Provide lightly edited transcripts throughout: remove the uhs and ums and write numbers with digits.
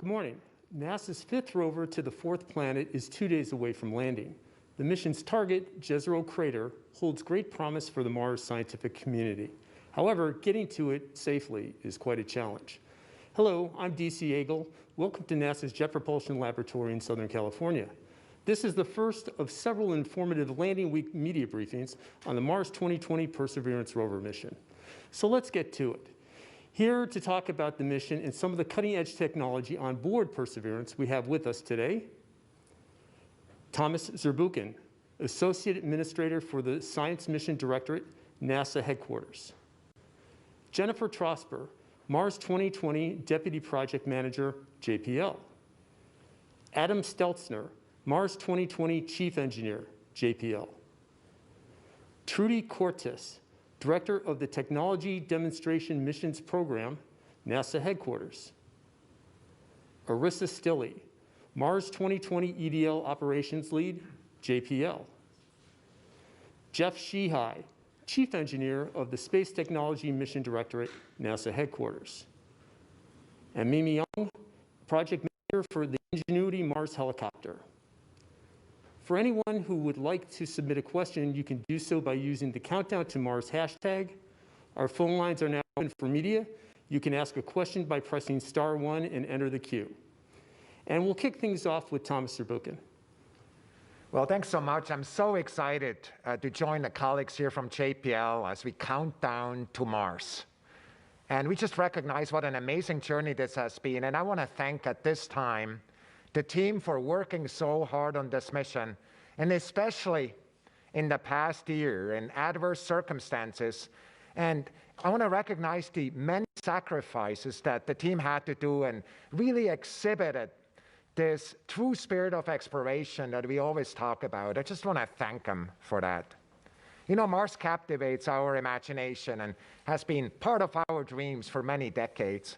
Good morning. NASA's fifth rover to the fourth planet is 2 days away from landing. The mission's target, Jezero Crater, holds great promise for the Mars scientific community. However, getting to it safely is quite a challenge. Hello, I'm DC Agel. Welcome to NASA's Jet Propulsion Laboratory in Southern California. This is the first of several informative Landing Week media briefings on the Mars 2020 Perseverance Rover mission. So let's get to it. Here to talk about the mission and some of the cutting-edge technology on board Perseverance, we have with us today Thomas Zurbuchen, Associate Administrator for the Science Mission Directorate, NASA Headquarters. Jennifer Trosper, Mars 2020 Deputy Project Manager, JPL. Adam Stelzner, Mars 2020 Chief Engineer, JPL. Trudy Cortes, Director of the Technology Demonstration Missions Program, NASA Headquarters. Arissa Stilley, Mars 2020 EDL Operations Lead, JPL. Jeff Sheehy, Chief Engineer of the Space Technology Mission Directorate, NASA Headquarters. And Mimi Young, Project Manager for the Ingenuity Mars Helicopter. For anyone who would like to submit a question, you can do so by using the Countdown to Mars hashtag. Our phone lines are now open for media. You can ask a question by pressing *1 and enter the queue. And we'll kick things off with Thomas Zurbuchen. Well, thanks so much. I'm so excited to join the colleagues here from JPL as we count down to Mars. And we just recognize what an amazing journey this has been. And I want to thank at this time the team for working so hard on this mission, and especially in the past year in adverse circumstances. And I want to recognize the many sacrifices that the team had to do and really exhibited this true spirit of exploration that we always talk about. I just want to thank them for that. You know, Mars captivates our imagination and has been part of our dreams for many decades.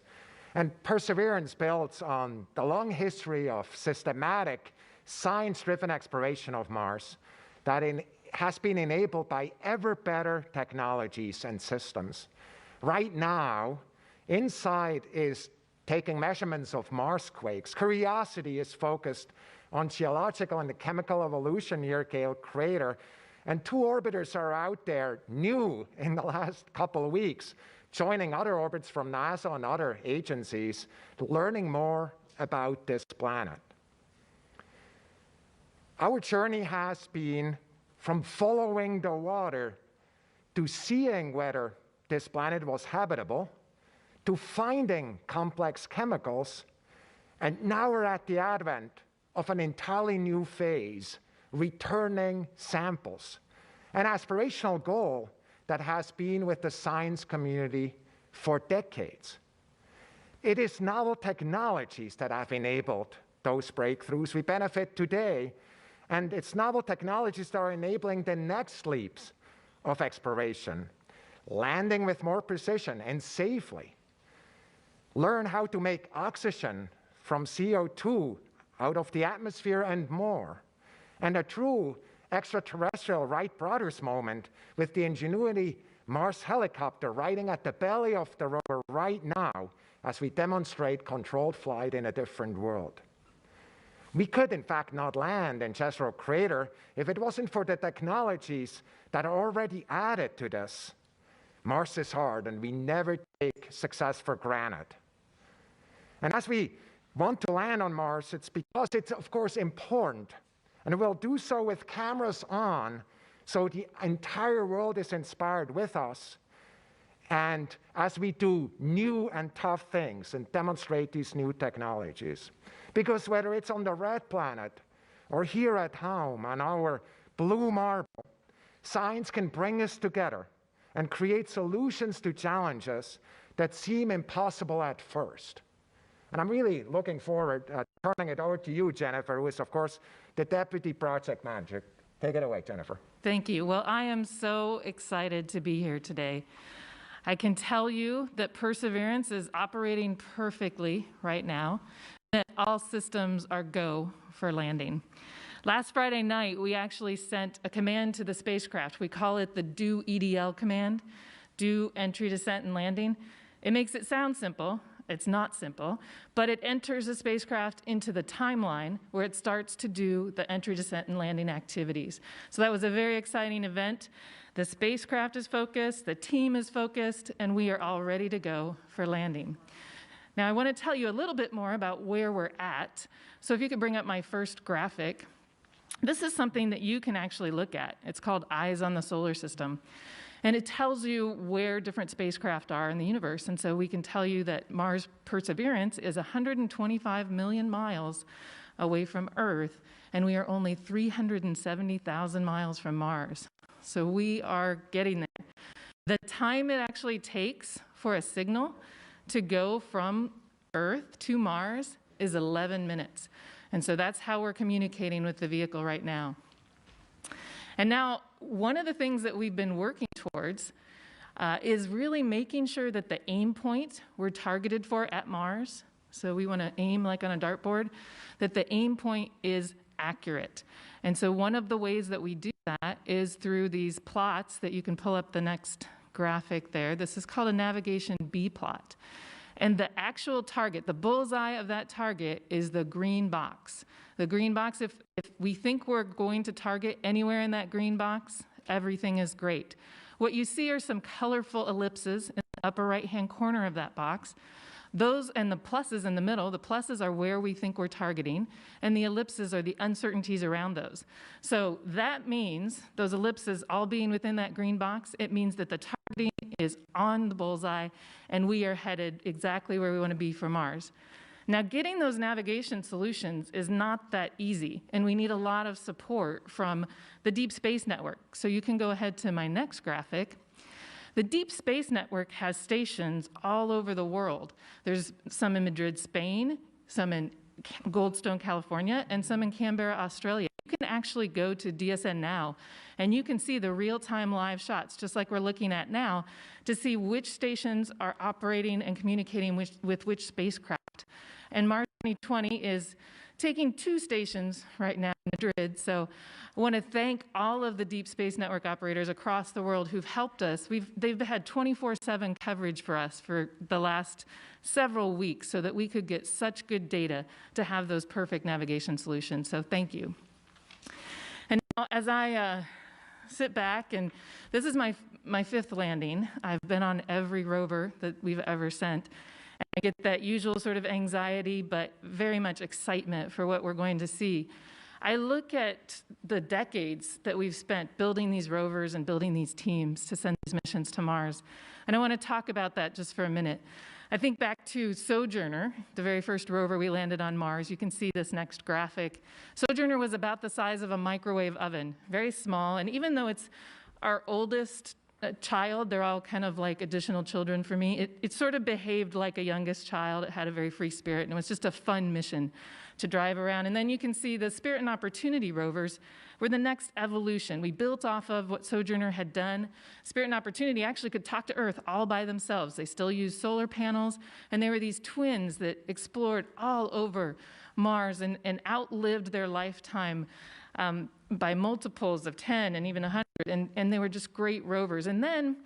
And Perseverance builds on the long history of systematic, science-driven exploration of Mars that has been enabled by ever better technologies and systems. Right now, InSight is taking measurements of Mars quakes. Curiosity is focused on geological and chemical evolution near Gale Crater. And 2 orbiters are out there new in the last couple of weeks, joining other orbits from NASA and other agencies, learning more about this planet. Our journey has been from following the water to seeing whether this planet was habitable, to finding complex chemicals, and now we're at the advent of an entirely new phase, returning samples, an aspirational goal that has been with the science community for decades. It is novel technologies that have enabled those breakthroughs we benefit today, and it's novel technologies that are enabling the next leaps of exploration, landing with more precision and safely, learn how to make oxygen from CO2 out of the atmosphere and more, and a true extraterrestrial Wright brothers moment with the Ingenuity Mars helicopter riding at the belly of the rover right now as we demonstrate controlled flight in a different world. We could, in fact, not land in Jezero Crater if it wasn't for the technologies that are already added to this. Mars is hard, and we never take success for granted. And as we want to land on Mars, it's because it's, of course, important. And we'll do so with cameras on, so the entire world is inspired with us. And as we do new and tough things and demonstrate these new technologies. Because whether it's on the red planet or here at home on our blue marble, science can bring us together and create solutions to challenges that seem impossible at first. And I'm really looking forward to turning it over to you, Jennifer, who is, of course, the Deputy Project Manager. Take it away, Jennifer. Thank you. Well, I am so excited to be here today. I can tell you that Perseverance is operating perfectly right now, that all systems are go for landing. Last Friday night, we actually sent a command to the spacecraft. We call it the Do EDL command, Do Entry, Descent, and Landing. It makes it sound simple, It's not simple, but it enters the spacecraft into the timeline where it starts to do the entry, descent, and landing activities. So that was a very exciting event. The spacecraft is focused, the team is focused, and we are all ready to go for landing. Now, I want to tell you a little bit more about where we're at. So if you could bring up my first graphic. This is something that you can actually look at. It's called Eyes on the Solar System. And it tells you where different spacecraft are in the universe. And so we can tell you that Mars Perseverance is 125 million miles away from Earth, and we are only 370,000 miles from Mars. So we are getting there. The time it actually takes for a signal to go from Earth to Mars is 11 minutes. And so that's how we're communicating with the vehicle right now. And now, one of the things that we've been working towards is really making sure that the aim point we're targeted for at Mars, so we want to aim like on a dartboard, that the aim point is accurate. And so one of the ways that we do that is through these plots that you can pull up the next graphic there. This is called a navigation B plot. And the actual target, the bullseye of that target, is the green box. The green box, if we think we're going to target anywhere in that green box, everything is great. What you see are some colorful ellipses in the upper right-hand corner of that box. Those and the pluses in the middle, the pluses are where we think we're targeting, and the ellipses are the uncertainties around those. So that means, those ellipses all being within that green box, it means that the targeting is on the bullseye, and we are headed exactly where we want to be for Mars. Now, getting those navigation solutions is not that easy, and we need a lot of support from the Deep Space Network. So you can go ahead to my next graphic. The Deep Space Network has stations all over the world. There's some in Madrid, Spain, some in Goldstone, California, and some in Canberra, Australia. You can actually go to DSN Now, and you can see the real-time live shots, just like we're looking at now, to see which stations are operating and communicating with which spacecraft. And Mars 2020 is taking 2 stations right now in Madrid. So I want to thank all of the Deep Space Network operators across the world who've helped us. They've had 24/7 coverage for us for the last several weeks so that we could get such good data to have those perfect navigation solutions. So thank you. And now, as I sit back, and this is my 5th landing. I've been on every rover that we've ever sent. And I get that usual sort of anxiety, but very much excitement for what we're going to see. I look at the decades that we've spent building these rovers and building these teams to send these missions to Mars. And I want to talk about that just for a minute. I think back to Sojourner, the very first rover we landed on Mars. You can see this next graphic. Sojourner was about the size of a microwave oven, very small. And even though it's our oldest child, they're all kind of like additional children for me. It sort of behaved like a youngest child. It had a very free spirit, and it was just a fun mission to drive around. And then you can see the Spirit and Opportunity rovers were the next evolution. We built off of what Sojourner had done. Spirit and Opportunity actually could talk to Earth all by themselves. They still used solar panels, and they were these twins that explored all over Mars and outlived their lifetime by multiples of 10 and even 100, and they were just great rovers. And then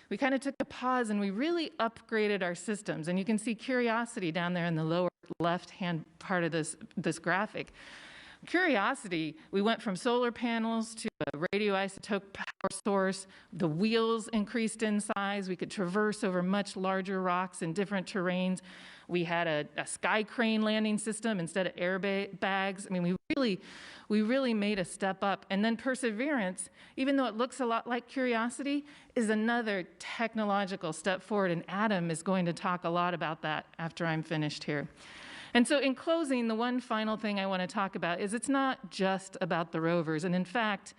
we kind of took a pause and we really upgraded our systems. And you can see Curiosity down there in the lower left-hand part of this graphic. Curiosity, we went from solar panels to a radioisotope power source. The wheels increased in size. We could traverse over much larger rocks in different terrains. We had a sky crane landing system instead of airbags. I mean, we really made a step up. And then Perseverance, even though it looks a lot like Curiosity, is another technological step forward. And Adam is going to talk a lot about that after I'm finished here. And so in closing, the one final thing I want to talk about is it's not just about the rovers. And in fact,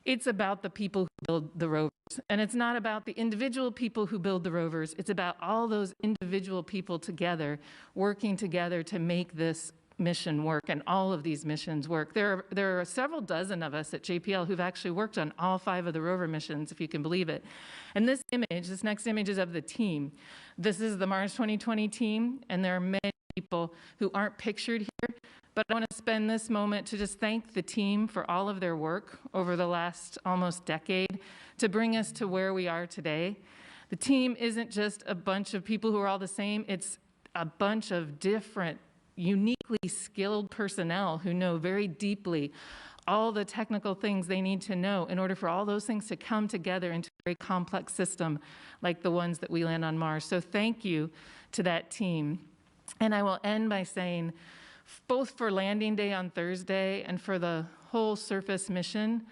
it's about the people who build the rovers. And it's not about the individual people who build the rovers. It's about all those individual people together, working together to make this mission work and all of these missions work. There are several dozen of us at JPL who've actually worked on all 5 of the rover missions, if you can believe it. And this next image is of the team. This is the Mars 2020 team, and there are many people who aren't pictured here, but I want to spend this moment to just thank the team for all of their work over the last almost decade to bring us to where we are today. The team isn't just a bunch of people who are all the same. It's a bunch of different, uniquely skilled personnel who know very deeply all the technical things they need to know in order for all those things to come together into a very complex system like the ones that we land on Mars. So thank you to that team. And I will end by saying, both for landing day on Thursday and for the whole surface mission,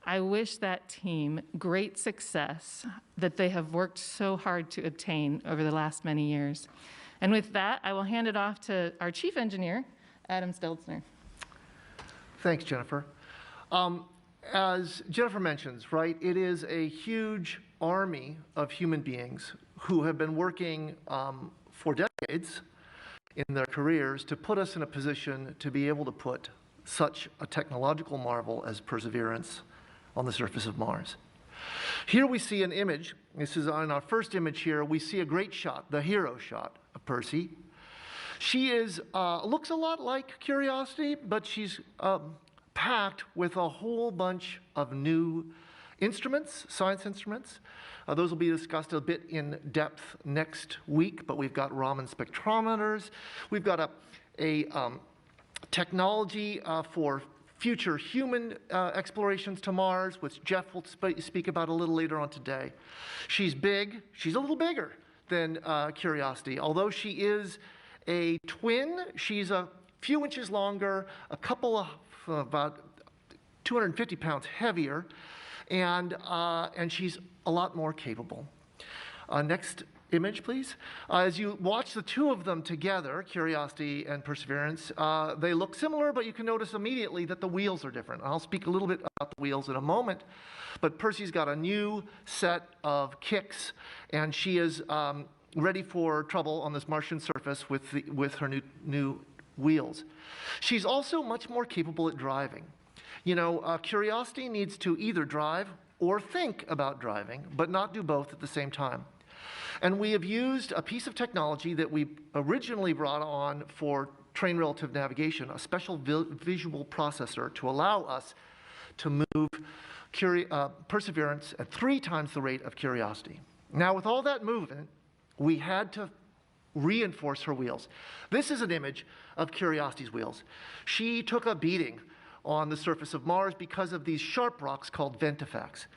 I wish that team great success that they have worked so hard to obtain over the last many years. And with that, I will hand it off to our chief engineer, Adam Stelzner. Thanks, Jennifer. As Jennifer mentions, right, it is a huge army of human beings who have been working for decades in their careers to put us in a position to be able to put such a technological marvel as Perseverance on the surface of Mars. Here we see an image. This is on our first image here. We see a great shot, the hero shot of Percy. She is, looks a lot like Curiosity, but she's packed with a whole bunch of new instruments, science instruments. Those will be discussed a bit in depth next week, but we've got Raman spectrometers. We've got a technology for future human explorations to Mars, which Jeff will speak about a little later on today. She's big. She's a little bigger than Curiosity. Although she is a twin, she's a few inches longer, a couple of about 250 pounds heavier, and she's a lot more capable. Next image, please. As you watch the two of them together, Curiosity and Perseverance, they look similar, but you can notice immediately that the wheels are different. I'll speak a little bit about the wheels in a moment, but Percy's got a new set of kicks, and she is ready for trouble on this Martian surface with her new wheels. She's also much more capable at driving. You know, Curiosity needs to either drive or think about driving, but not do both at the same time. And we have used a piece of technology that we originally brought on for train relative navigation, a special visual processor to allow us to move Perseverance at 3 times the rate of Curiosity. Now, with all that movement, we had to reinforce her wheels. This is an image of Curiosity's wheels. She took a beating on the surface of Mars because of these sharp rocks called ventifacts.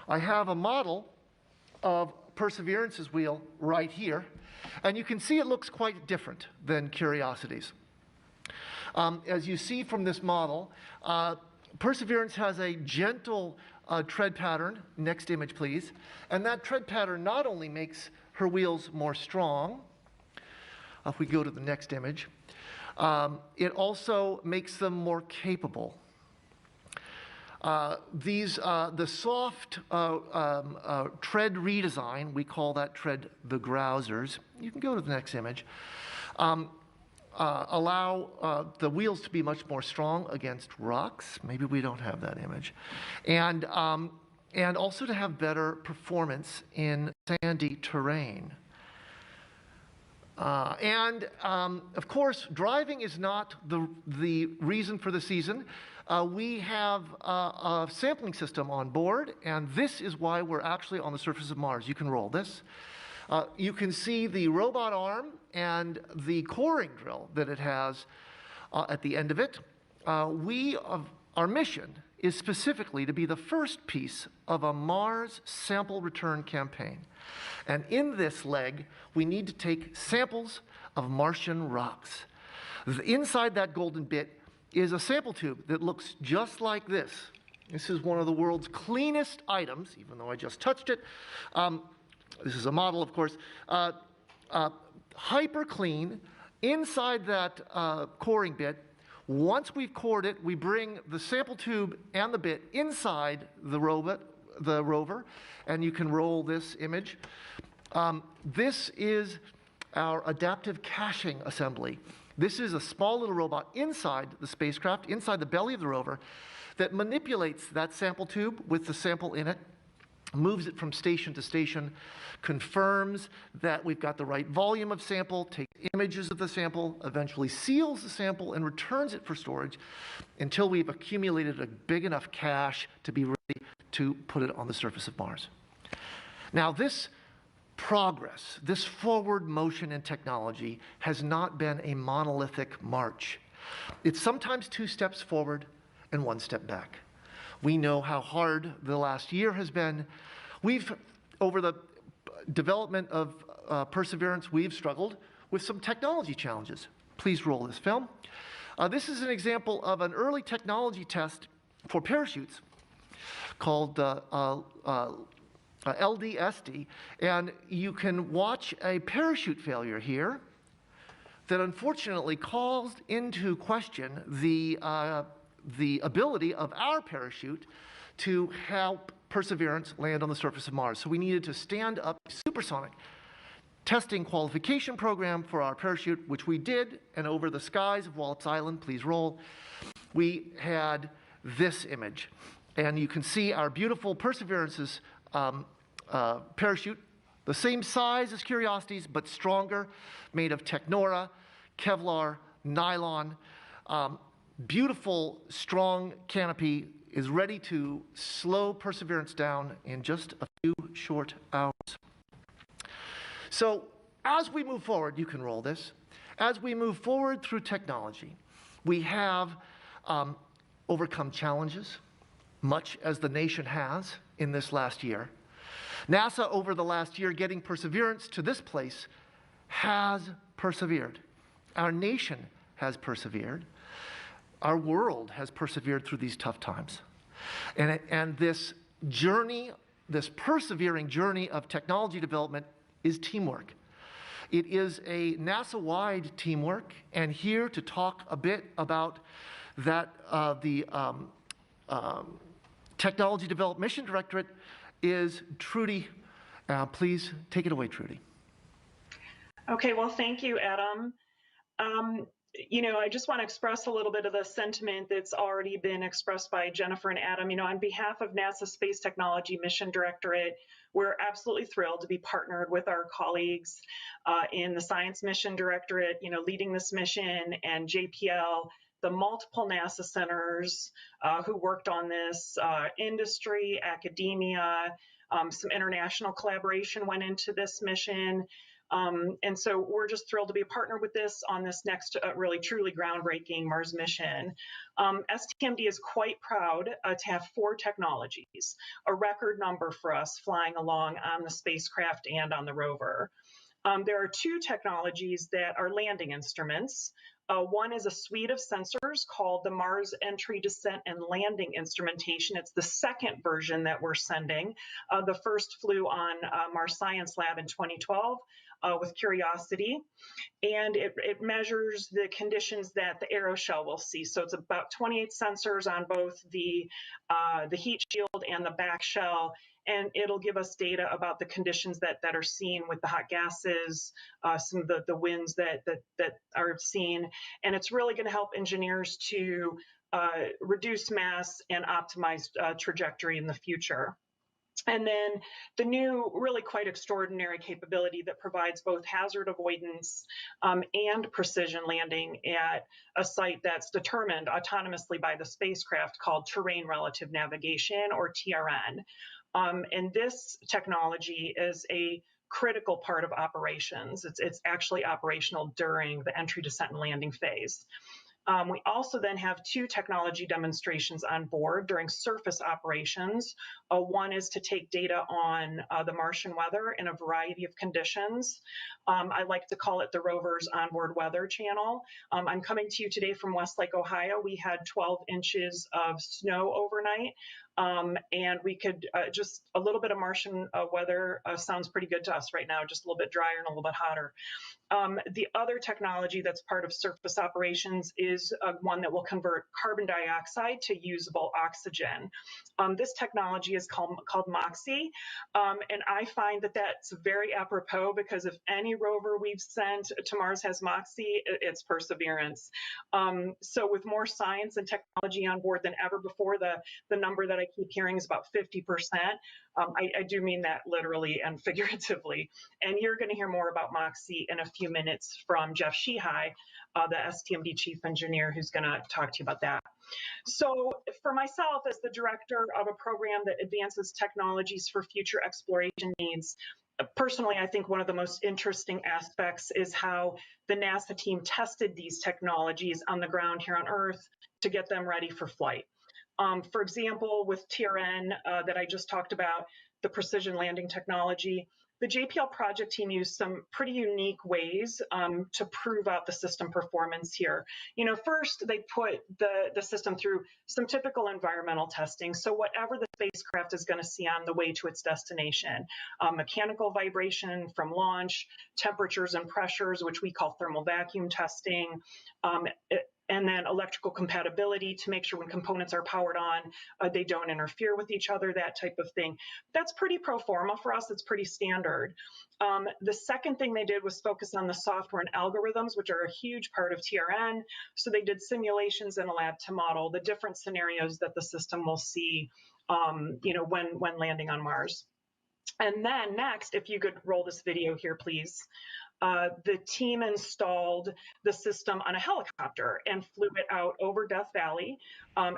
I have a model of Perseverance's wheel right here, and you can see it looks quite different than Curiosity's. As you see from this model, Perseverance has a gentle tread pattern. Next image, please. And that tread pattern not only makes her wheels more strong, if we go to the next image, it also makes them more capable. The soft tread redesign, we call that tread the grousers. You can go to the next image. Allow the wheels to be much more strong against rocks. Maybe we don't have that image. And also to have better performance in sandy terrain. Of course, driving is not the reason for the season. We have a sampling system on board, and this is why we're actually on the surface of Mars. You can roll this. You can see the robot arm and the coring drill that it has at the end of it. Our mission is specifically to be the first piece of a Mars sample return campaign. And in this leg, we need to take samples of Martian rocks. Inside that golden bit is a sample tube that looks just like this. This is one of the world's cleanest items, even though I just touched it. This is a model, of course. Hyper clean. Inside that coring bit, once we've cored it, we bring the sample tube and the bit inside the rover, and you can roll this image. This is our adaptive caching assembly. This is a small little robot inside the spacecraft, inside the belly of the rover, that manipulates that sample tube with the sample in it, moves it from station to station, confirms that we've got the right volume of sample, takes images of the sample, eventually seals the sample, and returns it for storage until we've accumulated a big enough cache to be ready to put it on the surface of Mars. Now, this progress, this forward motion in technology has not been a monolithic march. It's sometimes 2 steps forward and 1 step back. We know how hard the last year has been. Over the development of Perseverance, we've struggled with some technology challenges. Please roll this film. This is an example of an early technology test for parachutes called LDSD, and you can watch a parachute failure here that unfortunately calls into question the ability of our parachute to help Perseverance land on the surface of Mars. So we needed to stand up a supersonic testing qualification program for our parachute, which we did, and over the skies of Wallops Island, please roll, we had this image. And you can see our beautiful Perseverance's parachute, the same size as Curiosity's, but stronger, made of Technora, Kevlar, nylon. Beautiful, strong canopy is ready to slow Perseverance down in just a few short hours. So as we move forward, you can roll this, as we move forward through technology, we have overcome challenges, much as the nation has in this last year. NASA, over the last year, getting Perseverance to this place, has persevered. Our nation has persevered. Our world has persevered through these tough times. And this journey, this persevering journey of technology development is teamwork. It is a NASA-wide teamwork, and here to talk a bit about that, the Technology Development Mission Directorate is Trudy. Please take it away, Trudy. Okay, well, thank you, Adam. You know, I just want to express a little bit of the sentiment that's already been expressed by Jennifer and Adam. You know, on behalf of NASA Space Technology Mission Directorate, we're absolutely thrilled to be partnered with our colleagues in the Science Mission Directorate, you know, leading this mission, and JPL, the multiple NASA centers who worked on this, industry, academia, some international collaboration went into this mission. And so we're just thrilled to be a partner with this on this next really truly groundbreaking Mars mission. STMD is quite proud to have 4 technologies, a record number for us flying along on the spacecraft and on the rover. There are 2 technologies that are landing instruments. One is a suite of sensors called the Mars Entry, Descent, and Landing Instrumentation. It's the second version that we're sending. The first flew on Mars Science Lab in 2012 with Curiosity, and it measures the conditions that the aeroshell will see. So it's about 28 sensors on both the heat shield and the back shell, and it'll give us data about the conditions that are seen with the hot gases, some of the winds that are seen, and it's really going to help engineers to reduce mass and optimize trajectory in the future. And then the new, really quite extraordinary capability that provides both hazard avoidance and precision landing at a site that's determined autonomously by the spacecraft, called Terrain Relative Navigation, or TRN. And this technology is a critical part of operations. It's actually operational during the entry, descent, and landing phase. We also then have 2 technology demonstrations on board during surface operations. One is to take data on the Martian weather in a variety of conditions. I like to call it the rover's onboard weather channel. I'm coming to you today from Westlake, Ohio. We had 12 inches of snow overnight. And we could just a little bit of Martian weather sounds pretty good to us right now, just a little bit drier and a little bit hotter. The other technology that's part of surface operations is one that will convert carbon dioxide to usable oxygen. This technology is called MOXIE, and I find that that's very apropos, because if any rover we've sent to Mars has MOXIE, it's Perseverance. So with more science and technology on board than ever before, the number that I keep hearing is about 50%. I do mean that literally and figuratively. And you're going to hear more about MOXIE in a few minutes from Jeff Sheehy, the STMD chief engineer, who's going to talk to you about that. So for myself, as the director of a program that advances technologies for future exploration needs, personally, I think one of the most interesting aspects is how the NASA team tested these technologies on the ground here on Earth to get them ready for flight. For example, with TRN that I just talked about, the precision landing technology, the JPL project team used some pretty unique ways to prove out the system performance here. First, they put the system through some typical environmental testing. So whatever the spacecraft is going to see on the way to its destination, mechanical vibration from launch, temperatures and pressures, which we call thermal vacuum testing, and then electrical compatibility to make sure when components are powered on, they don't interfere with each other, that type of thing. That's pretty pro forma for us. It's pretty standard. The second thing they did was focus on the software and algorithms, which are a huge part of TRN. So they did simulations in a lab to model the different scenarios that the system will see, when landing on Mars. And then next, if you could roll this video here, please. The team installed the system on a helicopter and flew it out over Death Valley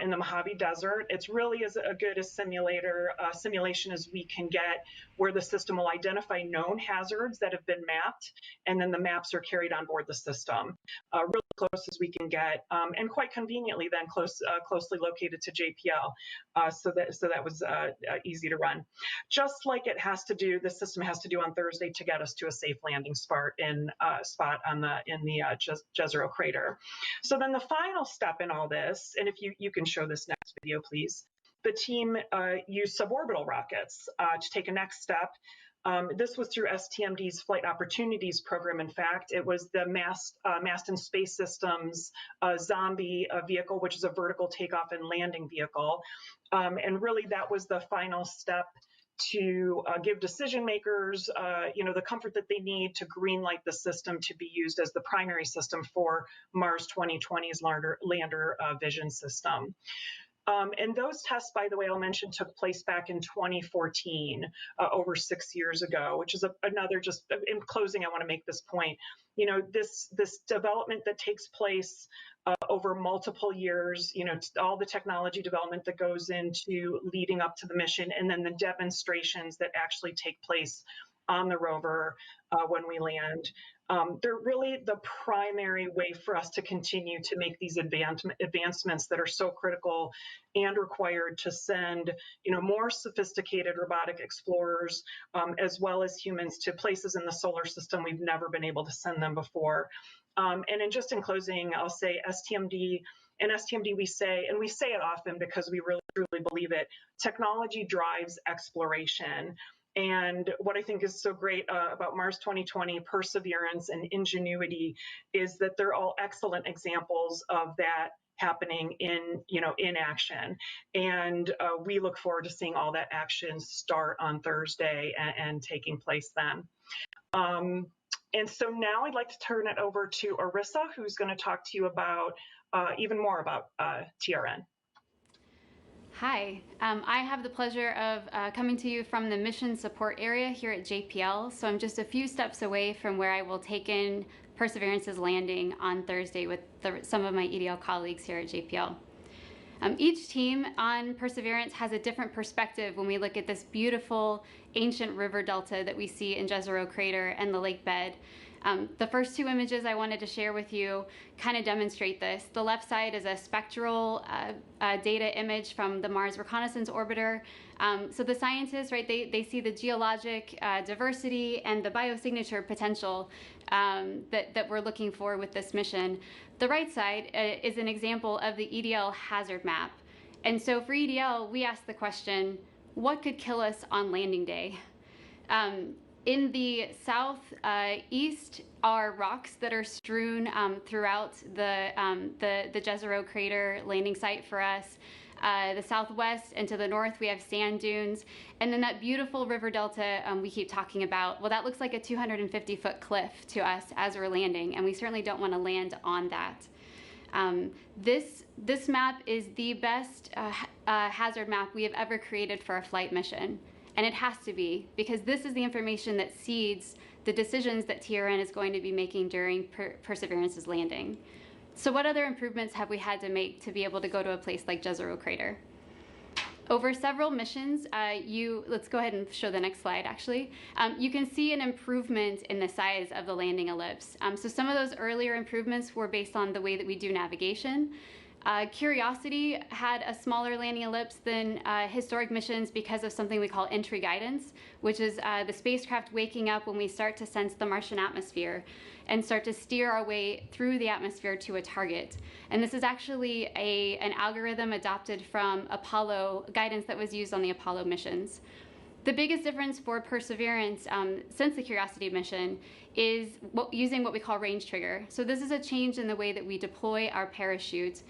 in the Mojave Desert. It's really as good a simulation as we can get, where the system will identify known hazards that have been mapped, and then the maps are carried on board the system. Really close as we can get, and quite conveniently then closely located to JPL, so that was easy to run. Just like the system has to do on Thursday to get us to a safe landing spot in the Jezero crater. So then the final step in all this, and if you can show this next video, please. The team used suborbital rockets to take a next step. This was through STMD's Flight Opportunities Program. In fact, it was the Mast and Space Systems Zombie vehicle, which is a vertical takeoff and landing vehicle. And really, that was the final step to give decision makers, the comfort that they need to greenlight the system to be used as the primary system for Mars 2020's lander vision system. And those tests, by the way, I'll mention, took place back in 2014, over 6 years ago, which is another, just in closing, I want to make this point. This development that takes place over multiple years, all the technology development that goes into leading up to the mission, and then the demonstrations that actually take place on the rover when we land. They're really the primary way for us to continue to make these advancements that are so critical and required to send, more sophisticated robotic explorers, as well as humans, to places in the solar system we've never been able to send them before. And in closing, I'll say STMD, we say it often because we really truly believe it, technology drives exploration. And what I think is so great about Mars 2020, Perseverance, and Ingenuity is that they're all excellent examples of that happening in action. And we look forward to seeing all that action start on Thursday and taking place then. And so now I'd like to turn it over to Arissa, who's going to talk to you about even more about TRN. Hi, I have the pleasure of coming to you from the mission support area here at JPL. So I'm just a few steps away from where I will take in Perseverance's landing on Thursday with some of my EDL colleagues here at JPL. Each team on Perseverance has a different perspective when we look at this beautiful ancient river delta that we see in Jezero Crater and the lake bed. The first two images I wanted to share with you kind of demonstrate this. The left side is a spectral data image from the Mars Reconnaissance Orbiter. So the scientists, right, they see the geologic diversity and the biosignature potential that we're looking for with this mission. The right side is an example of the EDL hazard map. And so for EDL, we ask the question, what could kill us on landing day? In the southeast are rocks that are strewn throughout the Jezero Crater landing site for us. The southwest and to the north, we have sand dunes. And then that beautiful river delta we keep talking about, well, that looks like a 250-foot cliff to us as we're landing, and we certainly don't want to land on that. This map is the best hazard map we have ever created for a flight mission. And it has to be, because this is the information that seeds the decisions that TRN is going to be making during Perseverance's landing. So what other improvements have we had to make to be able to go to a place like Jezero Crater? Over several missions, let's go ahead and show the next slide actually. You can see an improvement in the size of the landing ellipse. So some of those earlier improvements were based on the way that we do navigation. Curiosity had a smaller landing ellipse than historic missions because of something we call entry guidance, which is the spacecraft waking up when we start to sense the Martian atmosphere and start to steer our way through the atmosphere to a target. And this is actually an algorithm adopted from Apollo guidance that was used on the Apollo missions. The biggest difference for Perseverance since the Curiosity mission is using what we call range trigger. So this is a change in the way that we deploy our parachute.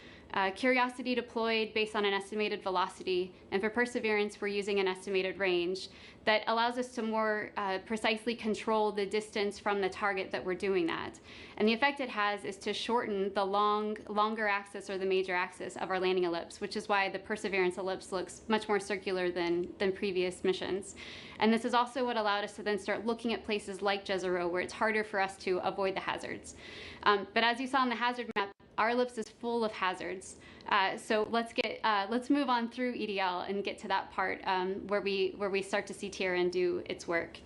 Curiosity deployed based on an estimated velocity, and for Perseverance we're using an estimated range that allows us to more precisely control the distance from the target that we're doing that. And the effect it has is to shorten the longer axis or the major axis of our landing ellipse, which is why the Perseverance ellipse looks much more circular than previous missions. And this is also what allowed us to then start looking at places like Jezero, where it's harder for us to avoid the hazards. But as you saw on the hazard map, our ellipse is full of hazards. So let's move on through EDL and get to that part where we start to see TRN do its work.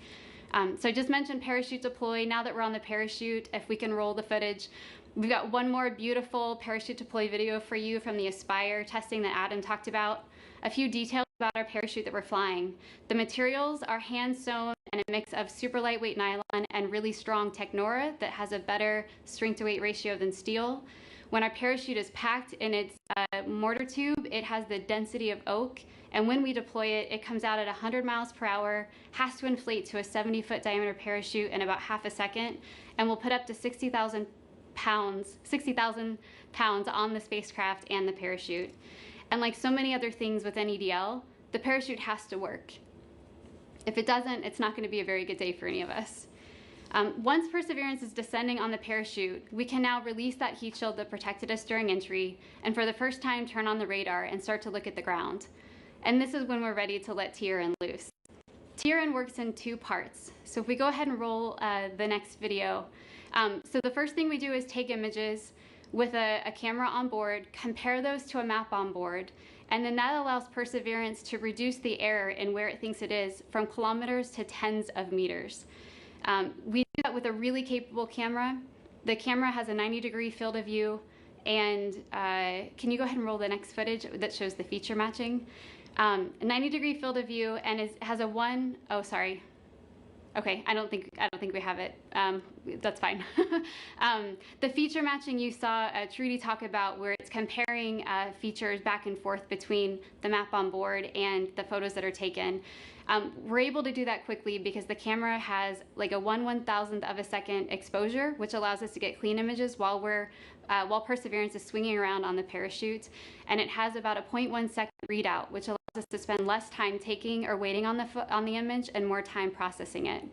So I just mentioned parachute deploy. Now that we're on the parachute, if we can roll the footage, we've got one more beautiful parachute deploy video for you from the Aspire testing that Adam talked about. A few details about our parachute that we're flying. The materials are hand sewn and a mix of super lightweight nylon and really strong Technora that has a better strength to weight ratio than steel. When our parachute is packed in its mortar tube, it has the density of oak, and when we deploy it, it comes out at 100 miles per hour, has to inflate to a 70-foot diameter parachute in about half a second, and will put up to 60,000 pounds on the spacecraft and the parachute. And like so many other things within EDL, the parachute has to work. If it doesn't, it's not going to be a very good day for any of us. Once Perseverance is descending on the parachute, we can now release that heat shield that protected us during entry, and for the first time turn on the radar and start to look at the ground. And this is when we're ready to let TRN loose. TRN works in two parts. So if we go ahead and roll the next video. So the first thing we do is take images with a camera on board, compare those to a map on board, and then that allows Perseverance to reduce the error in where it thinks it is from kilometers to tens of meters. We do that with a really capable camera. The camera has a 90-degree field of view, and can you go ahead and roll the next footage that shows the feature matching? A 90-degree field of view, and has a okay, I don't think we have it. That's fine. The feature matching you saw Trudy talk about, where it's comparing features back and forth between the map on board and the photos that are taken. We're able to do that quickly because the camera has like a 1/1000th of a second exposure, which allows us to get clean images while Perseverance is swinging around on the parachute, and it has about a 0.1 second readout, which allows us to spend less time taking or waiting on the image and more time processing it.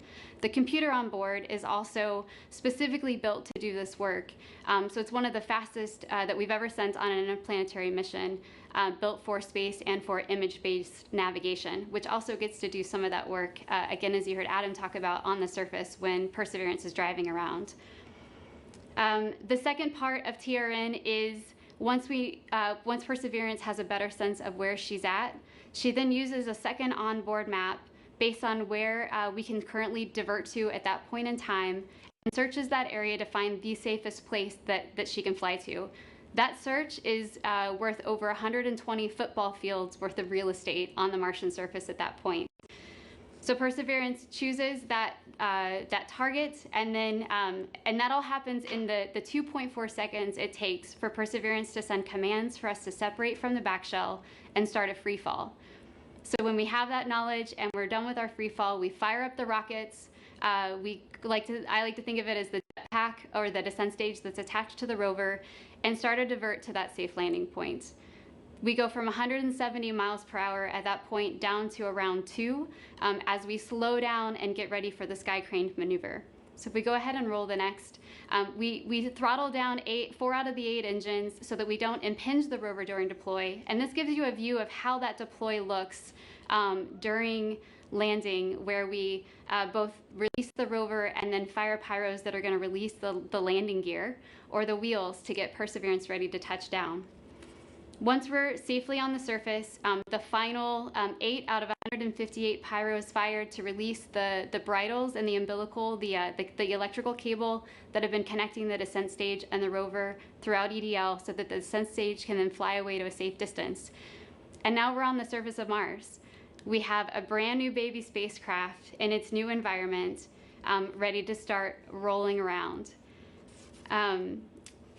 The computer on board is also specifically built to do this work, so it's one of the fastest that we've ever sent on an interplanetary mission, built for space and for image-based navigation, which also gets to do some of that work, again, as you heard Adam talk about, on the surface when Perseverance is driving around. The second part of TRN is once Perseverance has a better sense of where she's at, she then uses a second onboard map based on where we can currently divert to at that point in time, and searches that area to find the safest place that she can fly to. That search is worth over 120 football fields worth of real estate on the Martian surface at that point. So Perseverance chooses that target, and then and that all happens in the 2.4 seconds it takes for Perseverance to send commands for us to separate from the back shell and start a free fall. So when we have that knowledge and we're done with our free fall, we fire up the rockets. I like to think of it as the jetpack or the descent stage that's attached to the rover, and start to divert to that safe landing point. We go from 170 miles per hour at that point down to around 2 as we slow down and get ready for the sky crane maneuver. So if we go ahead and roll the next, we throttle down 4 out of the 8 engines so that we don't impinge the rover during deploy. And this gives you a view of how that deploy looks during landing, where we both release the rover and then fire pyros that are going to release the landing gear or the wheels to get Perseverance ready to touch down. Once we're safely on the surface, the final 8 out of 158 pyros fired to release the bridles and the umbilical, the electrical cable that have been connecting the descent stage and the rover throughout EDL so that the descent stage can then fly away to a safe distance. And now we're on the surface of Mars. We have a brand new baby spacecraft in its new environment, ready to start rolling around.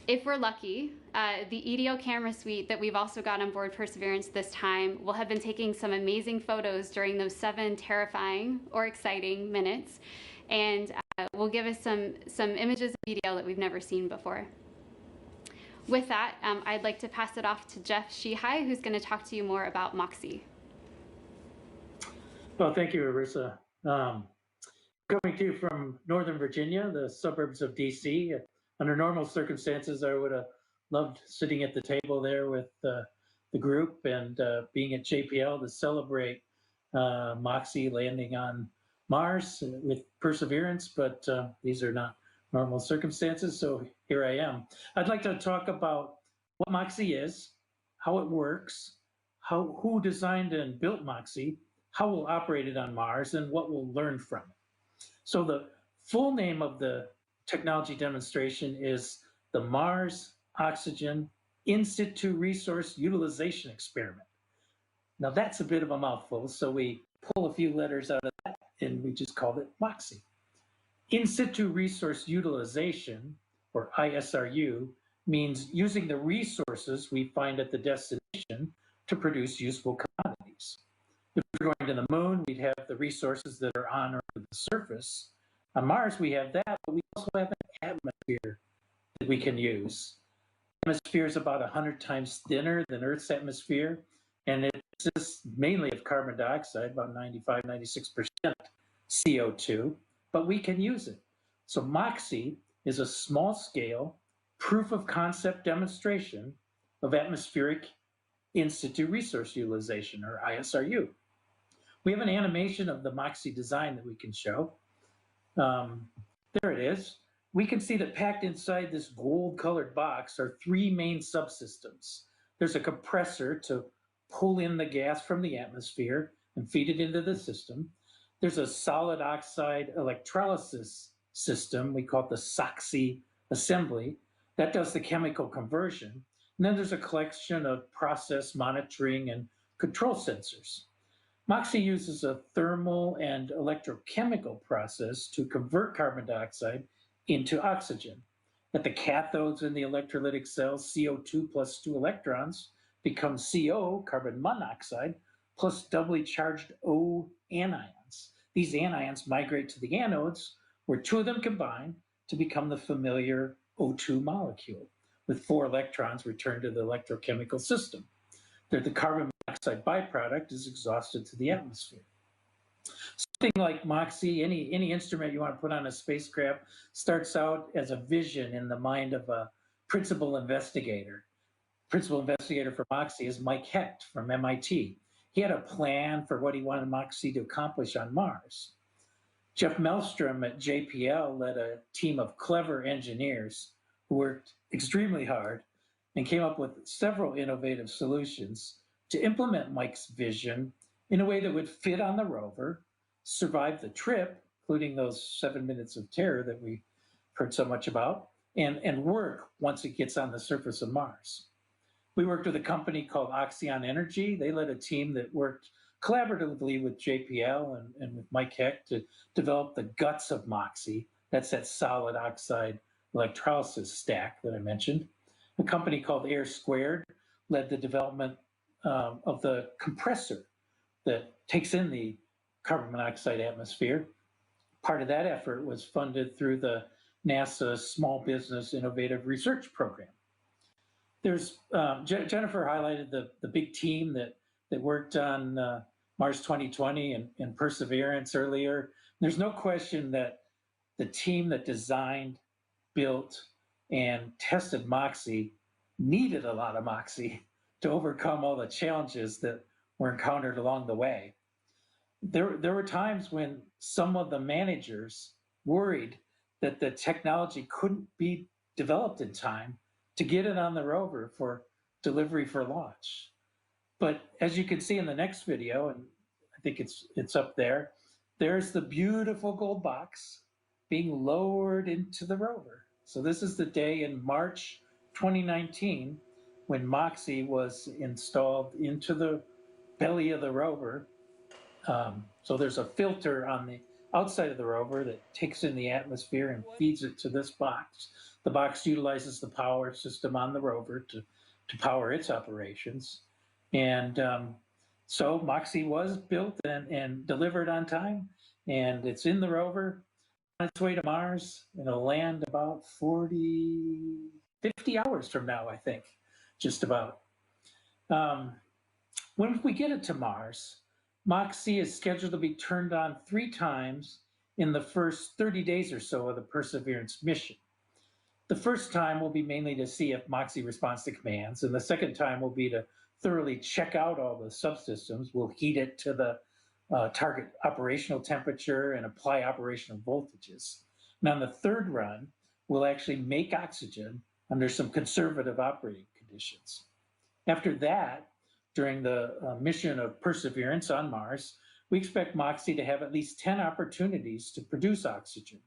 If we're lucky, the EDL camera suite that we've also got on board Perseverance this time will have been taking some amazing photos during those 7 terrifying or exciting minutes, and will give us some images of EDL that we've never seen before. With that, I'd like to pass it off to Jeff Shihai, who's going to talk to you more about MOXIE. Well, thank you, Arissa. Coming to you from Northern Virginia, the suburbs of DC. Under normal circumstances, I would have loved sitting at the table there with the group and being at JPL to celebrate MOXIE landing on Mars with Perseverance, but these are not normal circumstances, so here I am. I'd like to talk about what MOXIE is, how it works, who designed and built MOXIE, how we'll operate it on Mars, and what we'll learn from it. So the full name of the technology demonstration is the Mars Oxygen In Situ Resource Utilization Experiment. Now that's a bit of a mouthful, so we pull a few letters out of that and we just called it MOXIE. In Situ Resource Utilization, or ISRU, means using the resources we find at the destination to produce useful commodities. If we're going to the moon, we'd have the resources that are on or the surface. On Mars, we have that, but we also have an atmosphere that we can use. The atmosphere is about 100 times thinner than Earth's atmosphere, and it consists mainly of carbon dioxide, about 95, 96% CO2, but we can use it. So MOXIE is a small-scale proof of concept demonstration of atmospheric in situ resource utilization, or ISRU. We have an animation of the MOXIE design that we can show. There it is. We can see that packed inside this gold-colored box are 3 main subsystems. There's a compressor to pull in the gas from the atmosphere and feed it into the system. There's a solid oxide electrolysis system, we call it the SOXY assembly, that does the chemical conversion. And then there's a collection of process monitoring and control sensors. MOXIE uses a thermal and electrochemical process to convert carbon dioxide into oxygen. At the cathodes in the electrolytic cells, CO2 plus 2 electrons become CO, carbon monoxide, plus doubly charged O anions. These anions migrate to the anodes, where 2 of them combine to become the familiar O2 molecule, with 4 electrons returned to the electrochemical system. The carbon monoxide byproduct is exhausted to the atmosphere. Something like MOXIE, any instrument you want to put on a spacecraft, starts out as a vision in the mind of a principal investigator. Principal investigator for MOXIE is Mike Hecht from MIT. He had a plan for what he wanted MOXIE to accomplish on Mars. Jeff Melstrom at JPL led a team of clever engineers who worked extremely hard and came up with several innovative solutions to implement Mike's vision in a way that would fit on the rover, survive the trip, including those 7 minutes of terror that we heard so much about, and work once it gets on the surface of Mars. We worked with a company called Oxyon Energy. They led a team that worked collaboratively with JPL and with Mike Hecht to develop the guts of MOXIE. That's that solid oxide electrolysis stack that I mentioned. A company called Air Squared led the development of the compressor that takes in the carbon monoxide atmosphere. Part of that effort was funded through the NASA Small Business Innovative Research Program. There's Jennifer highlighted the big team that worked on Mars 2020 and Perseverance earlier. There's no question that the team that designed, built, and tested MOXIE needed a lot of MOXIE to overcome all the challenges that were encountered along the way. There were times when some of the managers worried that the technology couldn't be developed in time to get it on the rover for delivery for launch. But as you can see in the next video, and I think it's up there, there's the beautiful gold box being lowered into the rover. So this is the day in March 2019 when MOXIE was installed into the belly of the rover. So there's a filter on the outside of the rover that takes in the atmosphere and feeds it to this box. The box utilizes the power system on the rover to power its operations. And so MOXIE was built and delivered on time, and it's in the rover on its way to Mars, and it'll land about 50 hours from now, I think, just about. When we get it to Mars, MOXIE is scheduled to be turned on 3 times in the first 30 days or so of the Perseverance mission. The first time will be mainly to see if MOXIE responds to commands, and the second time will be to thoroughly check out all the subsystems. We'll heat it to the target operational temperature and apply operational voltages. And on the third run, we'll actually make oxygen under some conservative operating conditions. After that, during the mission of Perseverance on Mars, we expect MOXIE to have at least 10 opportunities to produce oxygen.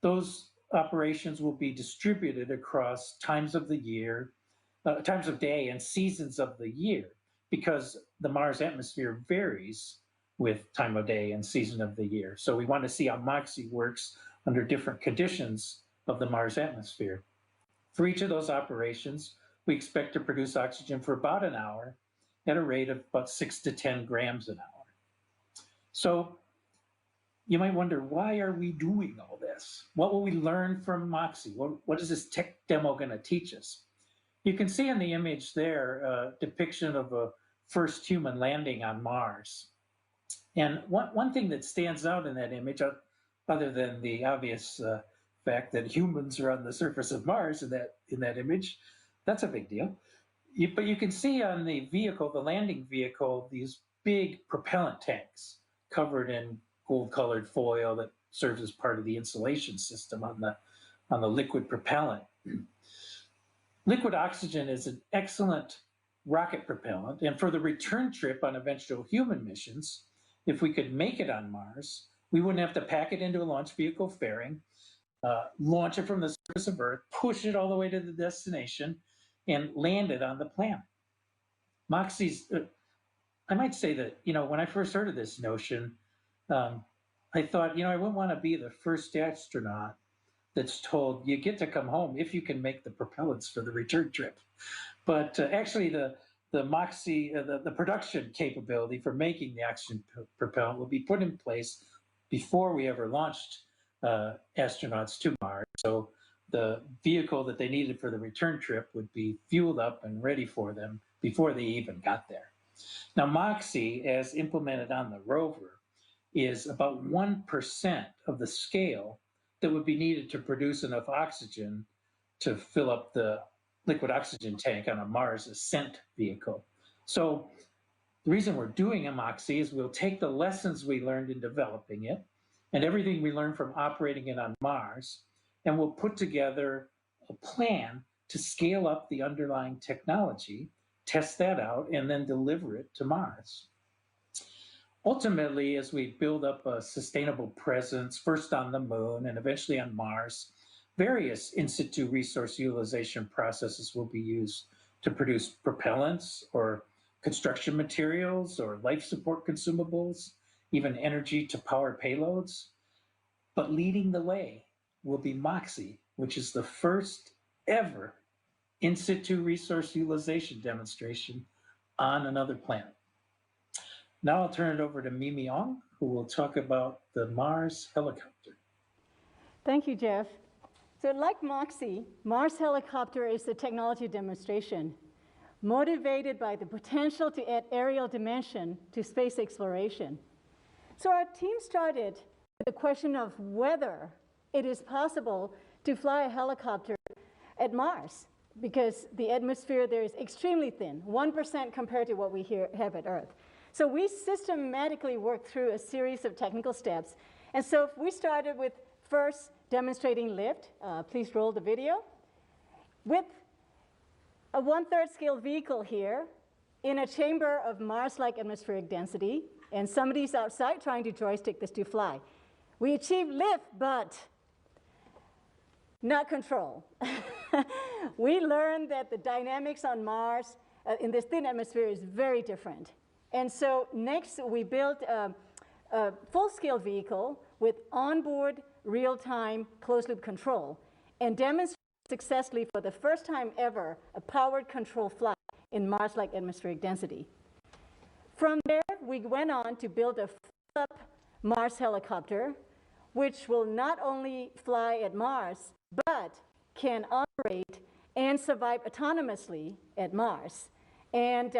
Those operations will be distributed across times of the year, times of day and seasons of the year, because the Mars atmosphere varies with time of day and season of the year. So we want to see how MOXIE works under different conditions of the Mars atmosphere. For each of those operations, we expect to produce oxygen for about an hour at a rate of about 6 to 10 grams an hour. So you might wonder, why are we doing all this? What will we learn from MOXIE? What is this tech demo going to teach us? You can see in the image there a depiction of a first human landing on Mars. And one thing that stands out in that image, other than the obvious fact that humans are on the surface of Mars in that image, that's a big deal. But you can see on the vehicle, the landing vehicle, these big propellant tanks covered in gold-colored foil that serves as part of the insulation system on the liquid propellant. Liquid oxygen is an excellent rocket propellant, and for the return trip on eventual human missions, if we could make it on Mars, we wouldn't have to pack it into a launch vehicle fairing, launch it from the surface of Earth, push it all the way to the destination, and land it on the planet. MOXIE's, I might say that, when I first heard of this notion, I thought, I wouldn't want to be the first astronaut that's told you get to come home if you can make the propellants for the return trip. But actually the MOXIE, the production capability for making the oxygen propellant will be put in place before we ever launched astronauts to Mars. So the vehicle that they needed for the return trip would be fueled up and ready for them before they even got there. Now, MOXIE, as implemented on the rover, is about 1% of the scale that would be needed to produce enough oxygen to fill up the liquid oxygen tank on a Mars ascent vehicle. So the reason we're doing a MOXIE is we'll take the lessons we learned in developing it and everything we learned from operating it on Mars, and we'll put together a plan to scale up the underlying technology, test that out, and then deliver it to Mars. Ultimately, as we build up a sustainable presence, first on the moon and eventually on Mars, various in situ resource utilization processes will be used to produce propellants or construction materials or life support consumables, even energy to power payloads. But leading the way will be MOXIE, which is the first ever in situ resource utilization demonstration on another planet. Now I'll turn it over to Mimi Ong, who will talk about the Mars helicopter. Thank you, Jeff. So like MOXIE, Mars helicopter is the technology demonstration, motivated by the potential to add aerial dimension to space exploration. So our team started with the question of whether it is possible to fly a helicopter at Mars, because the atmosphere there is extremely thin, 1% compared to what we have at Earth. So we systematically worked through a series of technical steps. And so we started with first demonstrating lift. Please roll the video. With a 1/3 scale vehicle here in a chamber of Mars-like atmospheric density, and somebody's outside trying to joystick this to fly. We achieve lift, but not control. We learned that the dynamics on Mars in this thin atmosphere is very different. And so next we built a full-scale vehicle with onboard real-time closed-loop control and demonstrated successfully for the first time ever a powered control flight in Mars-like atmospheric density. From there, we went on to build a full-up Mars helicopter, which will not only fly at Mars, but can operate and survive autonomously at Mars. And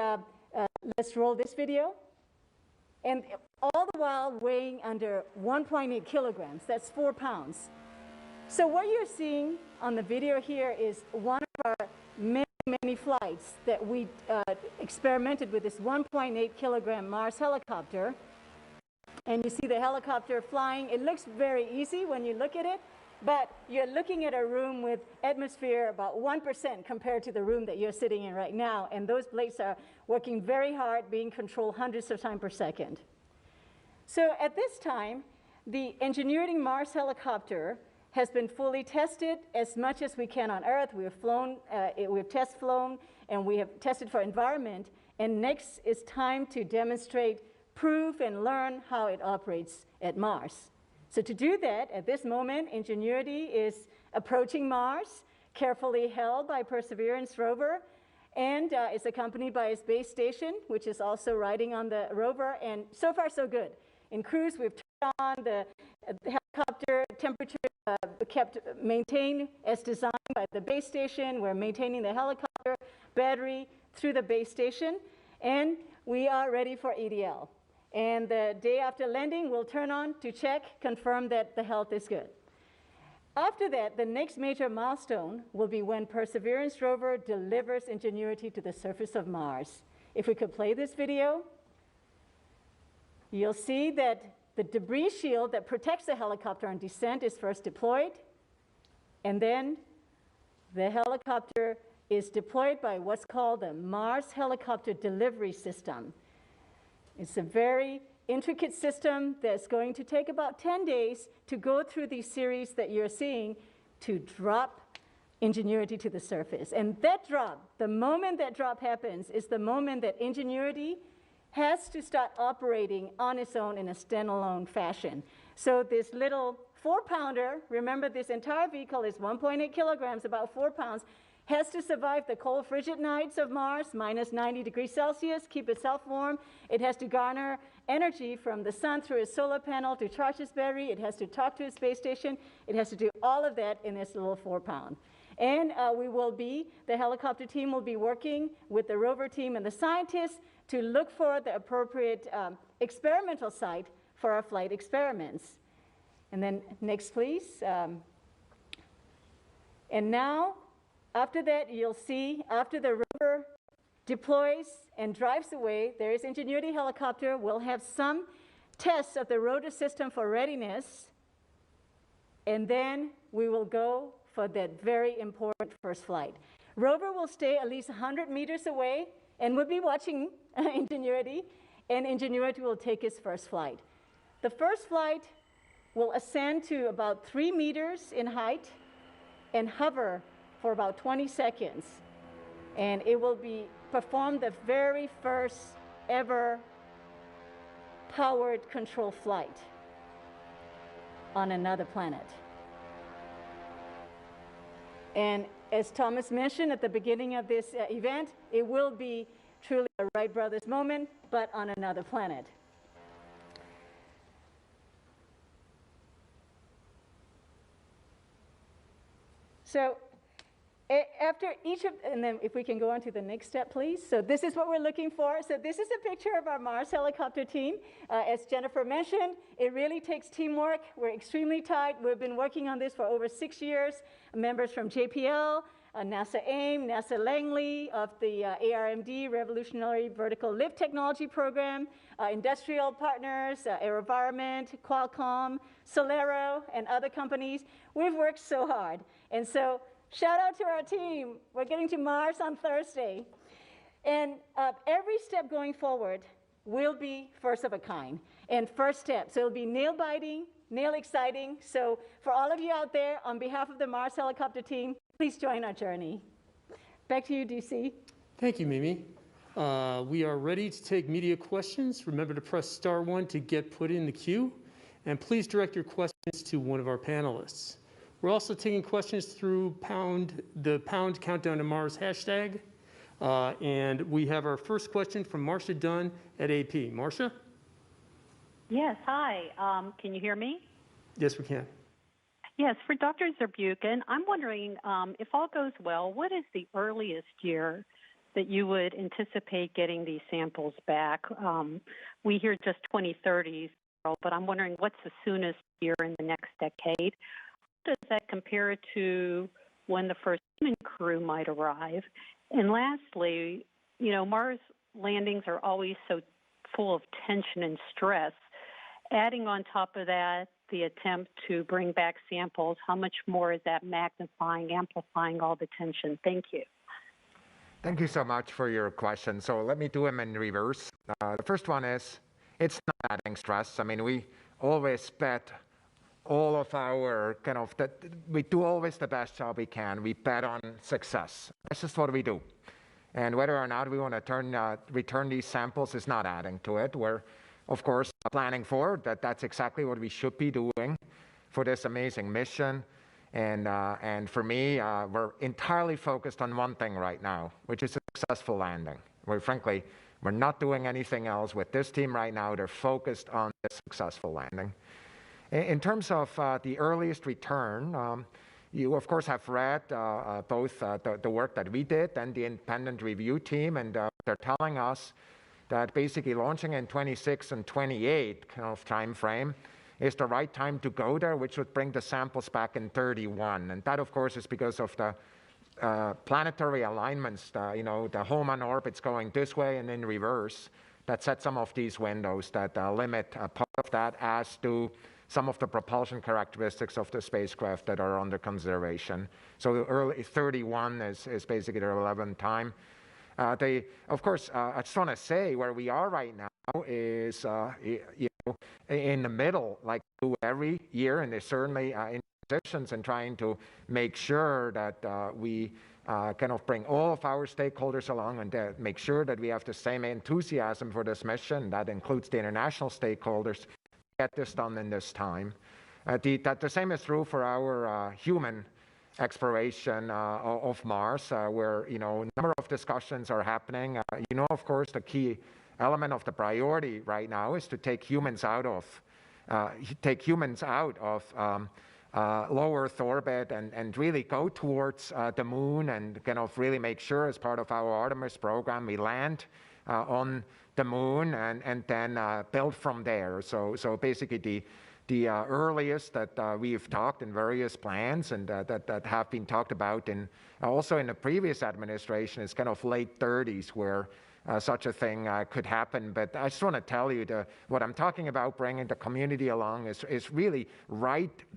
let's roll this video. And all the while weighing under 1.8 kilograms, that's 4 pounds. So what you're seeing on the video here is one of our many flights that we experimented with this 1.8 kilogram Mars helicopter. And you see the helicopter flying. It looks very easy when you look at it, but you're looking at a room with atmosphere about 1% compared to the room that you're sitting in right now. And those blades are working very hard, being controlled hundreds of times per second. So at this time, the Ingenuity Mars helicopter has been fully tested as much as we can on Earth. We've flown, we've test flown, and we have tested for environment. And next is time to demonstrate, prove, and learn how it operates at Mars. So to do that, at this moment, Ingenuity is approaching Mars, carefully held by Perseverance Rover, and is accompanied by its base station, which is also riding on the rover. And so far, so good. In cruise, we've turned on the helicopter temperature kept maintained as designed by the base station. We're maintaining the helicopter battery through the base station, and we are ready for EDL. And the day after landing, we'll turn on to check, confirm that the health is good. After that, the next major milestone will be when Perseverance Rover delivers Ingenuity to the surface of Mars. If we could play this video, you'll see that the debris shield that protects the helicopter on descent is first deployed, and then the helicopter is deployed by what's called the Mars Helicopter Delivery System. It's a very intricate system that's going to take about 10 days to go through these series that you're seeing to drop Ingenuity to the surface. And that drop, the moment that drop happens, is the moment that Ingenuity has to start operating on its own in a standalone fashion. So this little 4-pounder, remember this entire vehicle is 1.8 kilograms, about 4 pounds, has to survive the cold, frigid nights of Mars, minus 90 degrees Celsius, keep itself warm. It has to garner energy from the sun through its solar panel to charge its battery. It has to talk to its space station. It has to do all of that in this little 4-pound. And the helicopter team will be working with the rover team and the scientists to look for the appropriate experimental site for our flight experiments. And then next, please. And now, after that, you'll see, after the rover deploys and drives away, there is Ingenuity helicopter. We'll have some tests of the rotor system for readiness, and then we will go for that very important first flight. Rover will stay at least 100 meters away and will be watching Ingenuity, and Ingenuity will take its first flight. The first flight will ascend to about 3 meters in height and hover for about 20 seconds. And it will perform the very first ever powered control flight on another planet. And as Thomas mentioned at the beginning of this event, it will be truly a Wright brothers moment, but on another planet. So after each of, and then if we can go on to the next step, please. So this is what we're looking for. So this is a picture of our Mars helicopter team. As Jennifer mentioned, it really takes teamwork. We're extremely tight. We've been working on this for over 6 years. Members from JPL, NASA AIM, NASA Langley of the ARMD, Revolutionary Vertical Lift Technology Program, industrial partners, AeroVironment, Qualcomm, Solero, and other companies. We've worked so hard. And so Shout out to our team. We're getting to Mars on Thursday. And every step going forward will be first of a kind and first step. So it'll be nail biting, nail exciting. So for all of you out there, on behalf of the Mars helicopter team, please join our journey. Back to you, DC. Thank you, Mimi. We are ready to take media questions. Remember to press *1 to get put in the queue. And please direct your questions to one of our panelists. We're also taking questions through the pound countdown to Mars hashtag. And we have our first question from Marcia Dunn at AP. Marcia? Yes, hi. Can you hear me? Yes, we can. Yes, for Dr. Zurbuchen, I'm wondering, if all goes well, what is the earliest year that you would anticipate getting these samples back? We hear just 2030s, but I'm wondering what's the soonest year in the next decade? How does that compare to when the first human crew might arrive? And lastly, Mars landings are always so full of tension and stress. Adding on top of that, the attempt to bring back samples, how much more is that magnifying, amplifying all the tension? Thank you. Thank you so much for your question. So let me do them in reverse. The first one is, it's not adding stress. I mean, we always bet all of our we do always the best job we can. We bet on success. That's just what we do. And whether or not we want to return these samples is not adding to it. We're, of course, planning forward that's exactly what we should be doing for this amazing mission. And for me, we're entirely focused on one thing right now, which is a successful landing. We're not doing anything else with this team right now. They're focused on the successful landing. In terms of the earliest return, you, of course, have read both the work that we did and the independent review team, and they're telling us that basically launching in 26 and 28 time frame is the right time to go there, which would bring the samples back in 31. And that, of course, is because of the planetary alignments, the home on orbit's going this way and in reverse, that set some of these windows that limit part of that, as do some of the propulsion characteristics of the spacecraft that are under consideration. So the early 31 is basically the relevant time. Of course, I just want to say where we are right now is in the middle, like we do every year, and they're certainly in positions and trying to make sure that we bring all of our stakeholders along and make sure that we have the same enthusiasm for this mission. That includes the international stakeholders. Get this done in this time. The same is true for our human exploration of Mars, where a number of discussions are happening. Of course, the key element of the priority right now is to take humans out of low Earth orbit and really go towards the moon and really make sure, as part of our Artemis program, we land on the moon and then build from there. So basically the earliest that we've talked in various plans and that have been talked about also in the previous administration is late 30s, where such a thing could happen. But I just want to tell you what I'm talking about, bringing the community along, is really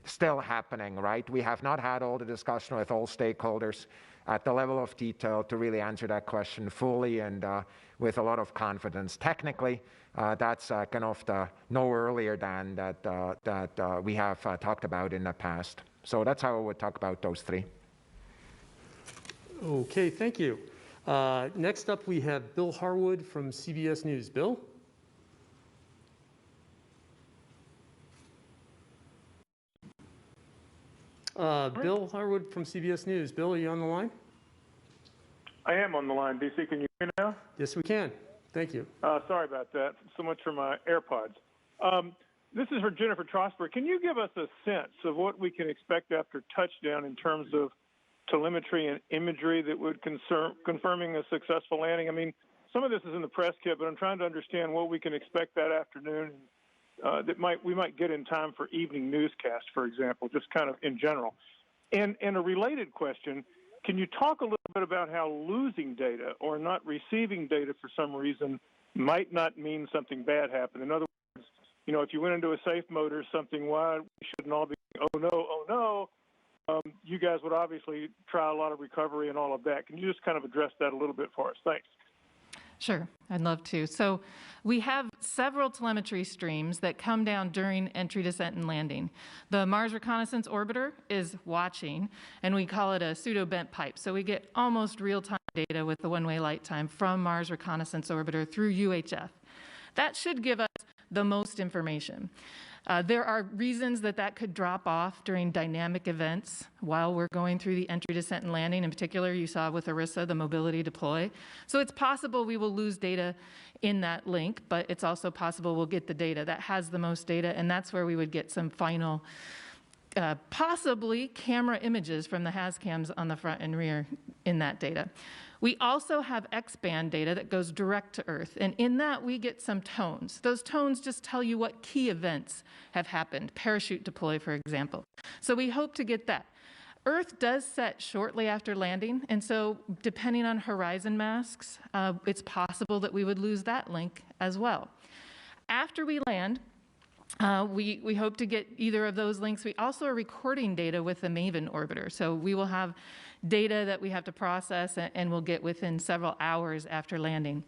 still happening, right? We have not had all the discussion with all stakeholders at the level of detail to really answer that question fully and with a lot of confidence. Technically, that's the no earlier than that we have talked about in the past. So that's how I would talk about those three. Okay, thank you. Next up, we have Bill Harwood from CBS News. Bill? Bill Harwood from CBS News. Bill, are you on the line? I am on the line. DC, can you hear me now? Yes, we can. Thank you. Sorry about that. So much for my AirPods. This is for Jennifer Trosper. Can you give us a sense of what we can expect after touchdown in terms of telemetry and imagery that would confirming a successful landing? I mean, some of this is in the press kit, but I'm trying to understand what we can expect that afternoon we might get in time for evening newscast, for example, just kind of in general. And a related question, can you talk a little bit about how losing data or not receiving data for some reason might not mean something bad happened? In other words, if you went into a safe mode or something, why we shouldn't all be, oh no, you guys would obviously try a lot of recovery and all of that. Can you just kind of address that a little bit for us? Thanks. Sure, I'd love to. So we have several telemetry streams that come down during entry, descent, and landing. The Mars Reconnaissance Orbiter is watching, and we call it a pseudo-bent pipe. So we get almost real-time data with the one-way light time from Mars Reconnaissance Orbiter through UHF. That should give us the most information. There are reasons that that could drop off during dynamic events while we're going through the entry, descent, and landing. In particular, you saw with ERISA, the mobility deploy. So it's possible we will lose data in that link, but it's also possible we'll get the data that has the most data, and that's where we would get some final, possibly camera images from the HAZCAMs on the front and rear in that data. We also have X-band data that goes direct to Earth, and in that we get some tones. Those tones just tell you what key events have happened, parachute deploy, for example. So we hope to get that. Earth does set shortly after landing, and so depending on horizon masks, it's possible that we would lose that link as well. After we land, we hope to get either of those links. We also are recording data with the MAVEN orbiter, so we will have data that we have to process and we'll get within several hours after landing.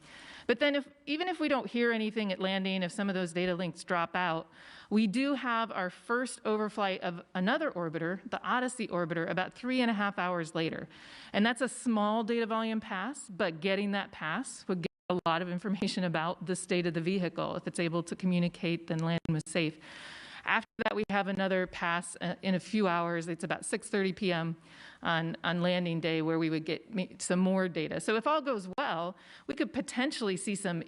But then even if we don't hear anything at landing, if some of those data links drop out, we do have our first overflight of another orbiter, the Odyssey orbiter, about 3.5 hours later. And that's a small data volume pass, but getting that pass would get a lot of information about the state of the vehicle. If it's able to communicate, then landing was safe. After that, we have another pass in a few hours. It's about 6:30 p.m. on landing day where we would get some more data. So if all goes well, we could potentially see some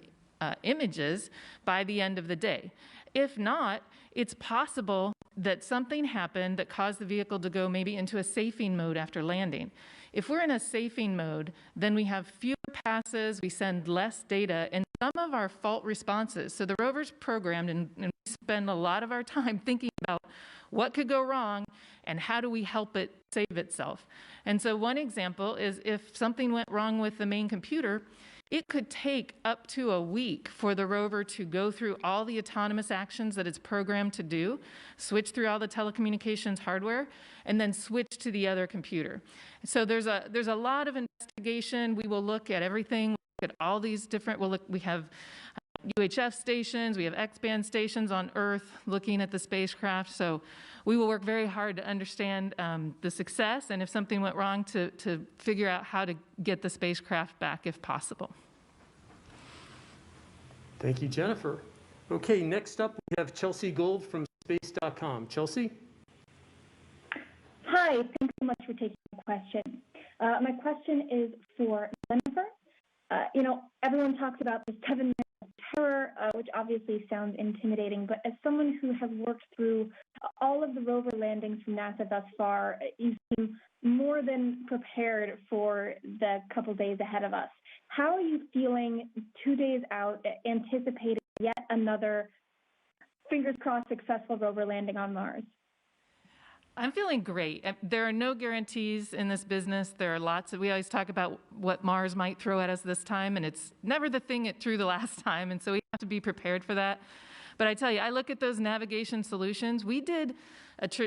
images by the end of the day. If not, it's possible that something happened that caused the vehicle to go maybe into a safing mode after landing. If we're in a safing mode, then we have fewer passes, we send less data, and some of our fault responses. So the rover's programmed, and we spend a lot of our time thinking about what could go wrong and how do we help it save itself. And so one example is if something went wrong with the main computer, it could take up to a week for the rover to go through all the autonomous actions that it's programmed to do, switch through all the telecommunications hardware, and then switch to the other computer. So there's a lot of investigation. We will look at everything, look at all these different, we have UHF stations, we have X-band stations on Earth looking at the spacecraft. So we will work very hard to understand the success, and if something went wrong, to figure out how to get the spacecraft back if possible. Thank you, Jennifer. Okay, next up we have Chelsea Gold from space.com. Chelsea? Hi, thanks so much for taking the question. My question is for Jennifer. Everyone talks about the 7 minutes of terror, which obviously sounds intimidating, but as someone who has worked through all of the rover landings from NASA thus far, you seem more than prepared for the couple days ahead of us. How are you feeling 2 days out, anticipating yet another, fingers crossed, successful rover landing on Mars? I'm feeling great. There are no guarantees in this business. There are lots of, we always talk about what Mars might throw at us this time, and it's never the thing it threw the last time, and so we have to be prepared for that. But I tell you, I look at those navigation solutions. We did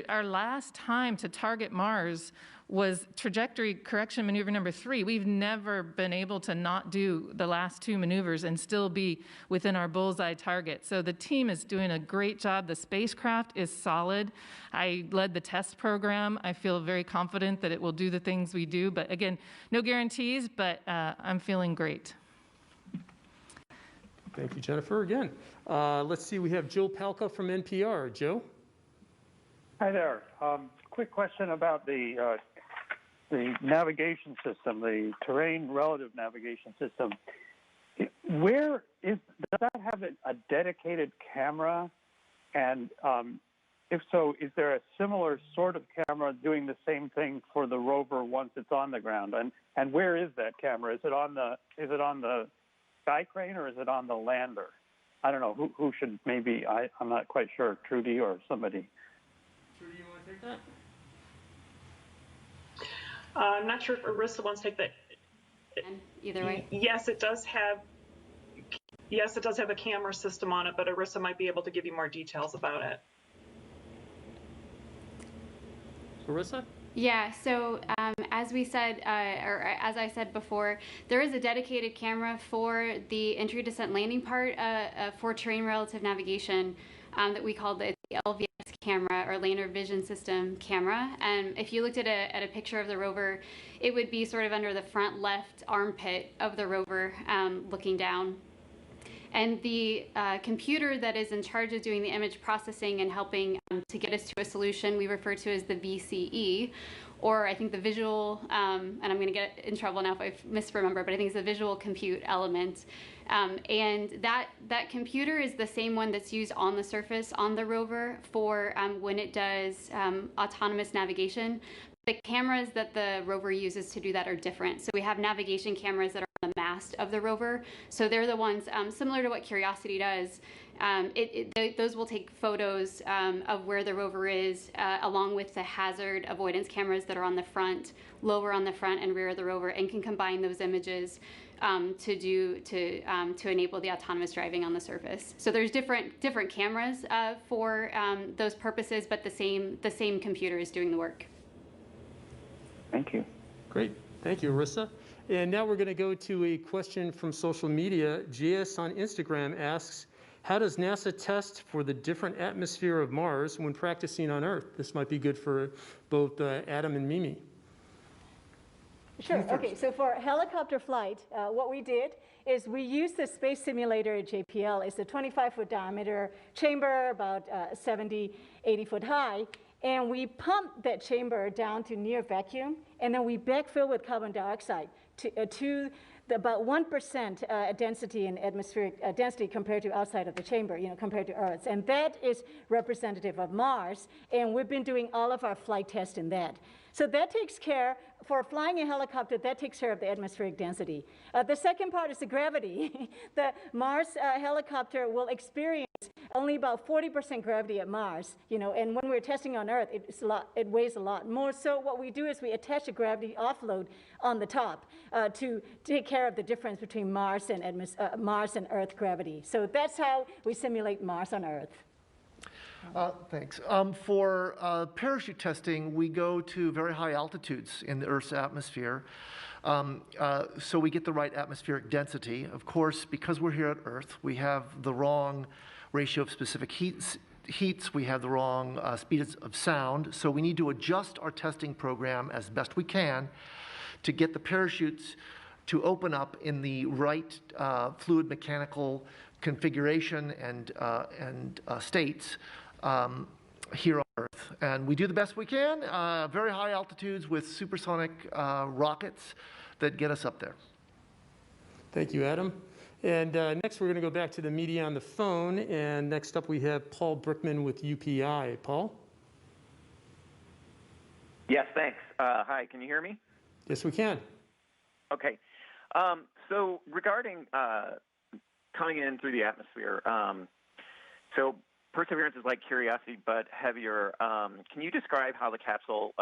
our last time to target Mars was trajectory correction maneuver number 3. We've never been able to not do the last 2 maneuvers and still be within our bullseye target. So the team is doing a great job. The spacecraft is solid. I led the test program. I feel very confident that it will do the things we do. But again, no guarantees, but I'm feeling great. Thank you, Jennifer. Again, let's see, we have Joe Palca from NPR. Joe? Hi there. Quick question about the navigation system, the terrain relative navigation system. Does that have a dedicated camera? And if so, is there a similar sort of camera doing the same thing for the rover once it's on the ground? And where is that camera? Is it on the sky crane or is it on the lander? I don't know who should, maybe I'm not quite sure, Trudy or somebody. Trudy, you want to take that? I'm not sure if ERISA wants to take that. Either way. Yes, it does have a camera system on it, but ERISA might be able to give you more details about it. ERISA? Yeah, so as we said, or as I said before, there is a dedicated camera for the entry, descent, landing part for terrain relative navigation that we call the LVS camera, or Lander Vision System camera. And if you looked at a picture of the rover, it would be sort of under the front left armpit of the rover looking down. And the computer that is in charge of doing the image processing and helping to get us to a solution we refer to as the VCE, or I think the visual, and I'm going to get in trouble now if I misremember, but I think it's the visual compute element. And that computer is the same one that's used on the surface on the rover for when it does autonomous navigation. The cameras that the rover uses to do that are different. So we have navigation cameras that are on the mast of the rover. So they're the ones similar to what Curiosity does. Those will take photos of where the rover is, along with the hazard avoidance cameras that are on the front, lower on the front and rear of the rover, and can combine those images to enable the autonomous driving on the surface. So there's different cameras for those purposes, but the same computer is doing the work. Thank you. Great. Thank you, Arissa. And now we're going to go to a question from social media. JS on Instagram asks, how does NASA test for the different atmosphere of Mars when practicing on Earth? This might be good for both Adam and Mimi. Sure. Okay, so for helicopter flight, what we did is we used the space simulator at JPL. It's a 25-foot diameter chamber, about 70, 80 foot high. And we pump that chamber down to near vacuum, and then we backfill with carbon dioxide to about 1% density in atmospheric density compared to outside of the chamber, compared to Earth's. And that is representative of Mars, and we've been doing all of our flight tests in that. So that takes care, for flying a helicopter, that takes care of the atmospheric density. The second part is the gravity. The Mars helicopter will experience only about 40% gravity at Mars, and when we're testing on Earth, it weighs a lot more. So what we do is we attach a gravity offload on the top to take care of the difference between Mars and Earth gravity. So that's how we simulate Mars on Earth. Thanks. For parachute testing, we go to very high altitudes in the Earth's atmosphere, so we get the right atmospheric density. Of course, because we're here at Earth, we have the wrong ratio of specific heats, we have the wrong speeds of sound, so we need to adjust our testing program as best we can to get the parachutes to open up in the right fluid mechanical configuration and states here on Earth. And we do the best we can, very high altitudes with supersonic rockets that get us up there. Thank you, Adam. And next we're going to go back to the media on the phone. And next up we have Paul Brickman with UPI. Paul? Yes, thanks. Hi, can you hear me? Yes, we can. Okay. So regarding coming in through the atmosphere, so Perseverance is like Curiosity, but heavier. Can you describe how the capsule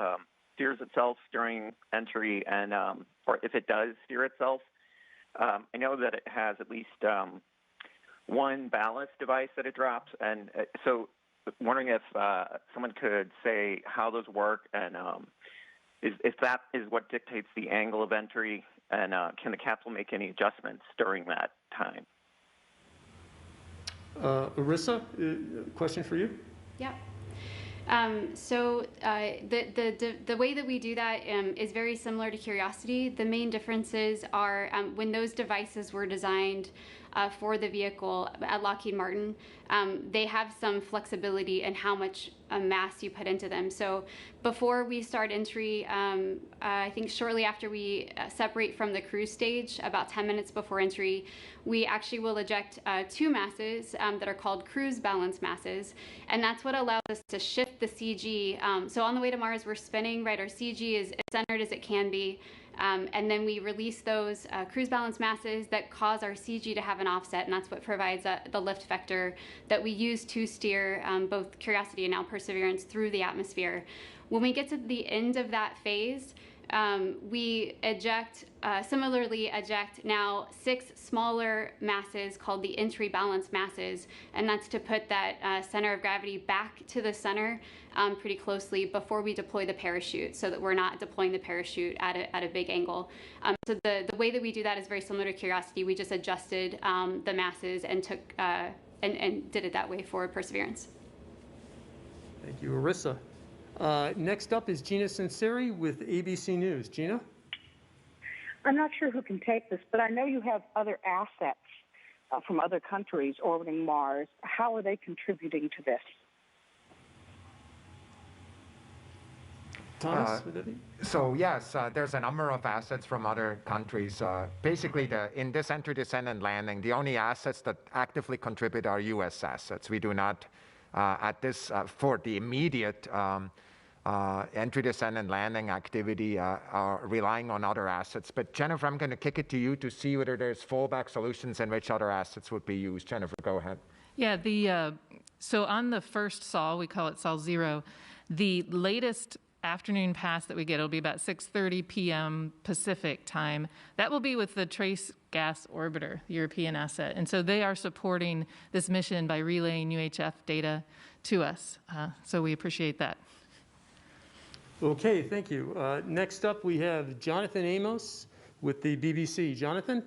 steers itself during entry, and or if it does steer itself? I know that it has at least one ballast device that it drops, and so wondering if someone could say how those work, and if that is what dictates the angle of entry, and can the capsule make any adjustments during that time? Arissa, question for you? Yep. So the way that we do that is very similar to Curiosity. The main differences are when those devices were designed for the vehicle at Lockheed Martin, they have some flexibility in how much mass you put into them. So before we start entry, I think shortly after we separate from the cruise stage, about 10 minutes before entry, we actually will eject two masses that are called cruise balance masses, and that's what allows us to shift the CG. So on the way to Mars, we're spinning, right? Our CG is as centered as it can be. And then we release those cruise balance masses that cause our CG to have an offset, and that's what provides the lift vector that we use to steer both Curiosity and now Perseverance through the atmosphere. When we get to the end of that phase, we similarly eject now 6 smaller masses called the entry balance masses, and that's to put that center of gravity back to the center pretty closely before we deploy the parachute, so that we're not deploying the parachute at a big angle. So the way that we do that is very similar to Curiosity. We just adjusted the masses and took and did it that way for Perseverance. Thank you, Arissa. Next up is Gina Sinceri with ABC News. Gina? I'm not sure who can take this, but I know you have other assets from other countries orbiting Mars. How are they contributing to this? Thomas? So yes, there's a number of assets from other countries. Basically, in this entry, descent, and landing, the only assets that actively contribute are U.S. assets. We do not, for the immediate entry, descent, and landing activity, are relying on other assets. But Jennifer, I'm going to kick it to you to see whether there's fallback solutions and which other assets would be used. Jennifer, go ahead. Yeah, so on the first sol, we call it sol 0, the latest afternoon pass that we get, it'll be about 6:30 p.m. Pacific time. That will be with the Trace Gas Orbiter, European asset. And so they are supporting this mission by relaying UHF data to us. So we appreciate that. Okay, thank you. Next up, we have Jonathan Amos with the BBC. Jonathan?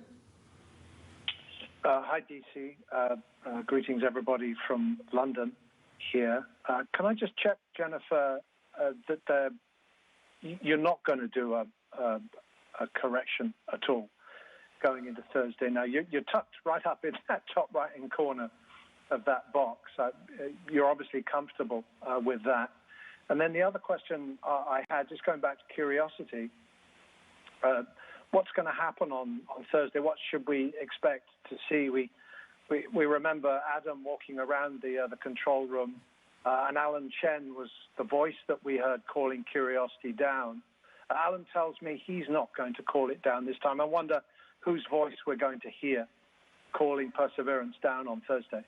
Hi, DC. Greetings, everybody from London here. Can I just check, Jennifer, that you're not going to do a correction at all going into Thursday? Now, you're tucked right up in that top right-hand corner of that box. You're obviously comfortable with that. And then the other question I had, just going back to Curiosity, what's going to happen on Thursday? What should we expect to see? We remember Adam walking around the control room, and Alan Chen was the voice that we heard calling Curiosity down. Alan tells me he's not going to call it down this time. I wonder whose voice we're going to hear calling Perseverance down on Thursday.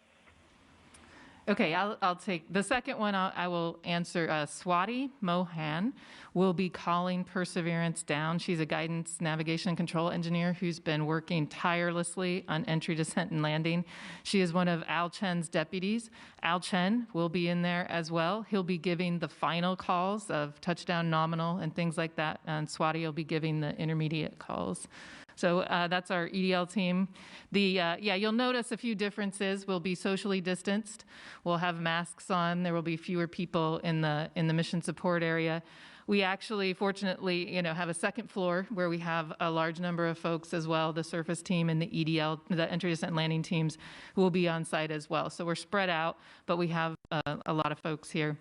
Okay, I'll take the second one. I will answer. Swati Mohan will be calling Perseverance down. She's a guidance, navigation, and control engineer who's been working tirelessly on entry, descent, and landing. She is one of Al Chen's deputies. Al Chen will be in there as well. He'll be giving the final calls of touchdown, nominal, and things like that. And Swati will be giving the intermediate calls. So that's our EDL team. You'll notice a few differences. We'll be socially distanced. We'll have masks on. There will be fewer people in the mission support area. We actually, fortunately, have a second floor where we have a large number of folks as well, the surface team and the EDL, the entry, descent, and landing teams, who will be on site as well. So we're spread out, but we have a lot of folks here.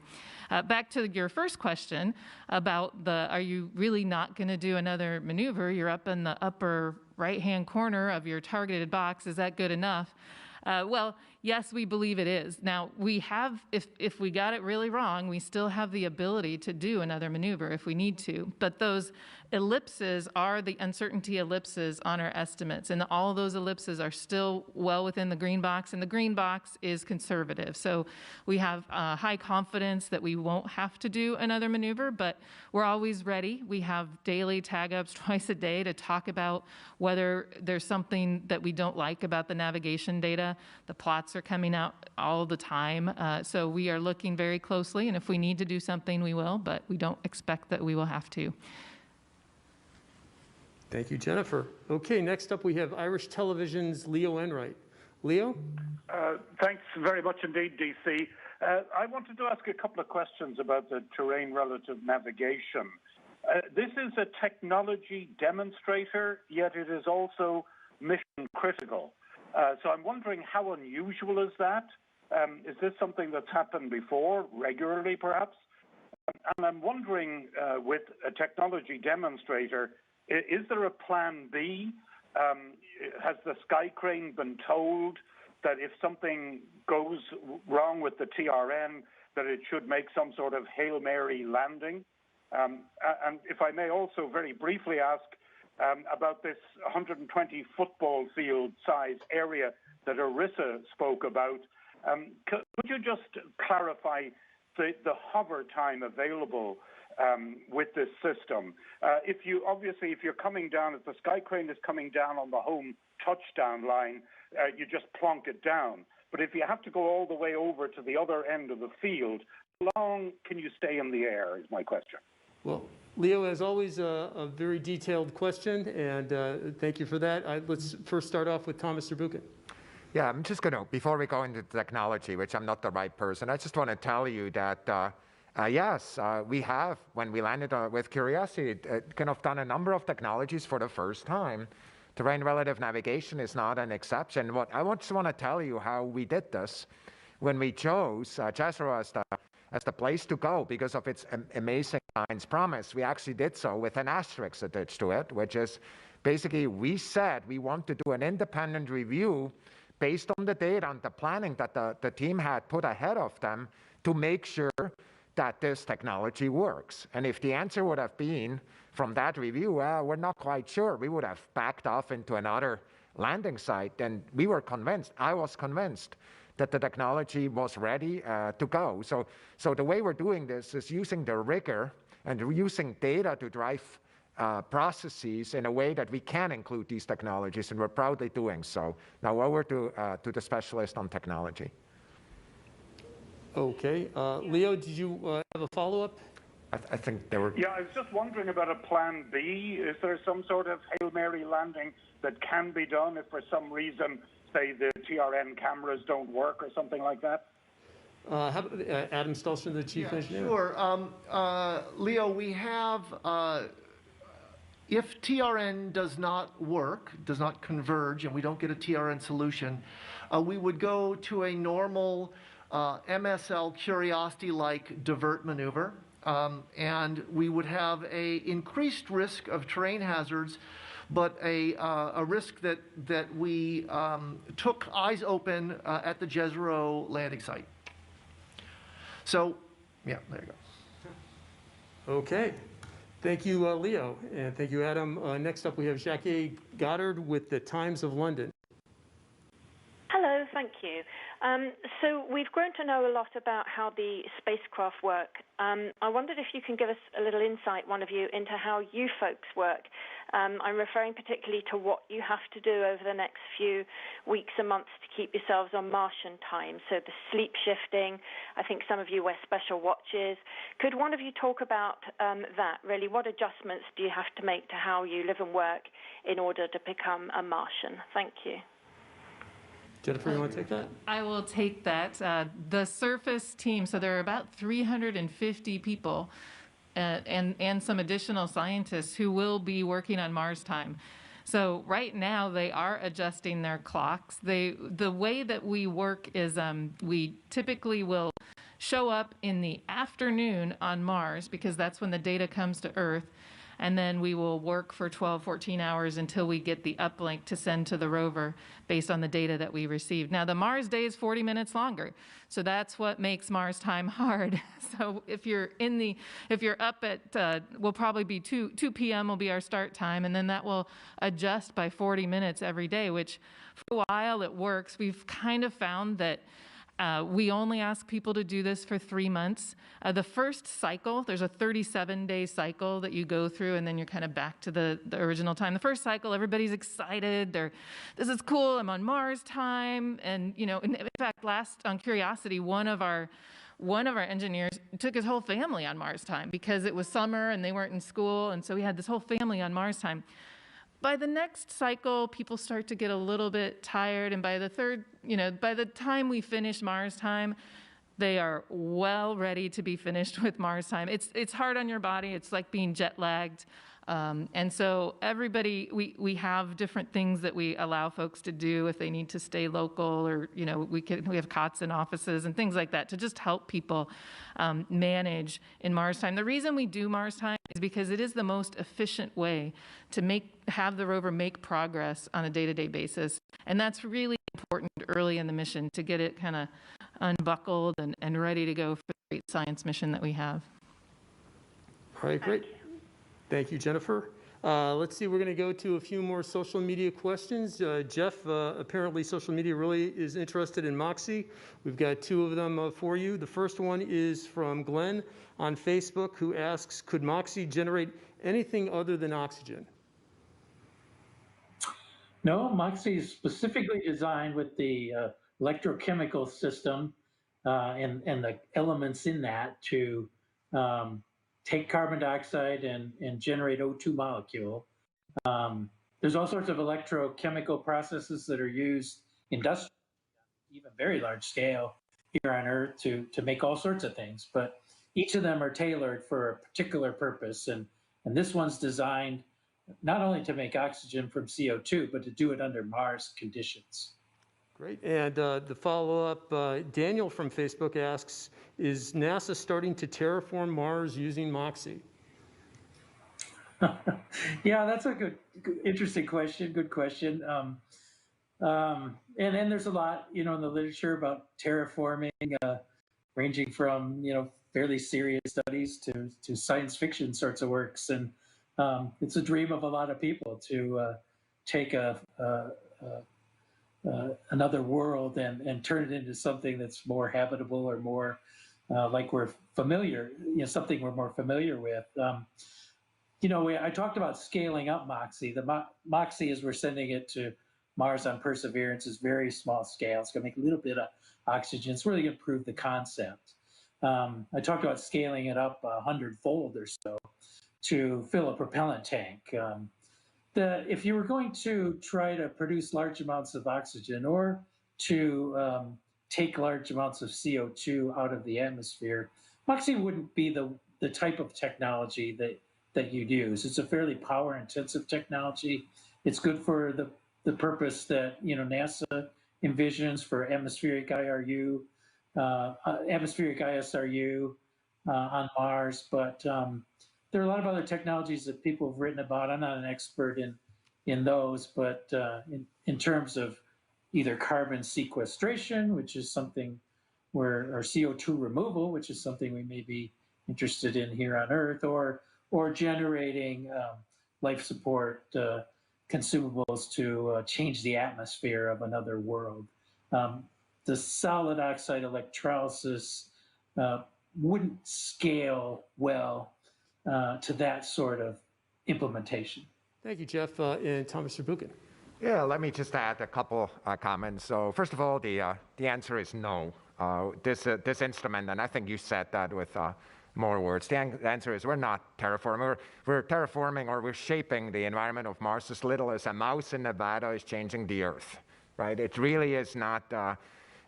Back to your first question about are you really not going to do another maneuver? You're up in the upper right-hand corner of your targeted box. Is that good enough? Well, yes, we believe it is. Now, we have, if we got it really wrong, we still have the ability to do another maneuver if we need to. But those ellipses are the uncertainty ellipses on our estimates, and all those ellipses are still well within the green box, and the green box is conservative. So we have high confidence that we won't have to do another maneuver, but we're always ready. We have daily tag-ups twice a day to talk about whether there's something that we don't like about the navigation data. The plots are coming out all the time, so we are looking very closely, and if we need to do something, we will, but we don't expect that we will have to. Thank you, Jennifer. Okay, next up we have Irish Television's Leo Enright. Leo? Thanks very much indeed, DC. I wanted to ask a couple of questions about the terrain relative navigation. This is a technology demonstrator, yet it is also mission critical. So I'm wondering, how unusual is that? Is this something that's happened before, regularly perhaps? And I'm wondering, with a technology demonstrator, is there a plan B? Has the Sky Crane been told that if something goes wrong with the TRN, that it should make some sort of Hail Mary landing? And if I may also very briefly ask about this 120 football field size area that Arissa spoke about, could you just clarify the hover time available with this system. If you're coming down, if the sky crane is coming down on the home touchdown line, you just plonk it down. But if you have to go all the way over to the other end of the field, how long can you stay in the air is my question. Well, Leo, as always, a very detailed question, and thank you for that. Let's first start off with Thomas Zurbuchen. Yeah, I'm just going to, before we go into the technology, which I'm not the right person, I just want to tell you that, yes, we have, when we landed with Curiosity, kind of done a number of technologies for the first time. Terrain relative navigation is not an exception. What I just want to tell you how we did this when we chose Jezero as the place to go because of its amazing science promise. We actually did so with an asterisk attached to it, which is basically we said we want to do an independent review based on the data and the planning that the team had put ahead of them to make sure that this technology works. And if the answer would have been from that review, well, we're not quite sure, we would have backed off into another landing site. And we were convinced, I was convinced, that the technology was ready to go. So the way we're doing this is using the rigor and using data to drive processes in a way that we can include these technologies, and we're proudly doing so. Now over to the specialist on technology. Okay. Leo, did you have a follow-up? I think there were... Yeah, I was just wondering about a plan B. Is there some sort of Hail Mary landing that can be done if for some reason, say, the TRN cameras don't work or something like that? How about Adam Stolzner, the chief engineer? Sure. Leo, we have... if TRN does not work, does not converge, and we don't get a TRN solution, we would go to a normal MSL Curiosity-like divert maneuver, and we would have an increased risk of terrain hazards, but a risk that we took eyes open at the Jezero landing site. So, yeah, there you go. Okay. Thank you, Leo, and thank you, Adam. Next up, we have Jackie Goddard with the Times of London. Hello, thank you. So we've grown to know a lot about how the spacecraft work. I wondered if you can give us a little insight, one of you, into how you folks work. I'm referring particularly to what you have to do over the next few weeks and months to keep yourselves on Martian time. So the sleep shifting, I think some of you wear special watches. Could one of you talk about that, really? What adjustments do you have to make to how you live and work in order to become a Martian? Thank you. Jennifer, you want to take that? I will take that. The surface team, so there are about 350 people and some additional scientists who will be working on Mars time. So right now they are adjusting their clocks. The way that we work is we typically will show up in the afternoon on Mars because that's when the data comes to Earth. And then we will work for 12, 14 hours until we get the uplink to send to the rover based on the data that we received. Now, the Mars day is 40 minutes longer, so that's what makes Mars time hard. So if you're up at, will probably be 2 p.m. will be our start time, and then that will adjust by 40 minutes every day, which for a while it works. We've kind of found that we only ask people to do this for 3 months. The first cycle, there's a 37-day cycle that you go through, and then you're kind of back to the original time. The first cycle, everybody's excited. This is cool. I'm on Mars time. And, in fact, last on Curiosity, one of our engineers took his whole family on Mars time because it was summer and they weren't in school. And so we had this whole family on Mars time. By the next cycle, people start to get a little bit tired, and by the third, by the time we finish Mars time, they are well ready to be finished with Mars time. It's hard on your body. It's like being jet lagged. And so everybody, we have different things that we allow folks to do if they need to stay local, or we have cots in offices and things like that to just help people manage in Mars time. The reason we do Mars time is because it is the most efficient way to have the rover make progress on a day-to-day basis, and that's really important early in the mission to get it kind of unbuckled and ready to go for the great science mission that we have. All right, great. Thank you, Jennifer. Let's see, we're going to go to a few more social media questions. Jeff, apparently social media really is interested in MOXIE. We've got two of them for you. The first one is from Glenn on Facebook, who asks, could MOXIE generate anything other than oxygen? No, MOXIE is specifically designed with the electrochemical system and the elements in that to take carbon dioxide and generate O2 molecule. There's all sorts of electrochemical processes that are used industrially, even very large scale here on Earth to make all sorts of things. But each of them are tailored for a particular purpose. And this one's designed not only to make oxygen from CO2, but to do it under Mars conditions. Great. And the follow-up, Daniel from Facebook asks, is NASA starting to terraform Mars using MOXIE? Yeah, that's a good, interesting question. Good question. And there's a lot, in the literature about terraforming, ranging from, fairly serious studies to science fiction sorts of works. And it's a dream of a lot of people to take another world and turn it into something that's more habitable or more like we're familiar, something we're more familiar with. I talked about scaling up MOXIE. The MOXIE, as we're sending it to Mars on Perseverance, is very small scale. It's going to make a little bit of oxygen. It's really going to prove the concept. I talked about scaling it up 100-fold or so to fill a propellant tank. If you were going to try to produce large amounts of oxygen or to take large amounts of CO2 out of the atmosphere, MOXIE wouldn't be the type of technology that you'd use. It's a fairly power-intensive technology. It's good for the purpose that NASA envisions for atmospheric IRU, atmospheric ISRU on Mars, but there are a lot of other technologies that people have written about. I'm not an expert in those, but in terms of either carbon sequestration, which is something or CO2 removal, which is something we may be interested in here on Earth, or generating life support consumables to change the atmosphere of another world. The solid oxide electrolysis wouldn't scale well to that sort of implementation. Thank you, Jeff. And Thomas Zurbuchen. Yeah, let me just add a couple comments. So first of all, the answer is no. This instrument, and I think you said that with more words. The answer is we're not terraforming. We're terraforming, or we're shaping the environment of Mars as little as a mouse in Nevada is changing the Earth, right? It really is not.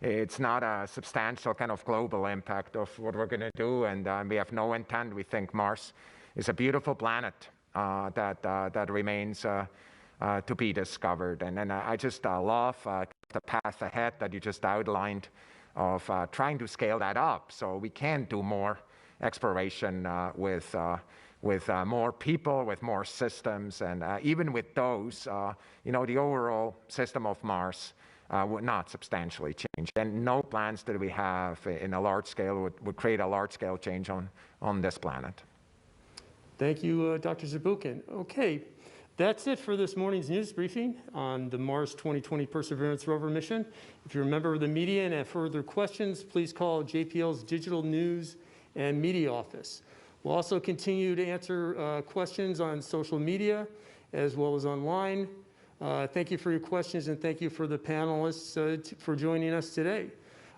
It's not a substantial kind of global impact of what we're going to do, and we have no intent. We think Mars is a beautiful planet that remains to be discovered. And then I just love the path ahead that you just outlined of trying to scale that up so we can do more exploration with more people, with more systems, and even with those, the overall system of Mars would not substantially change. And no plans that we have in a large scale would create a large scale change on this planet. Thank you, Dr. Zurbuchen. Okay, that's it for this morning's news briefing on the Mars 2020 Perseverance Rover mission. If you're a member of the media and have further questions, please call JPL's Digital News and Media Office. We'll also continue to answer questions on social media as well as online. Thank you for your questions, and thank you for the panelists for joining us today.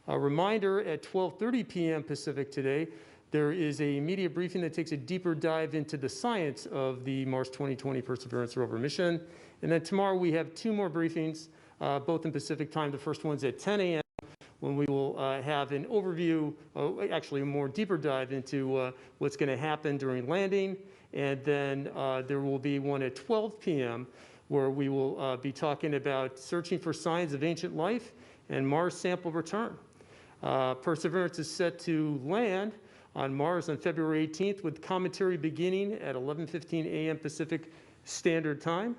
A reminder, at 12:30 p.m. Pacific today, there is a media briefing that takes a deeper dive into the science of the Mars 2020 Perseverance Rover mission. And then tomorrow we have two more briefings, both in Pacific time. The first one's at 10 a.m. when we will have an overview, actually a more deeper dive into what's going to happen during landing. And then there will be one at 12 p.m. where we will be talking about searching for signs of ancient life and Mars sample return. Perseverance is set to land on Mars on February 18th with commentary beginning at 11:15 a.m. Pacific Standard Time.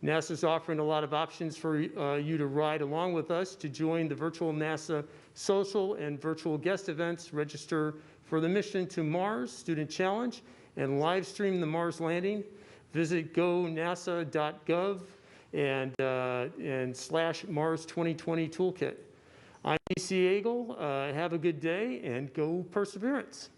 NASA's offering a lot of options for you to ride along with us to join the virtual NASA social and virtual guest events. Register for the mission to Mars Student Challenge and live stream the Mars landing visit gonasa.gov and /Mars 2020 toolkit. I'm DC Eagle. Have a good day and go Perseverance.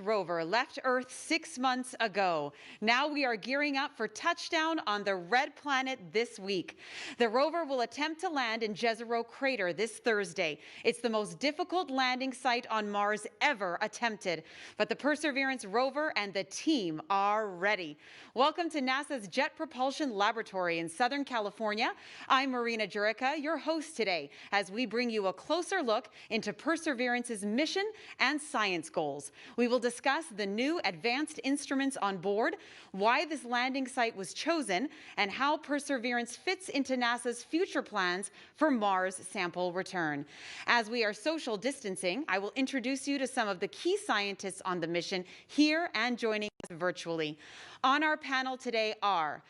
Rover left Earth 6 months ago. Now we are gearing up for touchdown on the red planet this week. The rover will attempt to land in Jezero Crater this Thursday. It's the most difficult landing site on Mars ever attempted, but the Perseverance rover and the team are ready. Welcome to NASA's Jet Propulsion Laboratory in Southern California. I'm Marina Jurica, your host today, as we bring you a closer look into Perseverance's mission and science goals. We will discuss the new advanced instruments on board, why this landing site was chosen, and how Perseverance fits into NASA's future plans for Mars sample return. As we are social distancing, I will introduce you to some of the key scientists on the mission here and joining us virtually. On our panel today are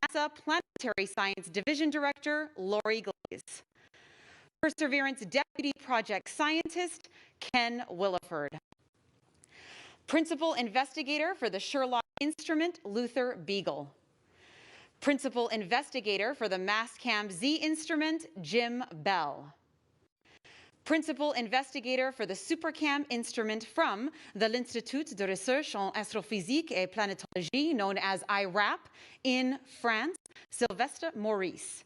NASA Planetary Science Division Director Lori Glaze, Perseverance Deputy Project Scientist Ken Williford, Principal Investigator for the Sherlock Instrument, Luther Beagle. Principal Investigator for the Mastcam Z Instrument, Jim Bell. Principal Investigator for the SuperCam instrument from the l'Institut de Recherche en Astrophysique et Planetologie, known as IRAP, in France, Sylvestre Maurice.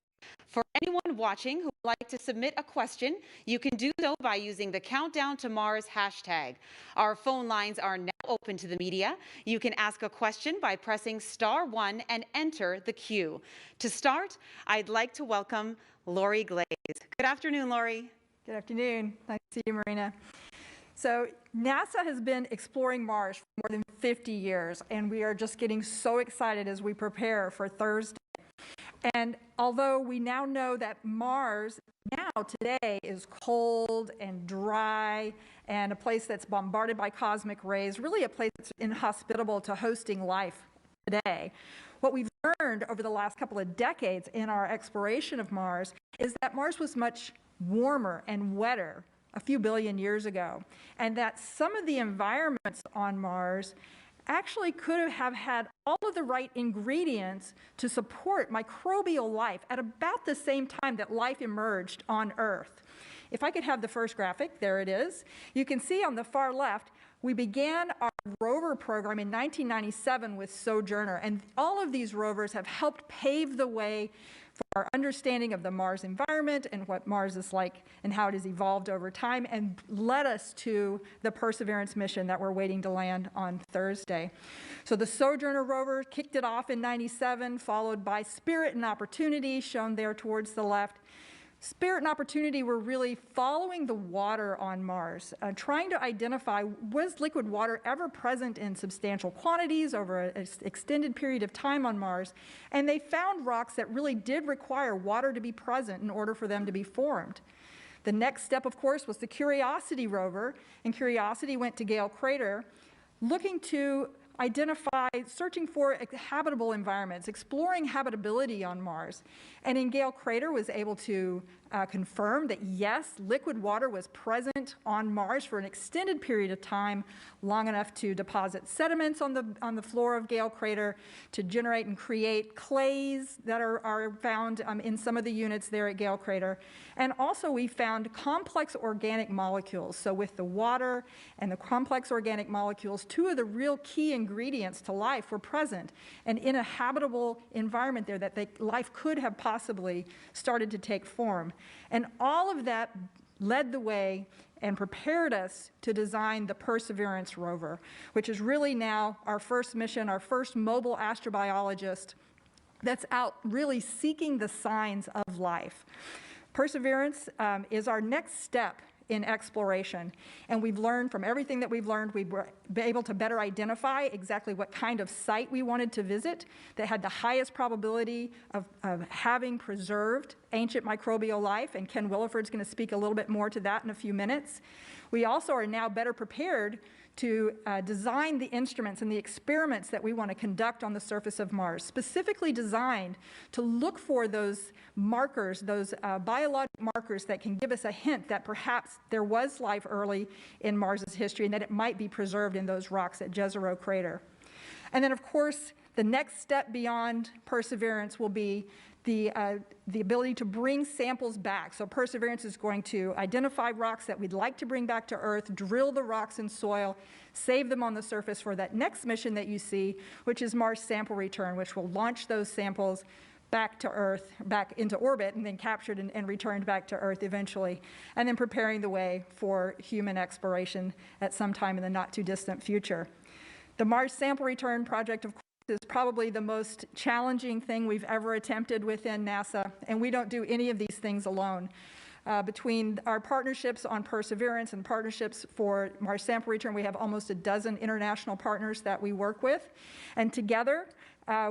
For anyone watching who would like to submit a question, you can do so by using the Countdown to Mars hashtag. Our phone lines are now open to the media. You can ask a question by pressing *1 and enter the queue. To start, I'd like to welcome Lori Glaze. Good afternoon, Lori. Good afternoon. Nice to see you, Marina. So NASA has been exploring Mars for more than 50 years, and we are just getting so excited as we prepare for Thursday. And although we now know that Mars now today is cold and dry and a place that's bombarded by cosmic rays, really a place that's inhospitable to hosting life today, what we've learned over the last couple of decades in our exploration of Mars is that Mars was much warmer and wetter a few billion years ago, and that some of the environments on Mars actually could have had all of the right ingredients to support microbial life at about the same time that life emerged on Earth. If I could have the first graphic, there it is. You can see on the far left, we began our rover program in 1997 with Sojourner, and all of these rovers have helped pave the way for our understanding of the Mars environment and what Mars is like and how it has evolved over time, and led us to the Perseverance mission that we're waiting to land on Thursday. So the Sojourner rover kicked it off in '97, followed by Spirit and Opportunity, shown there towards the left. Spirit and Opportunity were really following the water on Mars, trying to identify, was liquid water ever present in substantial quantities over an extended period of time on Mars? And they found rocks that really did require water to be present in order for them to be formed. The next step, of course, was the Curiosity rover, and Curiosity went to Gale Crater, looking to identify, searching for habitable environments, exploring habitability on Mars. And in Gale Crater was able to confirm that yes, liquid water was present on Mars for an extended period of time, long enough to deposit sediments on the floor of Gale Crater, to generate and create clays that are found in some of the units there at Gale Crater. And also we found complex organic molecules. So with the water and the complex organic molecules, two of the real key ingredients to life were present, and in a habitable environment there that life could have possibly started to take form. And all of that led the way and prepared us to design the Perseverance rover, which is really now our first mission, our first mobile astrobiologist that's out really seeking the signs of life. Perseverance is our next step in exploration, and we've learned from everything that we've learned, we've been able to better identify exactly what kind of site we wanted to visit that had the highest probability of having preserved ancient microbial life, and Ken Williford's going to speak a little bit more to that in a few minutes. We also are now better prepared to design the instruments and the experiments that we want to conduct on the surface of Mars, specifically designed to look for those markers, those biologic markers that can give us a hint that perhaps there was life early in Mars's history and that it might be preserved in those rocks at Jezero Crater. And then, of course, the next step beyond Perseverance will be the ability to bring samples back. So Perseverance is going to identify rocks that we'd like to bring back to Earth, drill the rocks in soil, save them on the surface for that next mission that you see, which is Mars Sample Return, which will launch those samples back to Earth, back into orbit, and then captured and returned back to Earth eventually, and then preparing the way for human exploration at some time in the not too distant future. The Mars Sample Return project, of course, is probably the most challenging thing we've ever attempted within NASA, and we don't do any of these things alone. Between our partnerships on Perseverance and partnerships for Mars Sample Return, we have almost a dozen international partners that we work with, and together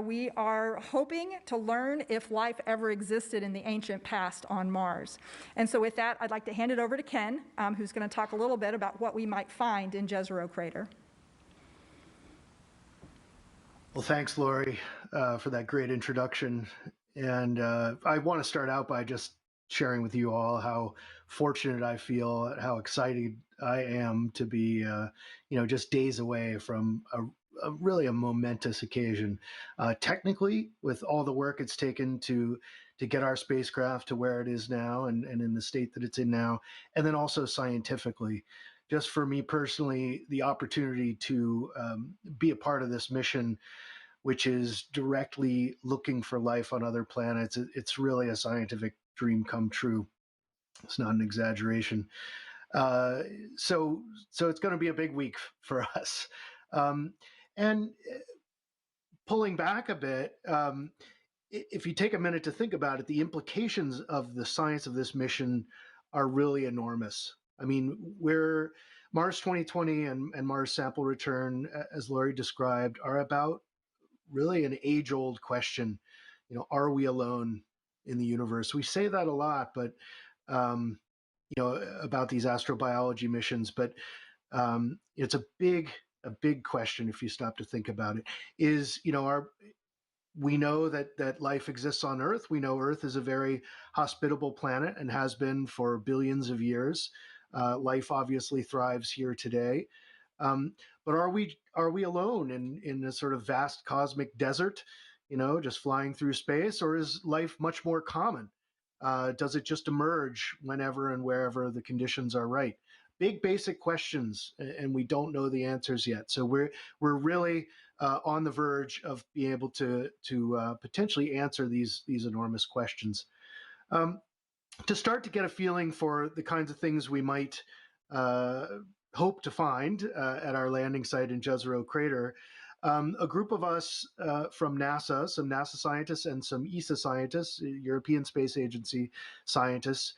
we are hoping to learn if life ever existed in the ancient past on Mars. And so with that, I'd like to hand it over to Ken, who's going to talk a little bit about what we might find in Jezero Crater. Well, thanks, Lori, for that great introduction. And I want to start out by just sharing with you all how fortunate I feel, how excited I am to be, just days away from really a momentous occasion. Technically, with all the work it's taken to get our spacecraft to where it is now and in the state that it's in now, and then also scientifically. Just for me personally, the opportunity to be a part of this mission, which is directly looking for life on other planets, it's really a scientific dream come true. It's not an exaggeration. So it's going to be a big week for us. And pulling back a bit, if you take a minute to think about it, the implications of the science of this mission are really enormous. I mean, Mars 2020 and Mars Sample Return, as Lori described, are about really an age-old question. Are we alone in the universe? We say that a lot, but about these astrobiology missions, but it's a big question if you stop to think about it. We know that life exists on Earth. We know Earth is a very hospitable planet and has been for billions of years. Life obviously thrives here today. But are we alone in a sort of vast cosmic desert, just flying through space, or is life much more common? Does it just emerge whenever and wherever the conditions are right? Big basic questions, and we don't know the answers yet. So we're really on the verge of being able to potentially answer these enormous questions. To start to get a feeling for the kinds of things we might hope to find at our landing site in Jezero Crater, a group of us from NASA, some NASA scientists and some ESA scientists, European Space Agency scientists,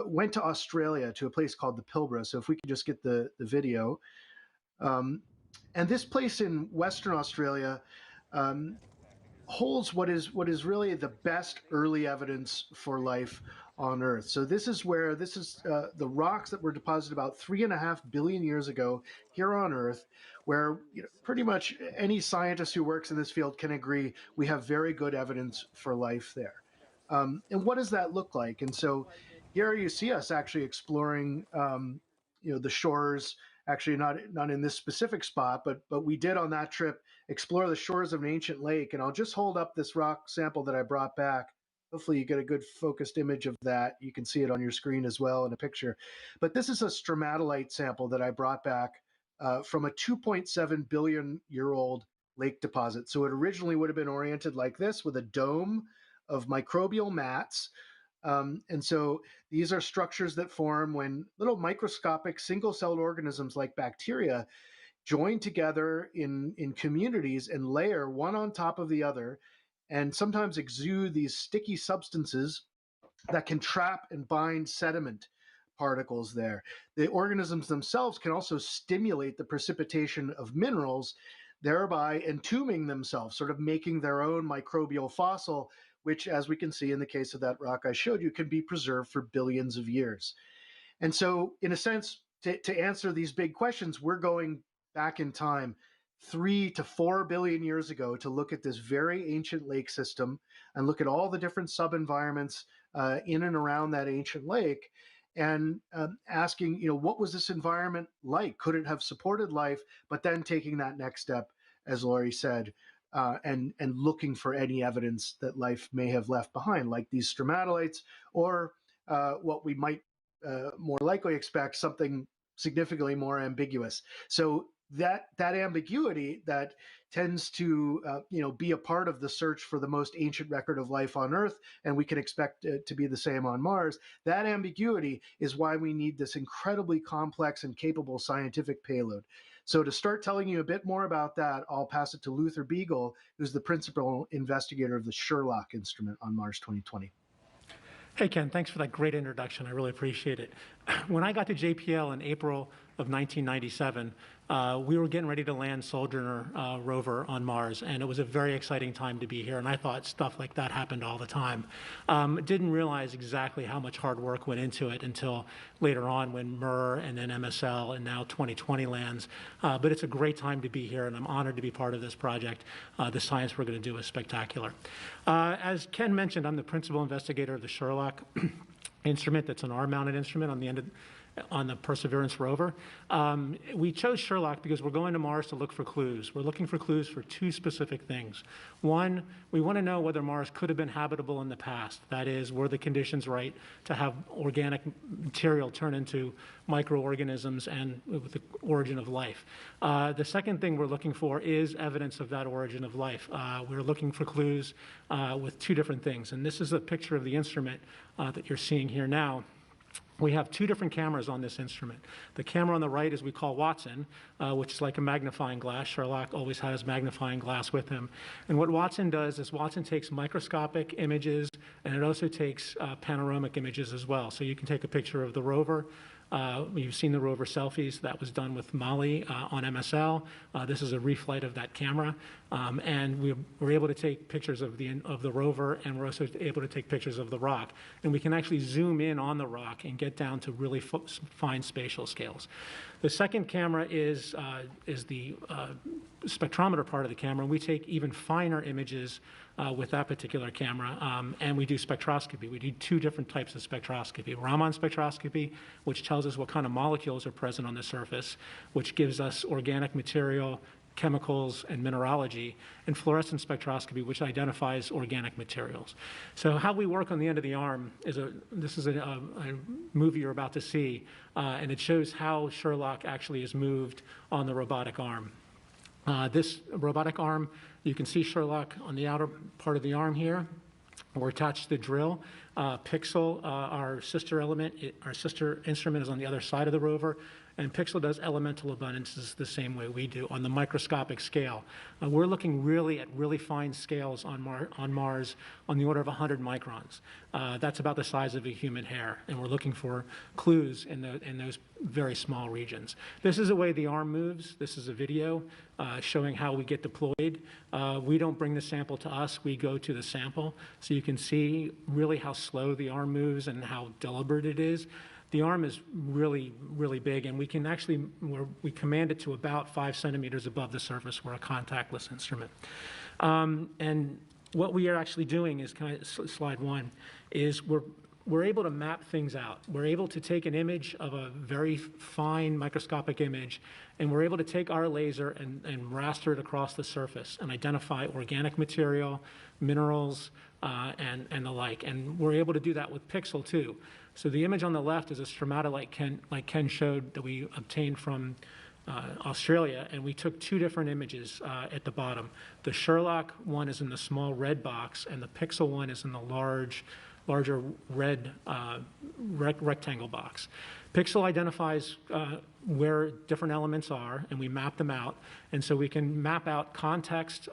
went to Australia to a place called the Pilbara. So if we could just get the video. And this place in Western Australia holds what is really the best early evidence for life on Earth. So this is the rocks that were deposited about 3.5 billion years ago here on Earth, where pretty much any scientist who works in this field can agree we have very good evidence for life there. And what does that look like? And so here you see us actually exploring the shores, actually not in this specific spot, but we did on that trip explore the shores of an ancient lake. And I'll just hold up this rock sample that I brought back. Hopefully you get a good focused image of that. You can see it on your screen as well in a picture. But this is a stromatolite sample that I brought back from a 2.7 billion year old lake deposit. So it originally would have been oriented like this with a dome of microbial mats. And so these are structures that form when little microscopic single-celled organisms like bacteria join together in communities and layer one on top of the other, and sometimes exude these sticky substances that can trap and bind sediment particles there. The organisms themselves can also stimulate the precipitation of minerals, thereby entombing themselves, sort of making their own microbial fossil, which, as we can see in the case of that rock I showed you, can be preserved for billions of years. And so, in a sense, to answer these big questions, we're going back in time 3 to 4 billion years ago to look at this very ancient lake system and look at all the different sub-environments in and around that ancient lake, and asking, what was this environment like? Could it have supported life? But then taking that next step, as Lori said, and looking for any evidence that life may have left behind, like these stromatolites, or what we might more likely expect, something significantly more ambiguous. So that ambiguity that tends to be a part of the search for the most ancient record of life on Earth, and we can expect it to be the same on Mars. That ambiguity is why we need this incredibly complex and capable scientific payload. So to start telling you a bit more about that, I'll pass it to Luther Beagle, who's the principal investigator of the Sherlock instrument on Mars 2020. Hey, Ken, thanks for that great introduction. I really appreciate it. When I got to JPL in April of 1997, we were getting ready to land Sojourner rover on Mars, and it was a very exciting time to be here, and I thought stuff like that happened all the time. Didn't realize exactly how much hard work went into it until later on when MER and then MSL and now 2020 lands. But it's a great time to be here, and I'm honored to be part of this project. The science we're going to do is spectacular. As Ken mentioned, I'm the principal investigator of the Sherlock instrument. That's an arm-mounted instrument on the end of on the Perseverance rover. We chose Sherlock because we're going to Mars to look for clues. We're looking for clues for two specific things. One, we want to know whether Mars could have been habitable in the past. That is, were the conditions right to have organic material turn into microorganisms and with the origin of life. The second thing we're looking for is evidence of that origin of life. We're looking for clues with two different things. And this is a picture of the instrument that you're seeing here now. We have two different cameras on this instrument. The camera on the right is we call Watson, which is like a magnifying glass. Sherlock always has magnifying glass with him. And what Watson does is Watson takes microscopic images, and it also takes panoramic images as well. So you can take a picture of the rover. You've seen the rover selfies. That was done with Molly on MSL. This is a reflight of that camera. And we were able to take pictures of the rover, and we're also able to take pictures of the rock. And we can actually zoom in on the rock and get down to really fine spatial scales. The second camera is the spectrometer part of the camera. We take even finer images with that particular camera, and we do spectroscopy. We do two different types of spectroscopy. Raman spectroscopy, which tells us what kind of molecules are present on the surface, which gives us organic material, chemicals, and mineralogy, and fluorescence spectroscopy, which identifies organic materials. So how we work on the end of the arm is this is a movie you're about to see, and it shows how Sherlock actually is moved on the robotic arm. This robotic arm, you can see Sherlock on the outer part of the arm here. We're attached to the drill. Pixel, our sister element, our sister instrument is on the other side of the rover. And Pixel does elemental abundances the same way we do on the microscopic scale. We're looking really at really fine scales on Mars on the order of 100 microns. That's about the size of a human hair, and we're looking for clues in those very small regions. This is the way the arm moves. This is a video showing how we get deployed. We don't bring the sample to us. We go to the sample. So you can see really how slow the arm moves and how deliberate it is. The arm is really, really big, and we can actually, we command it to about 5 centimeters above the surface. We're a contactless instrument. And what we are actually doing is, slide one, is we're able to map things out. We're able to take an image of a very fine microscopic image, and we're able to take our laser and raster it across the surface and identify organic material, minerals, and the like. And we're able to do that with Pixel too. So the image on the left is a stromatolite like Ken showed that we obtained from Australia, and we took two different images at the bottom. The Sherlock one is in the small red box, and the Pixel one is in the larger red rectangle box. Pixel identifies where different elements are, and we map them out, and so we can map out context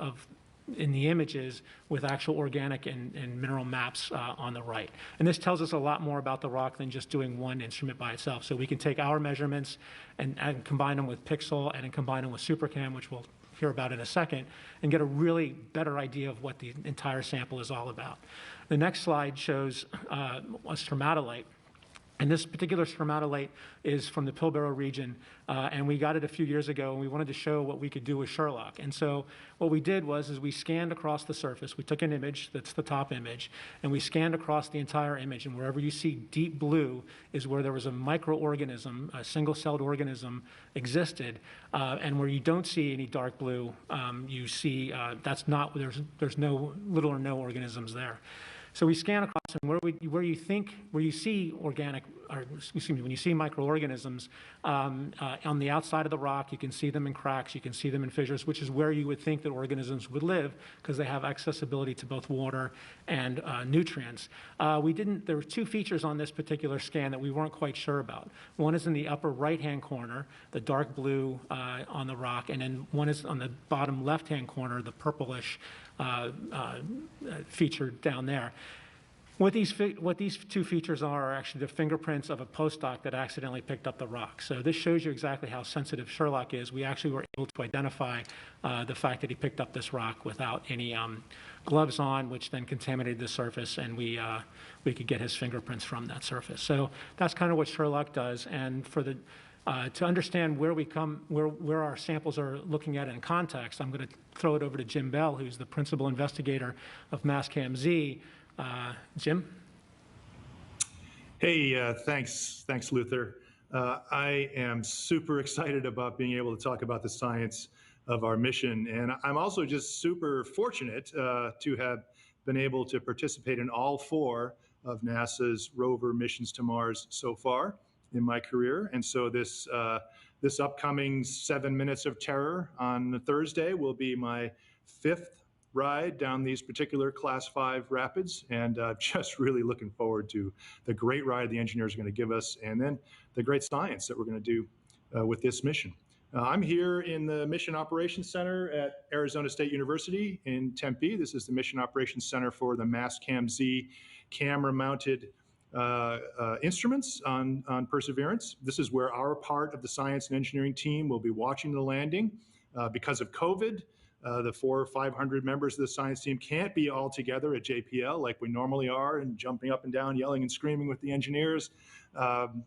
in the images with actual organic and mineral maps on the right. And this tells us a lot more about the rock than just doing one instrument by itself. So we can take our measurements and combine them with Pixel and then combine them with SuperCam, which we'll hear about in a second, and get a really better idea of what the entire sample is all about. The next slide shows a stromatolite. And this particular stromatolite is from the Pilbara region, and we got it a few years ago, and we wanted to show what we could do with Sherlock. And so what we did was we scanned across the surface. We took an image, that's the top image, and we scanned across the entire image. And wherever you see deep blue is where there was a microorganism, a single-celled organism existed. And where you don't see any dark blue, you see that's not, there's no little or no organisms there. So we scan across, and where you see organic, or excuse me, when you see microorganisms on the outside of the rock, you can see them in cracks, you can see them in fissures, which is where you would think that organisms would live because they have accessibility to both water and nutrients. There were two features on this particular scan that we weren't quite sure about. One is in the upper right-hand corner, the dark blue on the rock, and then one is on the bottom left-hand corner, the purplish feature down there. What these two features are actually the fingerprints of a postdoc that accidentally picked up the rock. So this shows you exactly how sensitive Sherlock is. We actually were able to identify the fact that he picked up this rock without any gloves on, which then contaminated the surface, and we could get his fingerprints from that surface. So that's kind of what Sherlock does. And for the to understand where our samples are looking at in context, I'm going to throw it over to Jim Bell, who's the principal investigator of Mastcam-Z. Jim? Hey, thanks, Luther. I am super excited about being able to talk about the science of our mission, and I'm also just super fortunate to have been able to participate in all 4 of NASA's rover missions to Mars so far in my career. And so this upcoming 7 Minutes of Terror on Thursday will be my 5th ride down these particular Class 5 rapids, and just really looking forward to the great ride the engineers are going to give us, and then the great science that we're going to do with this mission. I'm here in the Mission Operations Center at Arizona State University in Tempe. This is the Mission Operations Center for the Mastcam-Z camera-mounted instruments on Perseverance. This is where our part of the science and engineering team will be watching the landing. Because of COVID, the 400 or 500 members of the science team can't be all together at JPL like we normally are and jumping up and down, yelling and screaming with the engineers.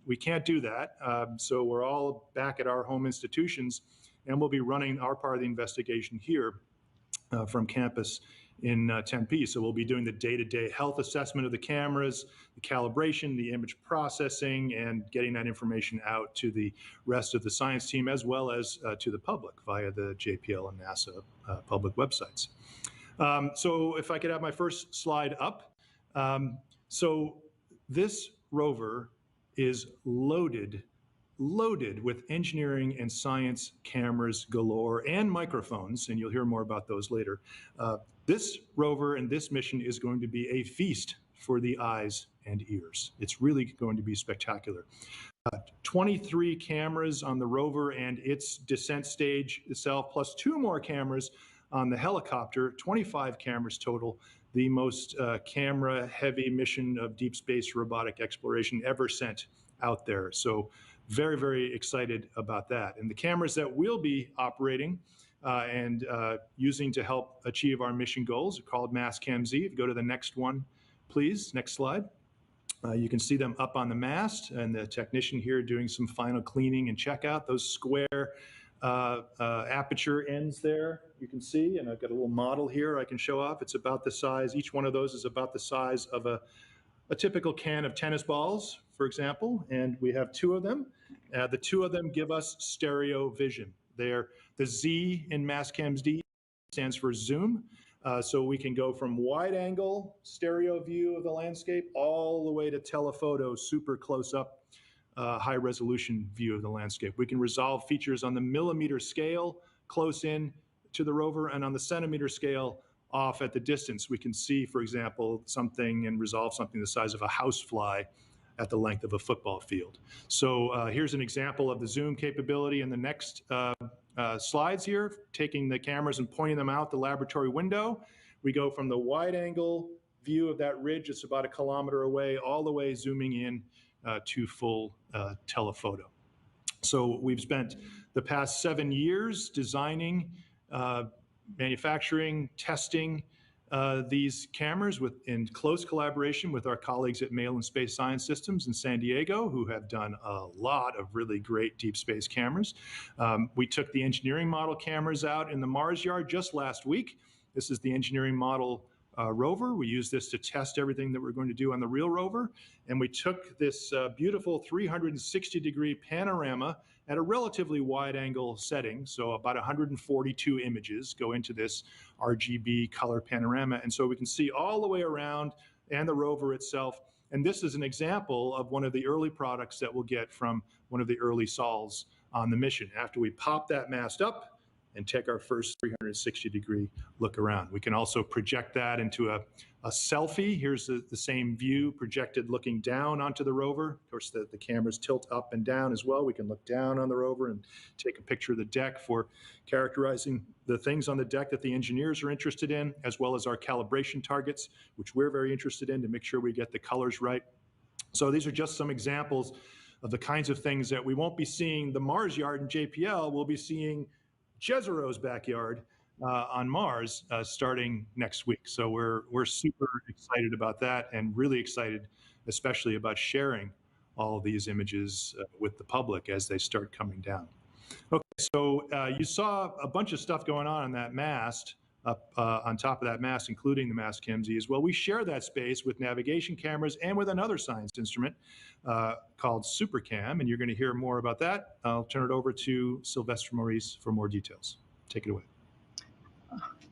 We can't do that. So we're all back at our home institutions, and we'll be running our part of the investigation here from campus in Tempe. So we'll be doing the day-to-day health assessment of the cameras, the calibration, the image processing, and getting that information out to the rest of the science team, as well as to the public via the JPL and NASA public websites. So if I could have my first slide up. So this rover is loaded with engineering and science cameras galore and microphones, and you'll hear more about those later. This rover and this mission is going to be a feast for the eyes and ears. It's really going to be spectacular. 23 cameras on the rover and its descent stage itself, plus 2 more cameras on the helicopter, 25 cameras total, the most camera-heavy mission of deep space robotic exploration ever sent out there. So very, very excited about that. And the cameras that we'll be operating and using to help achieve our mission goals are called Mastcam-Z. If you go to the next one, please, next slide. You can see them up on the mast, and the technician here doing some final cleaning and checkout. Those square aperture ends there, you can see, and I've got a little model here I can show off. It's about the size, each one of those is about the size of a typical can of tennis balls, for example, and we have 2 of them. The 2 of them give us stereo vision. They're the Z in Mastcam-Z stands for zoom. So we can go from wide angle stereo view of the landscape all the way to telephoto, super close up, high resolution view of the landscape. We can resolve features on the millimeter scale close in to the rover, and on the centimeter scale off at the distance. We can see, for example, something and resolve something the size of a housefly at the length of a football field. So here's an example of the zoom capability in the next slides here, taking the cameras and pointing them out the laboratory window. We go from the wide angle view of that ridge, it's about 1 kilometer away, all the way zooming in to full telephoto. So we've spent the past 7 years designing, manufacturing, testing these cameras in close collaboration with our colleagues at Mail and Space Science Systems in San Diego, who have done a lot of really great deep space cameras. We took the engineering model cameras out in the Mars yard just last week. This is the engineering model rover. We used this to test everything that we're going to do on the real rover. And we took this beautiful 360-degree panorama at a relatively wide angle setting. So about 142 images go into this RGB color panorama. And so we can see all the way around and the rover itself. And this is an example of one of the early products that we'll get from one of the early sols on the mission. After we pop that mast up and take our first 360-degree look around. We can also project that into a selfie. Here's the same view projected looking down onto the rover. Of course, the cameras tilt up and down as well. We can look down on the rover and take a picture of the deck for characterizing the things on the deck that the engineers are interested in, as well as our calibration targets, which we're very interested in to make sure we get the colors right. So these are just some examples of the kinds of things that we won't be seeing the Mars yard in JPL. We'll be seeing Jezero's backyard on Mars starting next week. So we're super excited about that, and really excited especially about sharing all these images with the public as they start coming down. Okay, so you saw a bunch of stuff going on that mast, up on top of that mast, including the mast cam-Z as well. We share that space with navigation cameras and with another science instrument called SuperCam, and you're going to hear more about that. I'll turn it over to Sylvester Maurice for more details. Take it away.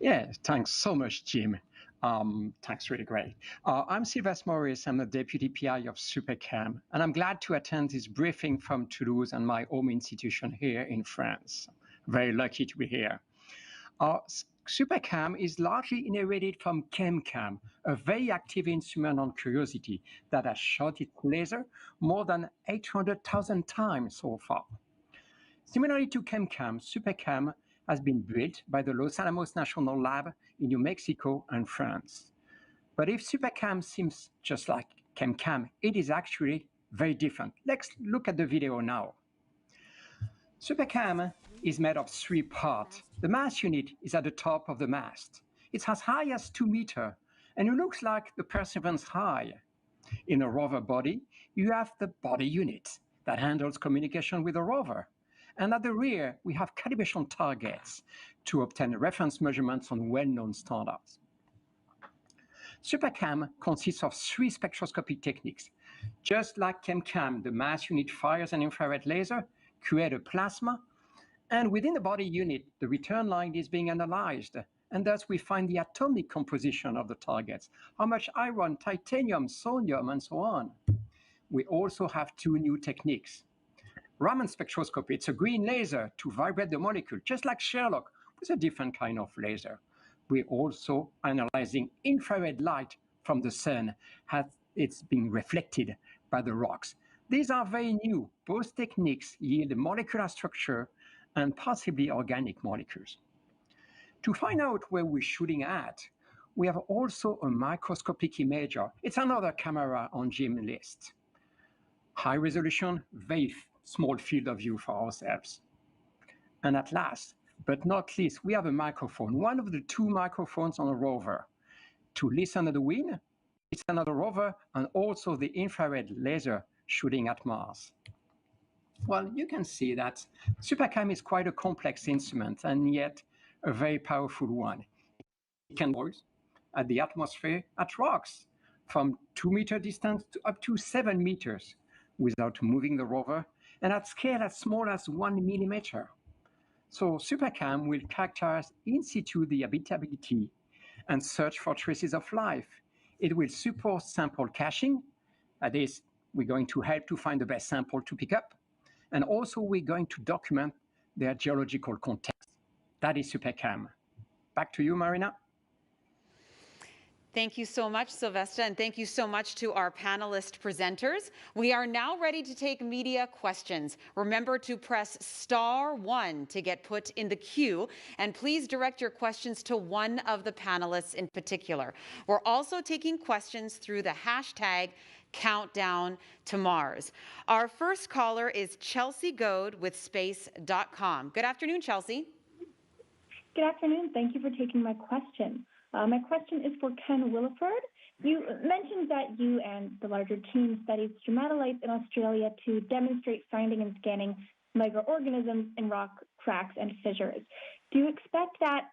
Yeah, thanks so much, Jim. Thanks, really great. I'm Sylvester Maurice. I'm the Deputy PI of SuperCam, and I'm glad to attend this briefing from Toulouse and my home institution here in France. Very lucky to be here. SuperCam is largely inherited from ChemCam, a very active instrument on Curiosity that has shot its laser more than 800,000 times so far. Similarly to ChemCam, SuperCam has been built by the Los Alamos National Lab in New Mexico and France. But if SuperCam seems just like ChemCam, it is actually very different. Let's look at the video now. SuperCam is made of 3 parts. The mast unit is at the top of the mast. It's as high as 2 meters, and it looks like the Perseverance high. In a rover body, you have the body unit that handles communication with the rover. And at the rear, we have calibration targets to obtain reference measurements on well-known standards. SuperCam consists of 3 spectroscopic techniques. Just like ChemCam, the mast unit fires an infrared laser, creates a plasma, and within the body unit, the return line is being analyzed. And thus we find the atomic composition of the targets, how much iron, titanium, sodium, and so on. We also have 2 new techniques. Raman spectroscopy, it's a green laser to vibrate the molecule, just like Sherlock, with a different kind of laser. We're also analyzing infrared light from the sun as it's being reflected by the rocks. These are very new. Both techniques yield molecular structure and possibly organic molecules. To find out where we're shooting at, we have also a microscopic imager. It's another camera on Jim's list. High resolution, very small field of view for ourselves. And at last, but not least, we have a microphone, one of the 2 microphones on a rover. To listen at the wind, it's another rover, and also the infrared laser shooting at Mars. Well, you can see that SuperCam is quite a complex instrument, and yet a very powerful one. It can look at the atmosphere, at rocks, from 2 meter distance to up to 7 meters without moving the rover, and at scale as small as 1 millimeter. So SuperCam will characterize in situ the habitability and search for traces of life. It will support sample caching. That is, we're going to help to find the best sample to pick up. And also we're going to document their geological context. That is SuperCam. Back to you, Marina. Thank you so much, Sylvester, and thank you so much to our panelist presenters. We are now ready to take media questions. Remember to press *1 to get put in the queue, and please direct your questions to one of the panelists in particular. We're also taking questions through the hashtag Countdown to Mars. Our first caller is Chelsea Goad with Space.com. Good afternoon, Chelsea. Good afternoon. Thank you for taking my question. My question is for Ken Williford. You mentioned that you and the larger team studied stromatolites in Australia to demonstrate finding and scanning microorganisms in rock cracks and fissures. Do you expect that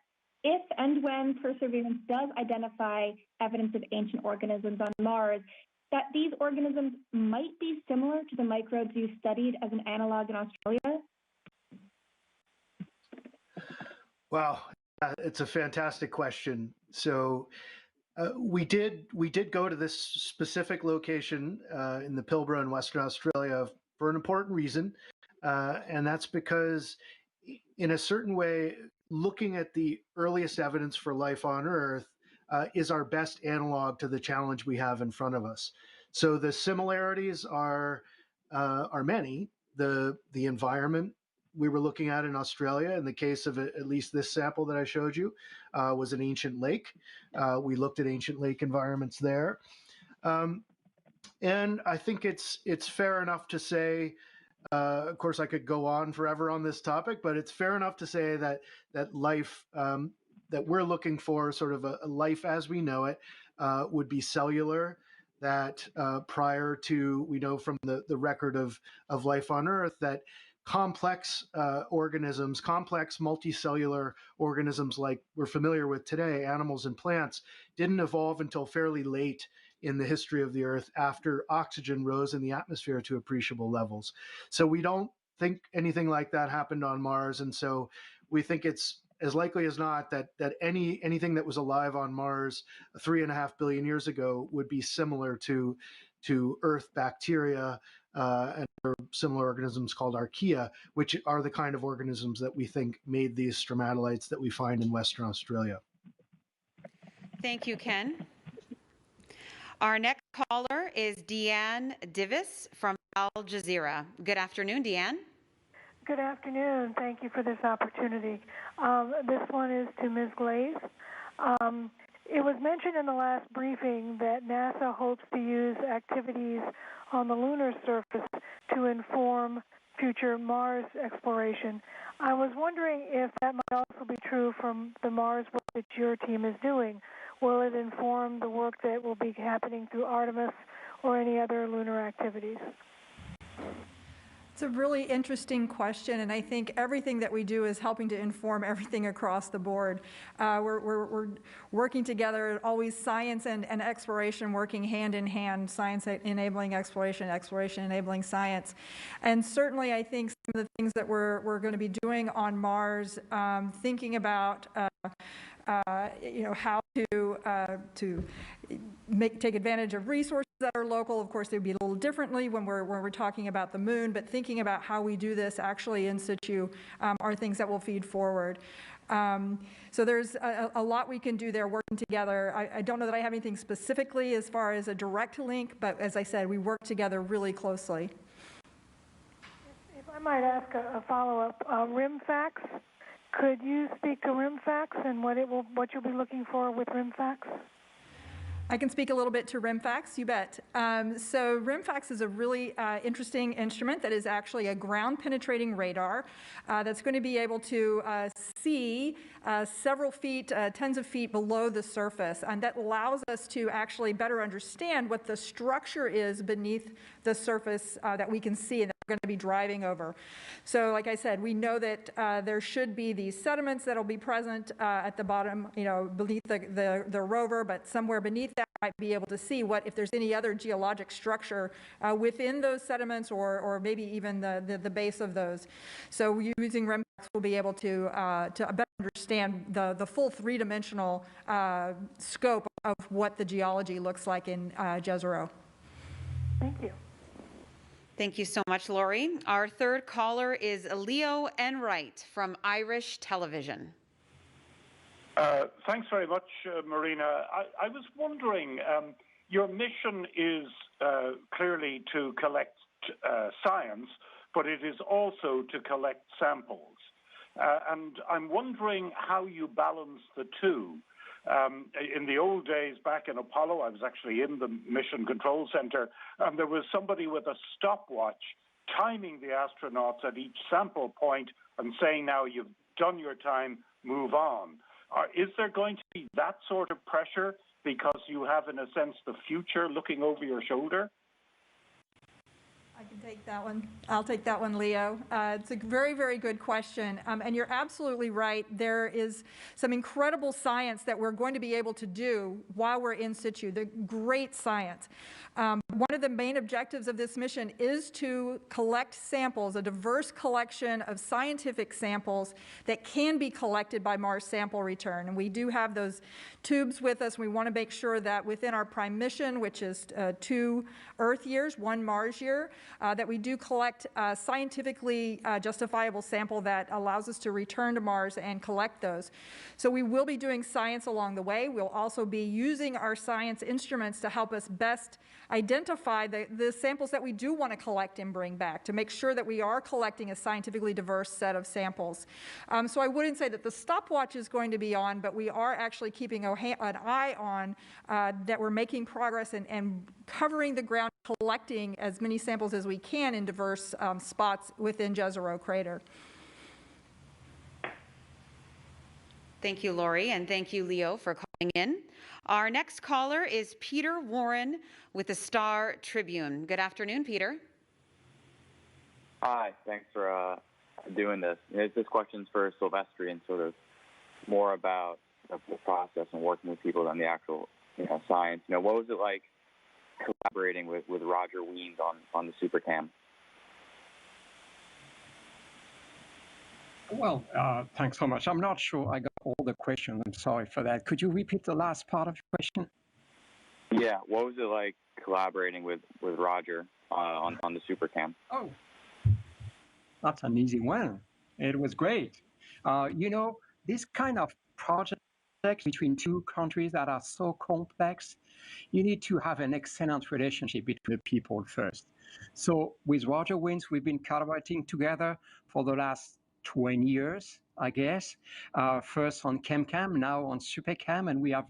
if and when Perseverance does identify evidence of ancient organisms on Mars, that these organisms might be similar to the microbes you studied as an analog in Australia? Wow, it's a fantastic question. So we did go to this specific location in the Pilbara in Western Australia for an important reason, and that's because, in a certain way, looking at the earliest evidence for life on Earth is our best analog to the challenge we have in front of us. So the similarities are many. The environment we were looking at in Australia, in the case of at least this sample that I showed you, was an ancient lake. We looked at ancient lake environments there. And I think it's fair enough to say, of course, I could go on forever on this topic, but it's fair enough to say that life that we're looking for, sort of a life as we know it, would be cellular. That prior to, we know from the record of life on Earth, that complex organisms, complex multicellular organisms like we're familiar with today, animals and plants, didn't evolve until fairly late in the history of the Earth after oxygen rose in the atmosphere to appreciable levels. So we don't think anything like that happened on Mars. And so we think it's as likely as not that anything that was alive on Mars 3.5 billion years ago would be similar to Earth bacteria and similar organisms called archaea, which are the kind of organisms that we think made these stromatolites that we find in Western Australia. Thank you, Ken. Our next caller is Deanne Divis from Al Jazeera. Good afternoon, Deanne. Good afternoon. Thank you for this opportunity. This one is to Ms. Glaze. It was mentioned in the last briefing that NASA hopes to use activities on the lunar surface to inform future Mars exploration. I was wondering if that might also be true from the Mars work that your team is doing. Will it inform the work that will be happening through Artemis or any other lunar activities? It's a really interesting question, and I think everything that we do is helping to inform everything across the board. We're working together, always science and exploration working hand in hand, science enabling exploration, exploration enabling science. And certainly I think some of the things that we're going to be doing on Mars, thinking about how to take advantage of resources that are local. Of course, they would be a little differently when we're talking about the moon, but thinking about how we do this actually in situ are things that will feed forward. So there's a lot we can do there working together. I don't know that I have anything specifically as far as a direct link, but as I said, we work together really closely. If I might ask a follow-up, RIMFAX. Could you speak to RIMFAX and what you'll be looking for with RIMFAX? I can speak a little bit to RIMFAX, you bet. So RIMFAX is a really interesting instrument that is actually a ground-penetrating radar that's going to be able to see several feet, tens of feet below the surface, and that allows us to actually better understand what the structure is beneath the surface that we can see and that we're going to be driving over. So like I said, we know that there should be these sediments that will be present at the bottom, beneath the rover, but somewhere beneath that might be able to see if there's any other geologic structure within those sediments or maybe even the base of those. So using RIMFAX, we'll be able to better understand the full three-dimensional scope of what the geology looks like in Jezero. Thank you. Thank you so much, Lori. Our third caller is Leo Enright from Irish Television. Thanks very much, Marina. I was wondering, your mission is clearly to collect science, but it is also to collect samples. And I'm wondering how you balance the two. In the old days, back in Apollo, I was actually in the Mission Control Center, and there was somebody with a stopwatch timing the astronauts at each sample point and saying, now you've done your time, move on. Is there going to be that sort of pressure because you have, in a sense, the future looking over your shoulder? I can take that one. I'll take that one, Leo. It's a very, very good question. And you're absolutely right. There is some incredible science that we're going to be able to do while we're in situ, the great science. One of the main objectives of this mission is to collect samples, a diverse collection of scientific samples that can be collected by Mars Sample Return. And we do have those tubes with us. We want to make sure that within our prime mission, which is 2 Earth years, 1 Mars year, that we do collect a scientifically justifiable sample that allows us to return to Mars and collect those. So we will be doing science along the way. We'll also be using our science instruments to help us best identify the samples that we do want to collect and bring back to make sure that we are collecting a scientifically diverse set of samples. So I wouldn't say that the stopwatch is going to be on, but we are actually keeping an eye on that we're making progress and covering the ground, collecting as many samples as we can in diverse spots within Jezero Crater. Thank you, Lori, and thank you, Leo, for calling in. Our next caller is Peter Warren with the Star Tribune. Good afternoon, Peter. Hi, thanks for doing this. This question's for Silvestri and sort of more about the process and working with people on the actual science. What was it like collaborating with Roger Wiens on the SuperCam? Well, thanks so much. I'm not sure I got all the questions. I'm sorry for that. Could you repeat the last part of your question? Yeah, what was it like collaborating with Roger on the SuperCam? Oh, that's an easy one. It was great. This kind of project between two countries that are so complex, you need to have an excellent relationship between the people first. So with Roger Wiens, we've been collaborating together for the last 20 years, I guess. First on ChemCam, now on SuperCam, and we have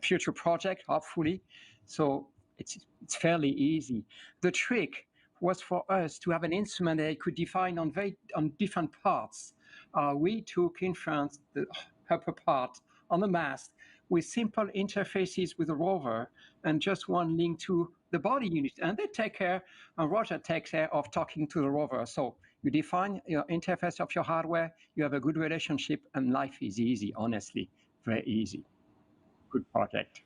future project, hopefully. So it's fairly easy. The trick was for us to have an instrument that could define on different parts. We took in France the upper part on the mast with simple interfaces with the rover and just one link to the body unit. And they take care, and Roger takes care of talking to the rover. So you define your interface of your hardware, you have a good relationship, and life is easy, honestly, very easy. Good project.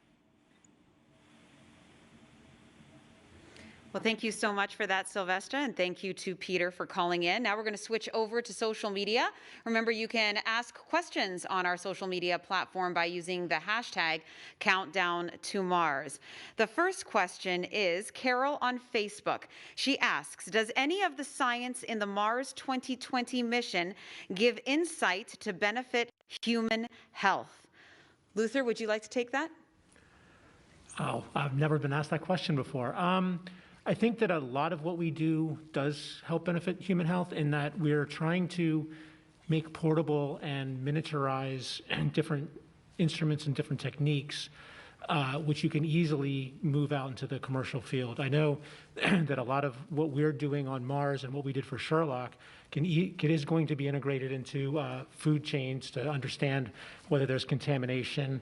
Well, thank you so much for that, Sylvester, and thank you to Peter for calling in. Now we're going to switch over to social media. Remember, you can ask questions on our social media platform by using the hashtag #CountdownToMars. The first question is Carol on Facebook. She asks, does any of the science in the Mars 2020 mission give insight to benefit human health? Luther, would you like to take that? Oh, I've never been asked that question before. I think that a lot of what we do does help benefit human health in that we're trying to make portable and miniaturize different instruments and different techniques, which you can easily move out into the commercial field. I know that a lot of what we're doing on Mars and what we did for Sherlock is going to be integrated into food chains to understand whether there's contamination,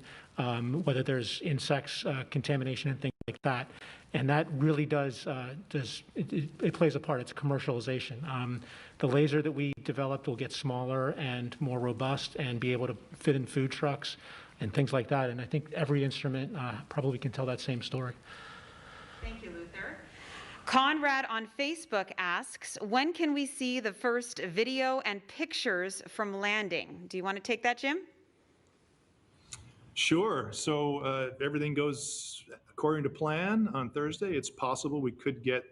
whether there's insects contamination and things like that. And that really it plays a part. It's commercialization. The laser that we developed will get smaller and more robust and be able to fit in food trucks and things like that. And I think every instrument probably can tell that same story. Thank you, Luther. Conrad on Facebook asks, when can we see the first video and pictures from landing? Do you want to take that, Jim? Sure. So everything goes according to plan on Thursday. It's possible we could get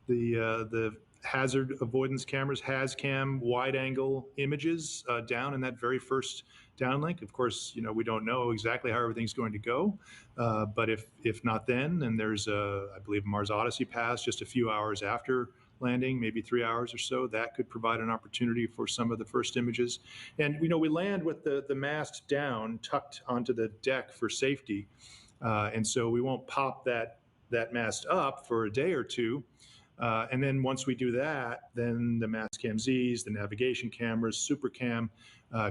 the hazard avoidance cameras, HazCam, wide-angle images down in that very first downlink. Of course, we don't know exactly how everything's going to go, but if not then there's I believe Mars Odyssey pass just a few hours after landing, maybe 3 hours or so. That could provide an opportunity for some of the first images. And we land with the mast down, tucked onto the deck for safety, and so we won't pop that mast up for a day or two. And then once we do that, then the Mastcam-Zs, the navigation cameras, SuperCam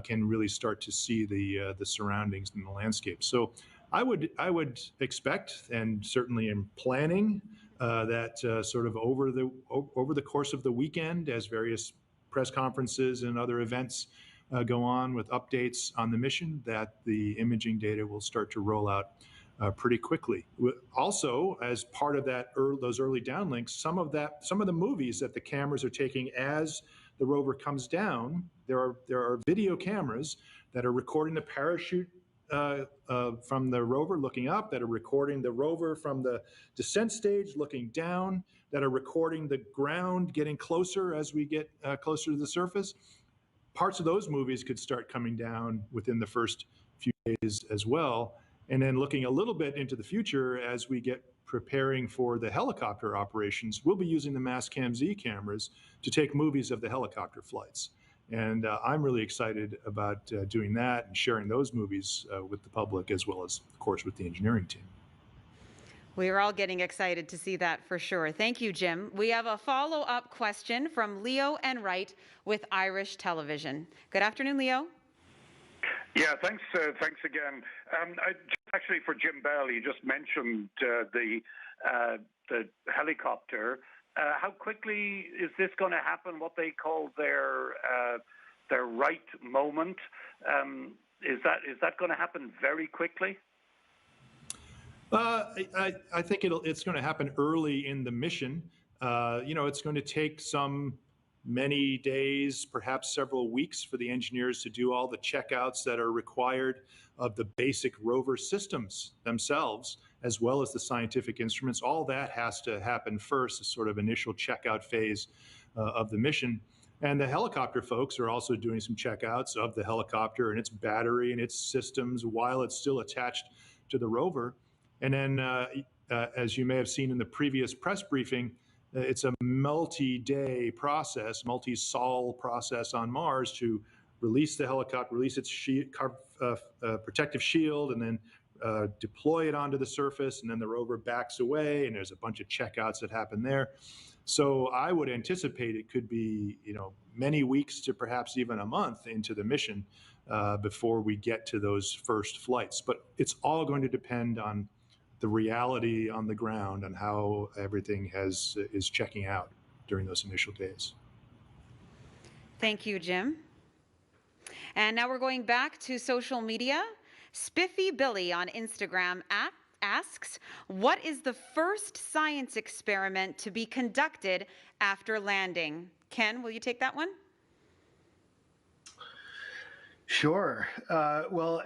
can really start to see the surroundings and the landscape. So I would expect, and certainly am planning, that sort of over the course of the weekend, as various press conferences and other events go on with updates on the mission, that the imaging data will start to roll out pretty quickly. Also, as part of that, those early downlinks, some of the movies that the cameras are taking as the rover comes down, there are video cameras that are recording the parachute from the rover looking up, that are recording the rover from the descent stage looking down, that are recording the ground getting closer as we get closer to the surface. Parts of those movies could start coming down within the first few days as well. And then looking a little bit into the future, as we get preparing for the helicopter operations, we'll be using the Mastcam-Z cameras to take movies of the helicopter flights. And I'm really excited about doing that and sharing those movies with the public, as well as, of course, with the engineering team. We are all getting excited to see that for sure. Thank you, Jim. We have a follow-up question from Leo Enright with Irish Television. Good afternoon, Leo. Yeah, thanks again. Actually, for Jim Bell, you just mentioned the helicopter. How quickly is this going to happen? What they call their right moment? Is that going to happen very quickly? I think it's going to happen early in the mission. It's going to take many days, perhaps several weeks, for the engineers to do all the checkouts that are required of the basic rover systems themselves, as well as the scientific instruments. All that has to happen first, a sort of initial checkout phase of the mission. And the helicopter folks are also doing some checkouts of the helicopter and its battery and its systems while it's still attached to the rover. And then, as you may have seen in the previous press briefing, it's a multi-day process, multi-sol process on Mars to release the helicopter, release its protective shield, and then deploy it onto the surface, and then the rover backs away, and there's a bunch of checkouts that happen there. So I would anticipate it could be, many weeks to perhaps even a month into the mission before we get to those first flights. But it's all going to depend on the reality on the ground and how everything is checking out during those initial days. Thank you, Jim. And now we're going back to social media. Spiffy Billy on Instagram asks, what is the first science experiment to be conducted after landing? Ken, will you take that one? Sure. Well,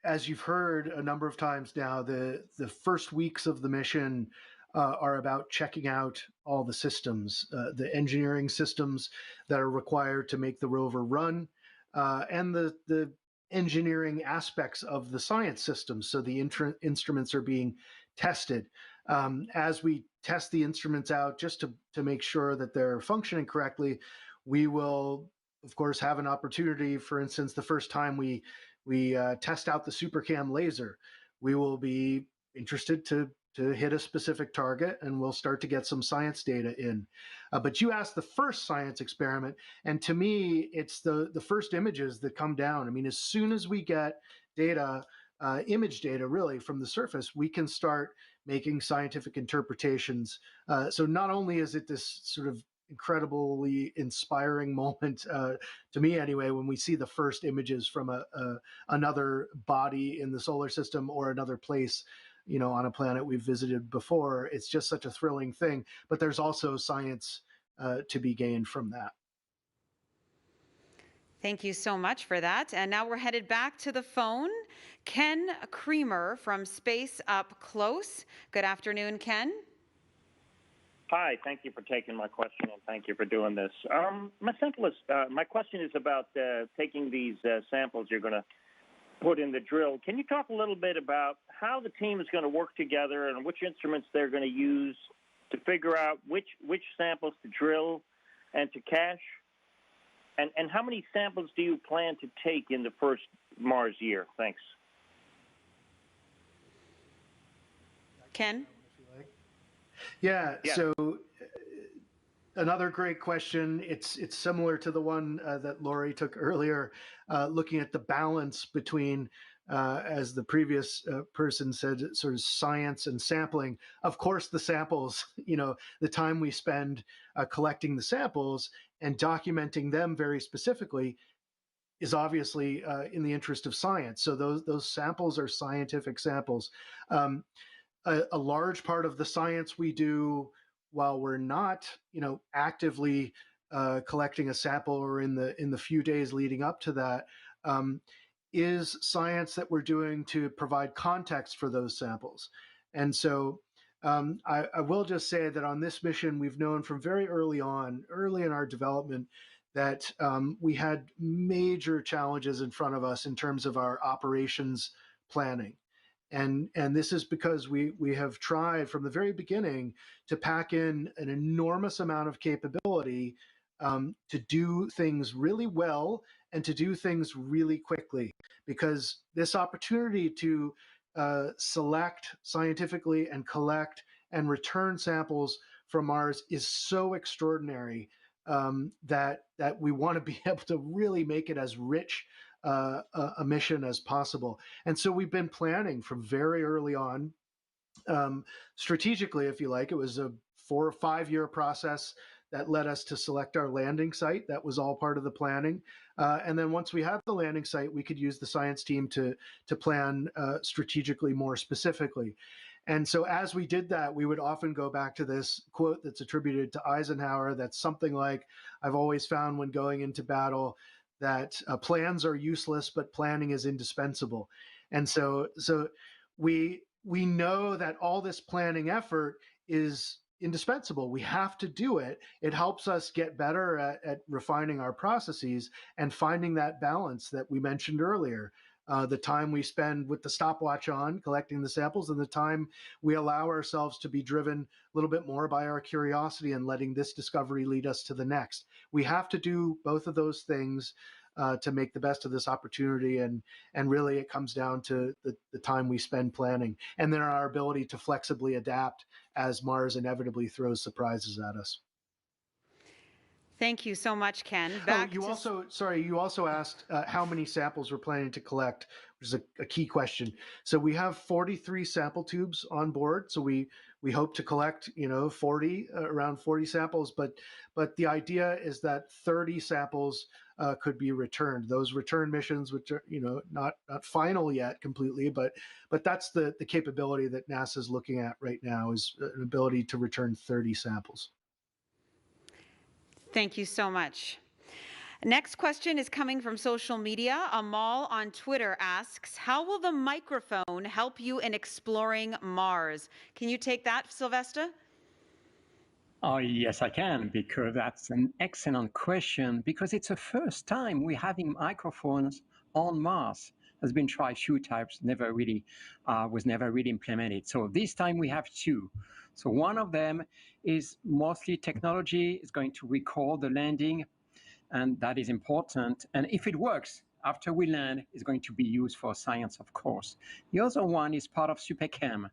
as you've heard a number of times now, the first weeks of the mission are about checking out all the systems, the engineering systems that are required to make the rover run, and the engineering aspects of the science systems. So the instruments are being tested. As we test the instruments out, just to make sure that they're functioning correctly, we will, of course, have an opportunity. For instance, the first time we test out the SuperCam laser, we will be interested to hit a specific target, and we'll start to get some science data in. But you asked the first science experiment, and to me, it's the first images that come down. I mean, as soon as we get data, image data really from the surface, we can start making scientific interpretations. So not only is it this sort of incredibly inspiring moment, to me anyway, when we see the first images from another body in the solar system or another place, on a planet we've visited before. It's just such a thrilling thing. But there's also science to be gained from that. Thank you so much for that. And now we're headed back to the phone. Ken Creamer from Space Up Close. Good afternoon, Ken. Hi, thank you for taking my question, and thank you for doing this. My question is about taking these samples you're going to put in the drill. Can you talk a little bit about how the team is going to work together and which instruments they're going to use to figure out which samples to drill and to cache? And how many samples do you plan to take in the first Mars year? Thanks. Ken? Yeah, so Another great question. It's similar to the one that Lori took earlier, looking at the balance between, as the previous person said, sort of science and sampling. Of course, the samples, the time we spend collecting the samples and documenting them very specifically is obviously in the interest of science. So those samples are scientific samples. A large part of the science we do while we're not, actively collecting a sample or in the few days leading up to that, is science that we're doing to provide context for those samples. And so I will just say that on this mission, we've known from very early in our development, that we had major challenges in front of us in terms of our operations planning. And this is because we have tried from the very beginning to pack in an enormous amount of capability to do things really well and to do things really quickly. Because this opportunity to select scientifically and collect and return samples from Mars is so extraordinary that we want to be able to really make it as rich a mission as possible. And so we've been planning from very early on, strategically, if you like. It was a 4 or 5 year process that led us to select our landing site. That was all part of the planning. And then once we have the landing site, we could use the science team to plan strategically more specifically. And so as we did that, we would often go back to this quote that's attributed to Eisenhower. That's something like, I've always found when going into battle that plans are useless, but planning is indispensable. And so we know that all this planning effort is indispensable. We have to do it. It helps us get better at refining our processes and finding that balance that we mentioned earlier. The time we spend with the stopwatch on collecting the samples and the time we allow ourselves to be driven a little bit more by our curiosity and letting this discovery lead us to the next. We have to do both of those things to make the best of this opportunity. And really it comes down to the time we spend planning and then our ability to flexibly adapt as Mars inevitably throws surprises at us. Thank you so much, Ken. You also asked how many samples we're planning to collect, which is a key question. So we have 43 sample tubes on board. So we hope to collect, around 40 samples, but the idea is that 30 samples could be returned. Those return missions, which are, not final yet completely, but that's the capability that NASA is looking at right now, is an ability to return 30 samples. Thank you so much. Next question is coming from social media. Amal on Twitter asks, how will the microphone help you in exploring Mars? Can you take that, Sylvester? Oh, yes, I can, because that's an excellent question, because it's the first time we're having microphones on Mars. Has been tried a few times, was never really implemented. So this time we have two. So one of them is mostly technology, is going to record the landing, and that is important. And if it works, after we land, it's going to be used for science, of course. The other one is part of SuperChem.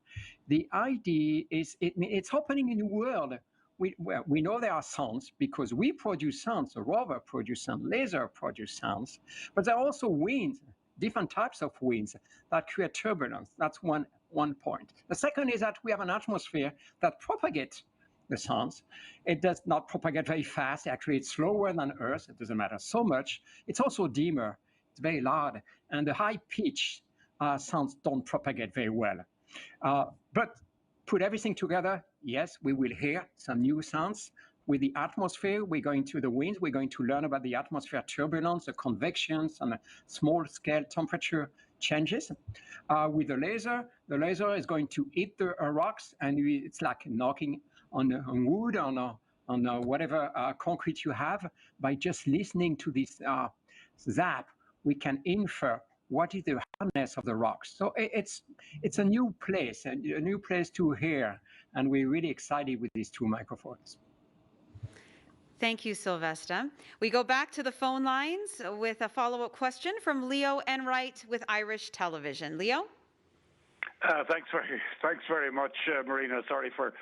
The idea is it's opening a new world. We know there are sounds because we produce sounds, the rover produces sound, laser produce sounds, but there are also winds, different types of winds that create turbulence. That's one point. The second is that we have an atmosphere that propagates the sounds. It does not propagate very fast. Actually, it's slower than Earth. It doesn't matter so much. It's also dimmer. It's very loud. And the high pitch sounds don't propagate very well. But put everything together, yes, we will hear some new sounds. With the atmosphere, we're going to the winds, we're going to learn about the atmosphere turbulence, the convections, and the small-scale temperature changes. With the laser is going to hit the rocks, and it's like knocking on wood, on whatever concrete you have. By just listening to this zap, we can infer what is the hardness of the rocks. So it's a new place, a new place to hear, and we're really excited with these two microphones. Thank you, Sylvester. We go back to the phone lines with a follow-up question from Leo Enright with Irish Television. Leo? Thanks very much, Marina. Sorry for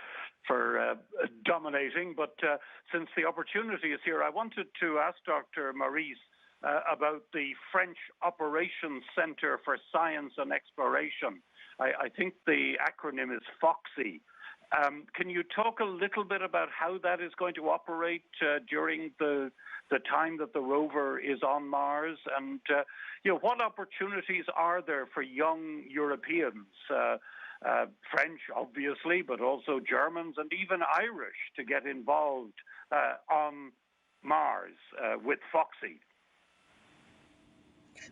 dominating. But since the opportunity is here, I wanted to ask Dr. Maurice about the French Operations Center for Science and Exploration. I think the acronym is FOXY. Can you talk a little bit about how that is going to operate during the time that the rover is on Mars? And what opportunities are there for young Europeans, French, obviously, but also Germans and even Irish, to get involved on Mars with FOXY?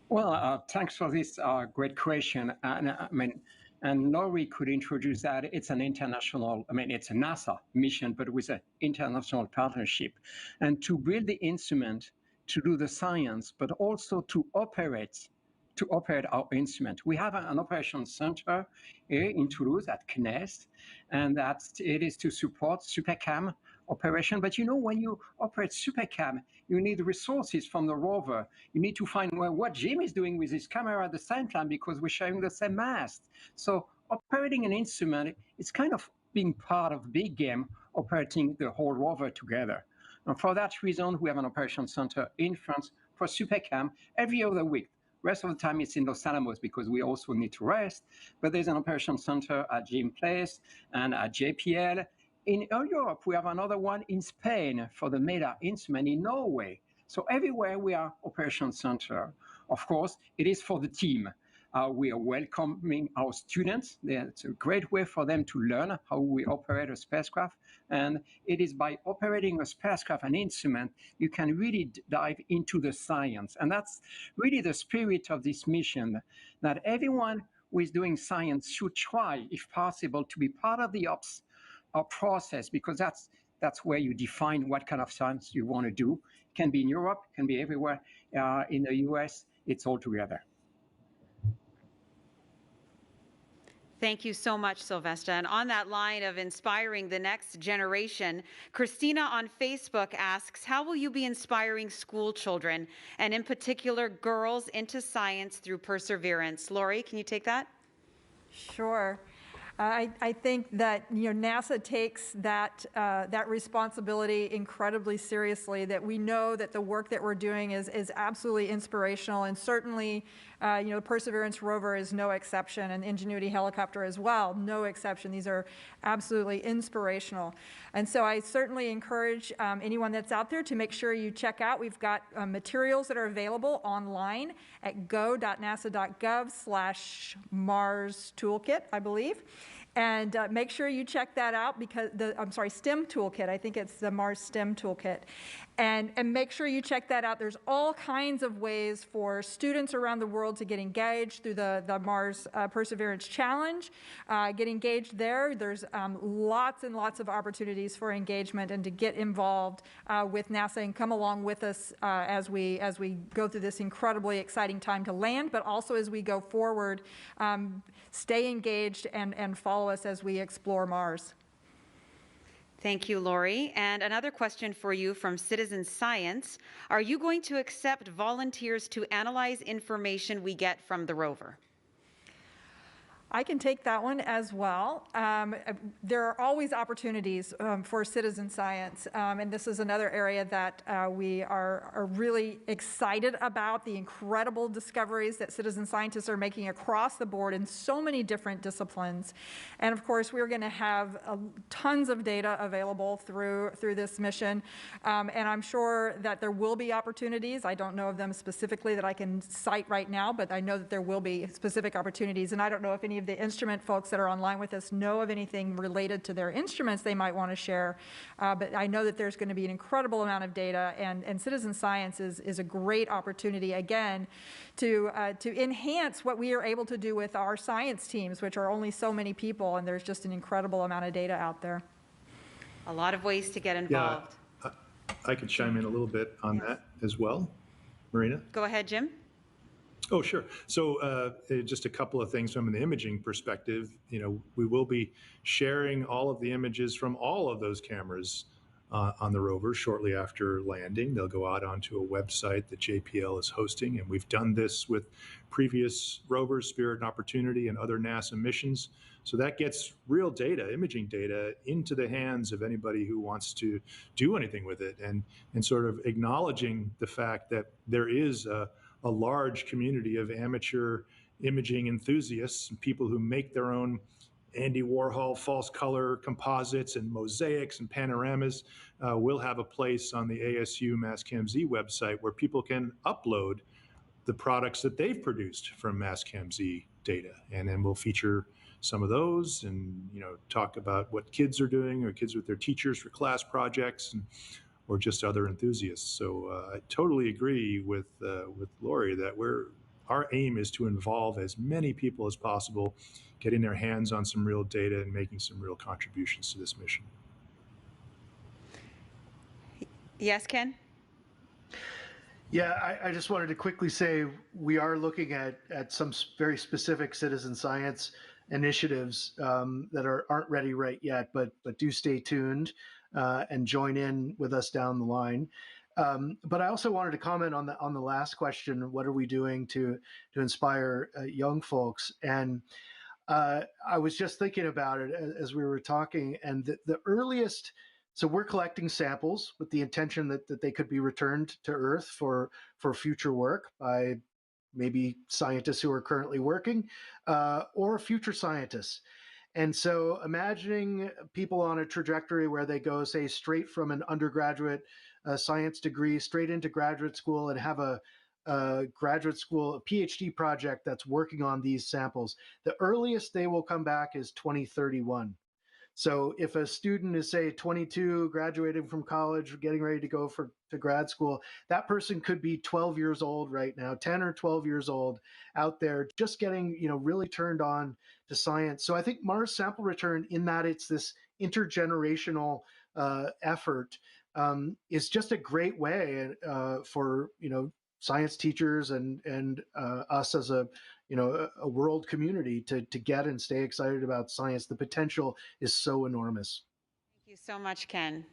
Well, thanks for this great question. And Laurie could introduce that. It's an international, it's a NASA mission, but with an international partnership. And to build the instrument, to do the science, but also to operate our instrument. We have an operations center here in Toulouse at CNES, and it is to support SuperCam operation. But when you operate SuperCam, you need resources from the rover. You need to find what Jim is doing with his camera at the same time, because we're sharing the same mast. So operating an instrument, it's kind of being part of big game, operating the whole rover together. And for that reason, we have an operations center in France for SuperCam every other week. Rest of the time it's in Los Alamos because we also need to rest. But there's an operations center at Jim Place and at JPL. In Europe, we have another one in Spain for the MEDA instrument, in Norway. So everywhere we are operations center. Of course, it is for the team. We are welcoming our students. It's a great way for them to learn how we operate a spacecraft. And it is by operating a spacecraft, an instrument, you can really dive into the science. And that's really the spirit of this mission, that everyone who is doing science should try, if possible, to be part of the ops process, because that's where you define what kind of science you want to do. It can be in Europe, can be everywhere. In the US, it's all together. Thank you so much, Sylvester. And on that line of inspiring the next generation, Christina on Facebook asks, how will you be inspiring school children, and in particular girls, into science through Perseverance? Laurie, can you take that? Sure. I think that NASA takes that responsibility incredibly seriously. That we know that the work that we're doing is absolutely inspirational, and certainly, the Perseverance Rover is no exception, and Ingenuity helicopter as well, no exception. These are absolutely inspirational, and so I certainly encourage anyone that's out there to make sure you check out. We've got materials that are available online at go.nasa.gov/Mars Toolkit, I believe. And make sure you check that out, because STEM Toolkit, I think it's the Mars STEM Toolkit. And make sure you check that out. There's all kinds of ways for students around the world to get engaged through the Mars Perseverance Challenge. Get engaged there. There's lots and lots of opportunities for engagement and to get involved with NASA and come along with us as we go through this incredibly exciting time to land, but also as we go forward, stay engaged and follow us as we explore Mars. Thank you, Laurie. And another question for you from Citizen Science. Are you going to accept volunteers to analyze information we get from the rover? I can take that one as well. There are always opportunities for citizen science, and this is another area that we are really excited about, the incredible discoveries that citizen scientists are making across the board in so many different disciplines. And of course, we're going to have tons of data available through this mission, and I'm sure that there will be opportunities. I don't know of them specifically that I can cite right now, but I know that there will be specific opportunities, and I don't know if any of the instrument folks that are online with us know of anything related to their instruments they might want to share, but I know that there's going to be an incredible amount of data, and citizen science is a great opportunity, again, to enhance what we are able to do with our science teams, which are only so many people, and there's just an incredible amount of data out there. A lot of ways to get involved. Yeah, I could chime in a little bit on that as well. Marina? Go ahead, Jim. Oh, sure. So just a couple of things from an imaging perspective. We will be sharing all of the images from all of those cameras on the rover shortly after landing. They'll go out onto a website that JPL is hosting, and we've done this with previous rovers, Spirit and Opportunity, and other NASA missions. So that gets real data, imaging data, into the hands of anybody who wants to do anything with it, and sort of acknowledging the fact that there is a large community of amateur imaging enthusiasts, people who make their own Andy Warhol false color composites and mosaics and panoramas. Will have a place on the ASU Mastcam-Z website where people can upload the products that they've produced from Mastcam-Z data. And then we'll feature some of those and, you know, talk about what kids are doing, or kids with their teachers for class projects, or just other enthusiasts. So I totally agree with Lori that our aim is to involve as many people as possible, getting their hands on some real data and making some real contributions to this mission. Yes, Ken? Yeah, I just wanted to quickly say we are looking at some very specific citizen science initiatives that aren't ready right yet, but do stay tuned and join in with us down the line. But I also wanted to comment on the last question: what are we doing to inspire young folks? And I was just thinking about it as we were talking, and the earliest. So we're collecting samples with the intention that they could be returned to Earth for future work by maybe scientists who are currently working or future scientists. And so imagining people on a trajectory where they go, say, straight from an undergraduate science degree straight into graduate school and have a graduate school, a PhD project that's working on these samples. The earliest they will come back is 2031. So if a student is, say, 22, graduating from college, getting ready to go to grad school, that person could be 12 years old right now, 10 or 12 years old, out there just getting, really turned on to science. So I think Mars Sample Return, in that it's this intergenerational effort, is just a great way for, science teachers and us as a world community to get and stay excited about science. The potential is so enormous. Thank you so much, Ken.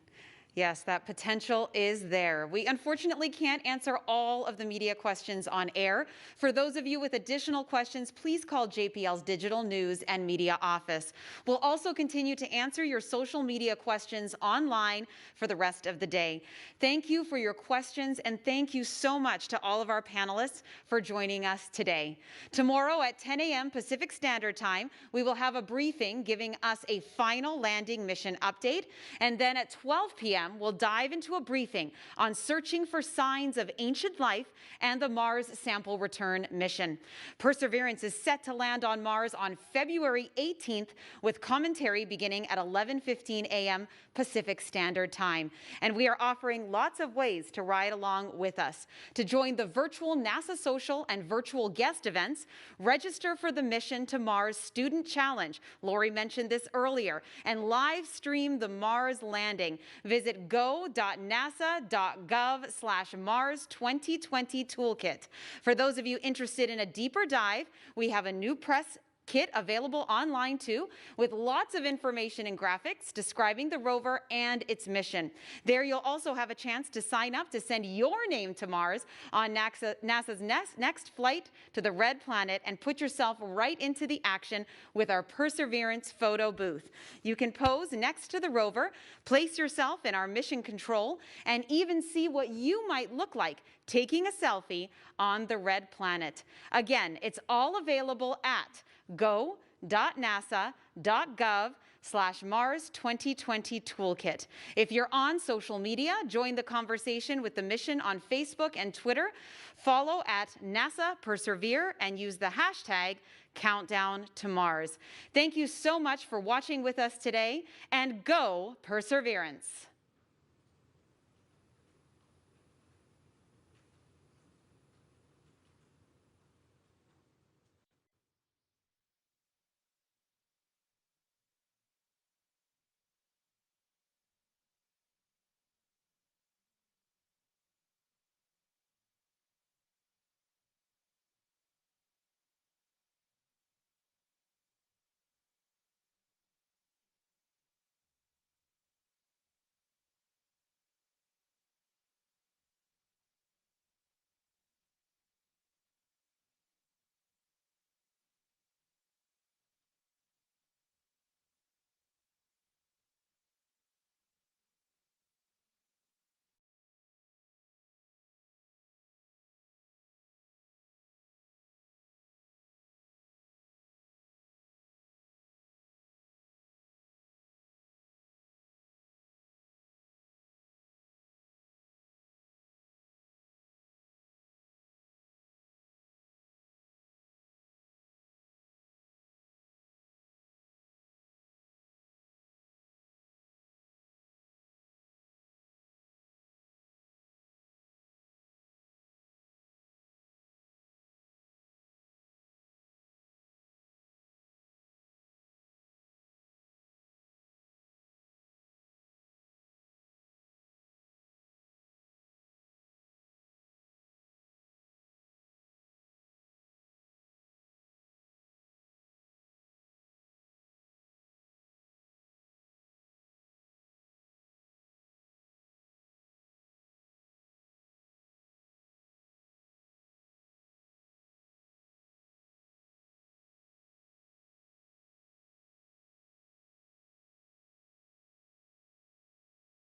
Yes, that potential is there. We unfortunately can't answer all of the media questions on air. For those of you with additional questions, please call JPL's Digital News and Media Office. We'll also continue to answer your social media questions online for the rest of the day. Thank you for your questions, and thank you so much to all of our panelists for joining us today. Tomorrow at 10 a.m. Pacific Standard Time, we will have a briefing giving us a final landing mission update, and then at 12 p.m. we'll dive into a briefing on searching for signs of ancient life and the Mars Sample Return mission. Perseverance is set to land on Mars on February 18th with commentary beginning at 11:15 a.m. Pacific Standard Time. And we are offering lots of ways to ride along with us. To join the virtual NASA social and virtual guest events, register for the Mission to Mars Student Challenge. Lori mentioned this earlier, and live stream the Mars landing. Visit go.nasa.gov/Mars 2020 Toolkit. For those of you interested in a deeper dive, we have a new press kit available online too, with lots of information and graphics describing the rover and its mission. There you'll also have a chance to sign up to send your name to Mars on NASA's next flight to the Red Planet and put yourself right into the action with our Perseverance photo booth. You can pose next to the rover, place yourself in our mission control, and even see what you might look like taking a selfie on the Red Planet. Again, it's all available at go.nasa.gov/Mars 2020 Toolkit. If you're on social media, join the conversation with the mission on Facebook and Twitter. Follow at NASA Persevere and use the hashtag Countdown to Mars. Thank you so much for watching with us today, and go Perseverance.